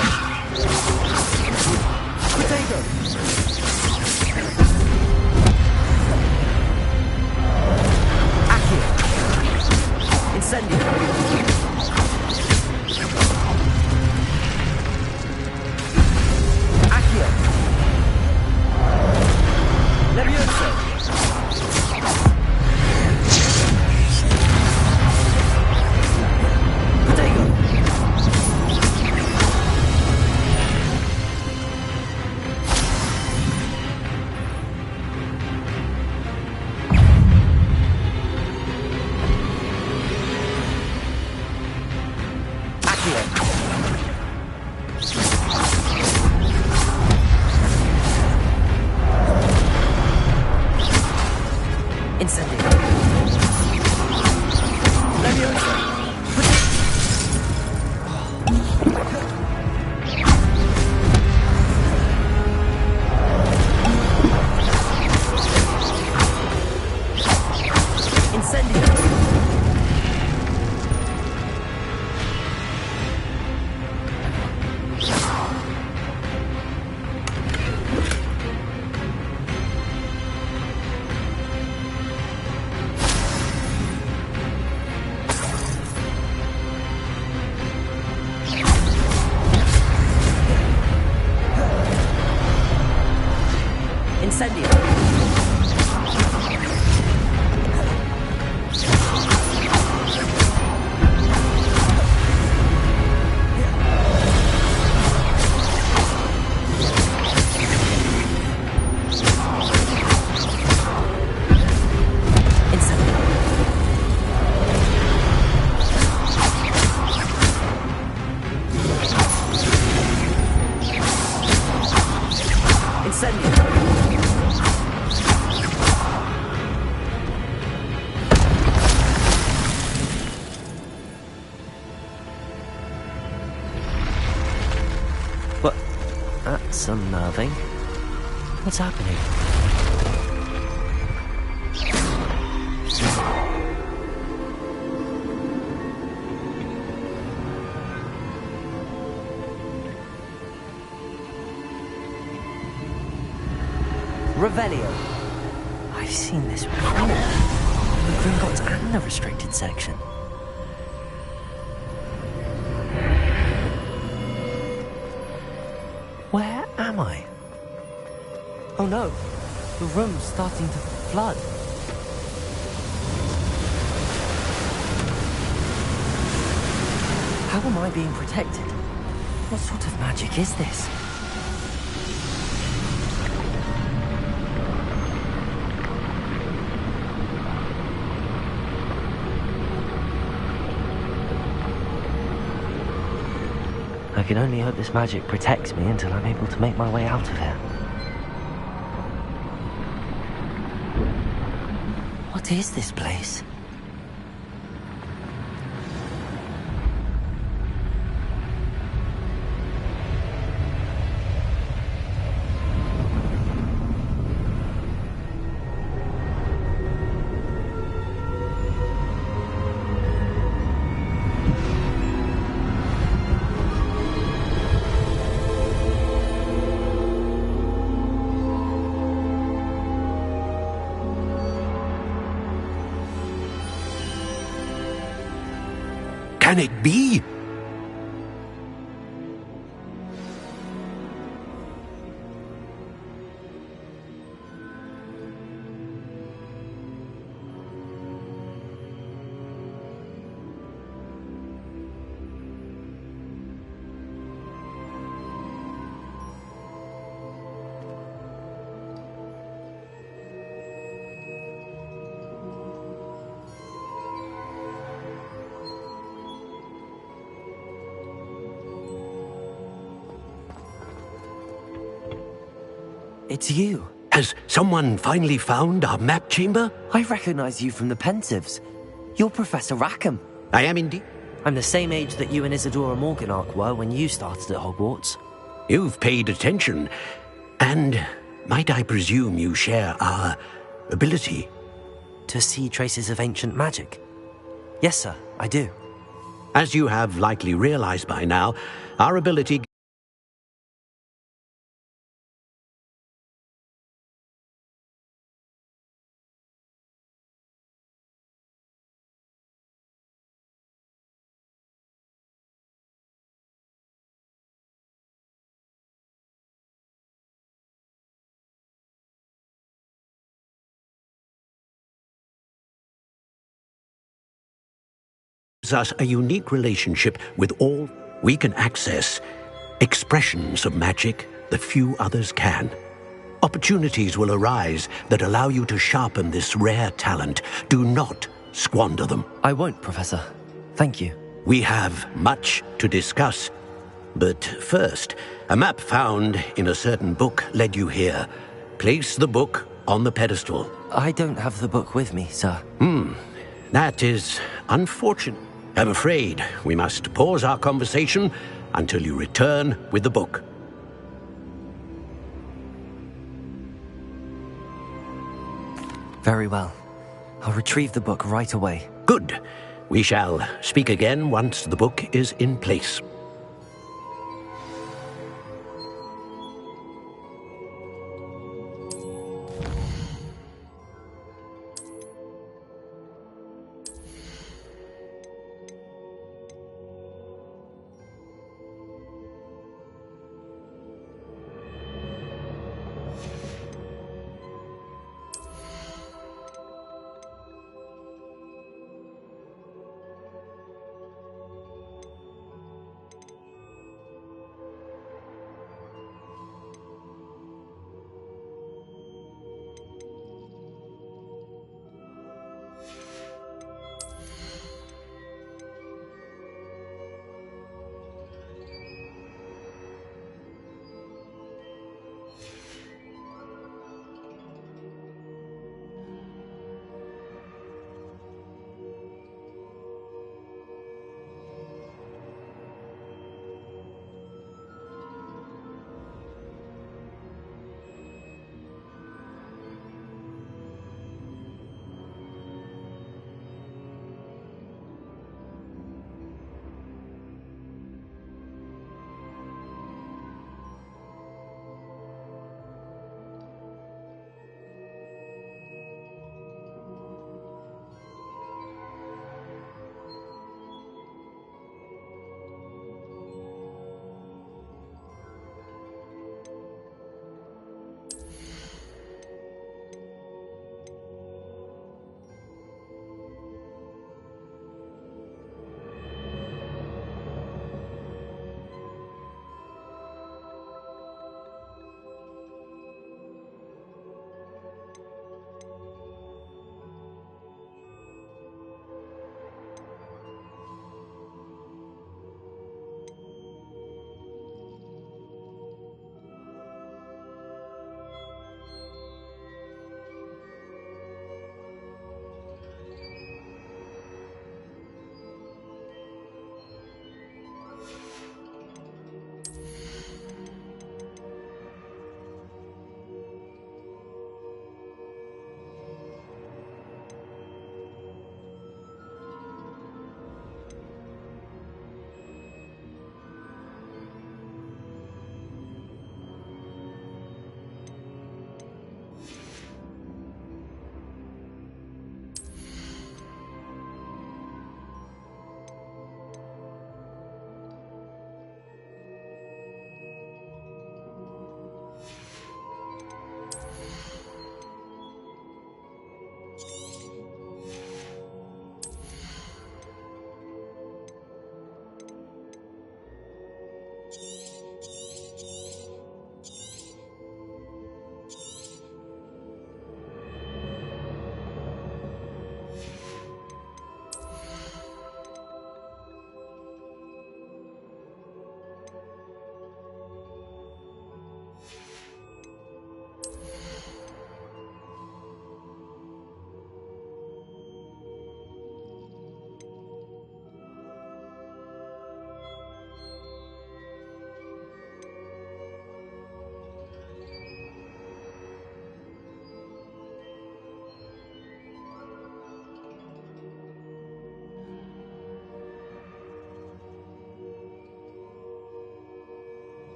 Protego. Accio. Incendio. Accio. Levioso. Protego. Incendio. Levioso. Incendio. Incendio. Incendio. What? That's unnerving. What's happening? Revelio. I've seen this before. The Gringotts and the restricted section. Where am I? Oh no, the room's starting to flood. How am I being protected? What sort of magic is this? I can only hope this magic protects me until I'm able to make my way out of here. What is this place? Can it be? It's you. Has someone finally found our map chamber? I recognize you from the Pensives. You're Professor Rackham. I am indeed. I'm the same age that you and Isadora Morganach were when you started at Hogwarts. You've paid attention. And might I presume you share our ability? To see traces of ancient magic? Yes, sir, I do. As you have likely realized by now, our ability gives us a unique relationship with all. We can access expressions of magic that few others can. Opportunities will arise that allow you to sharpen this rare talent. Do not squander them. I won't, Professor. Thank you. We have much to discuss. But first, a map found in a certain book led you here. Place the book on the pedestal. I don't have the book with me, sir. That is unfortunate. I'm afraid we must pause our conversation until you return with the book. Very well. I'll retrieve the book right away. Good. We shall speak again once the book is in place.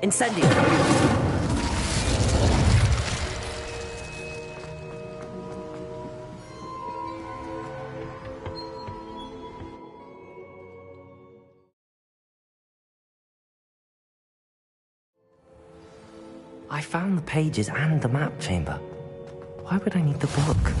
Incendio! I found the pages and the map chamber. Why would I need the book?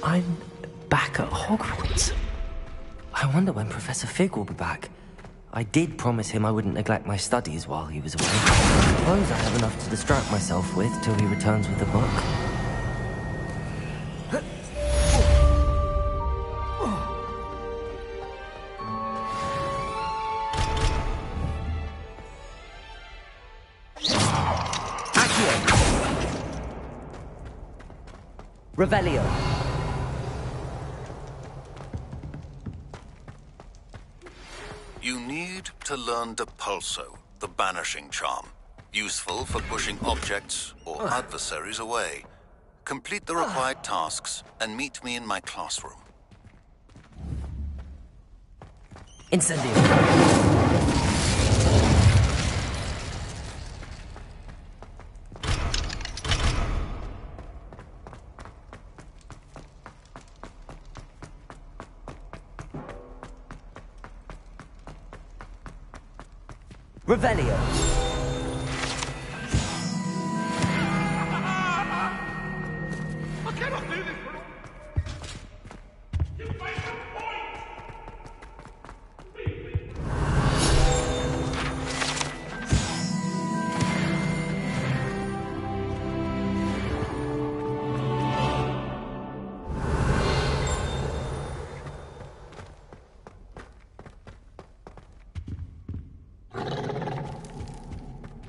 I'm back at Hogwarts. I wonder when Professor Fig will be back. I did promise him I wouldn't neglect my studies while he was away. I suppose I have enough to distract myself with till he returns with the book. Accio! Revelio! You need to learn Depulso, the banishing charm. Useful for pushing objects or adversaries away. Complete the required tasks and meet me in my classroom. Incendio! Revelio! I cannot do this for all. You make a point!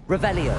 Revelio!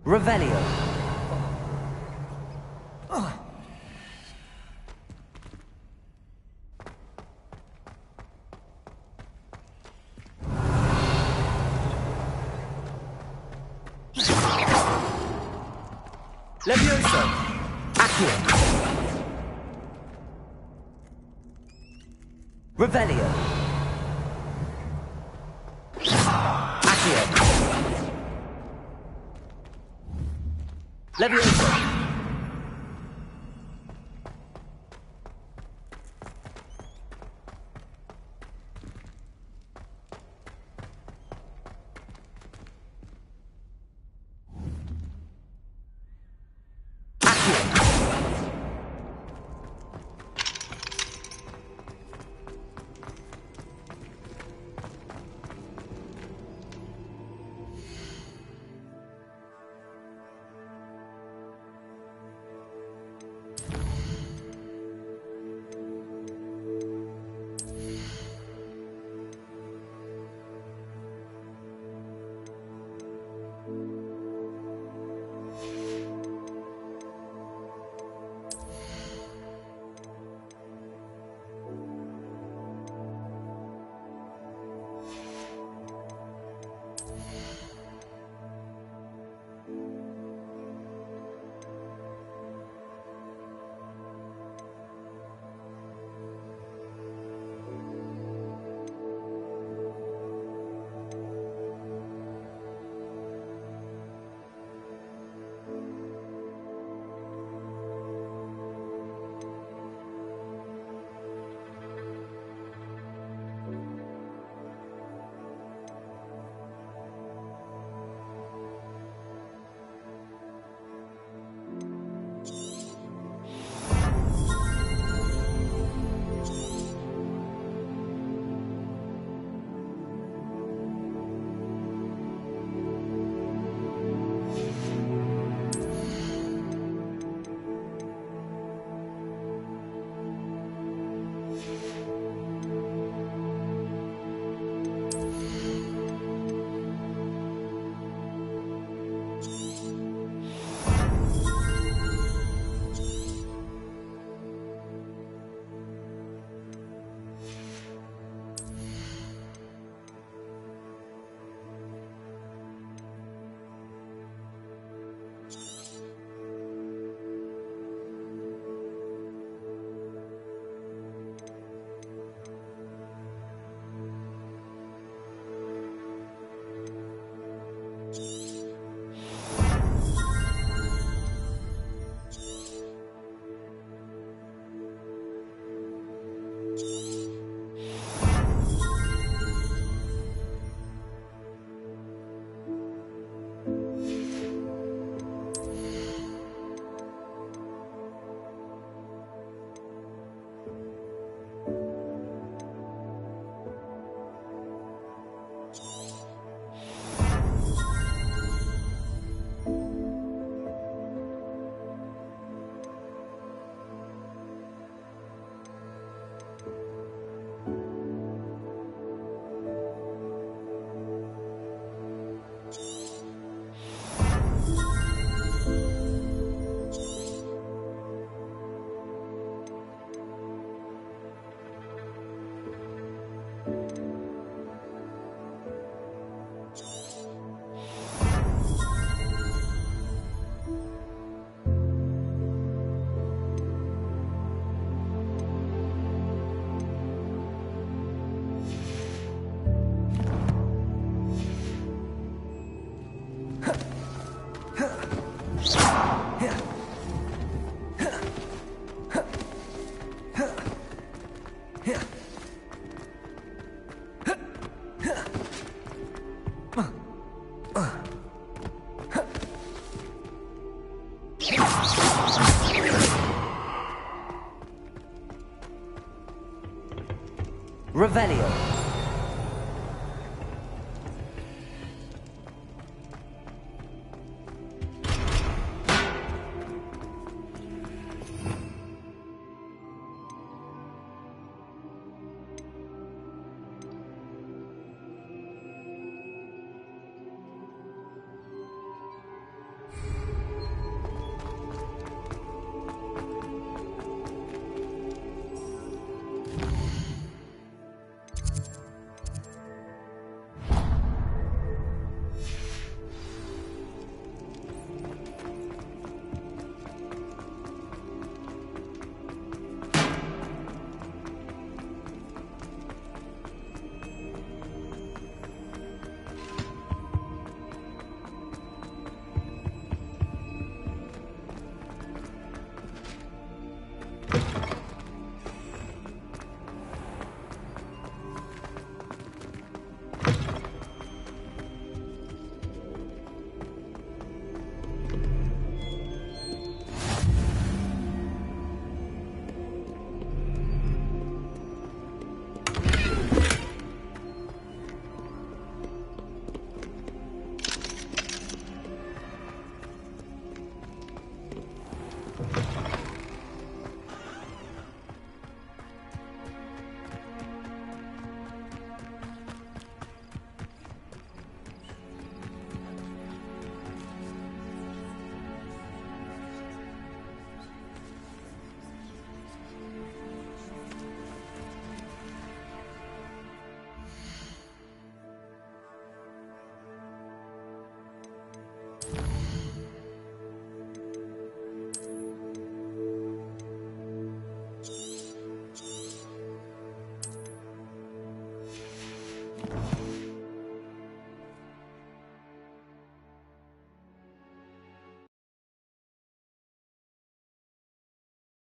Revelio! Levioso! Accio! Revelio! Accio! Levioso! Revelio.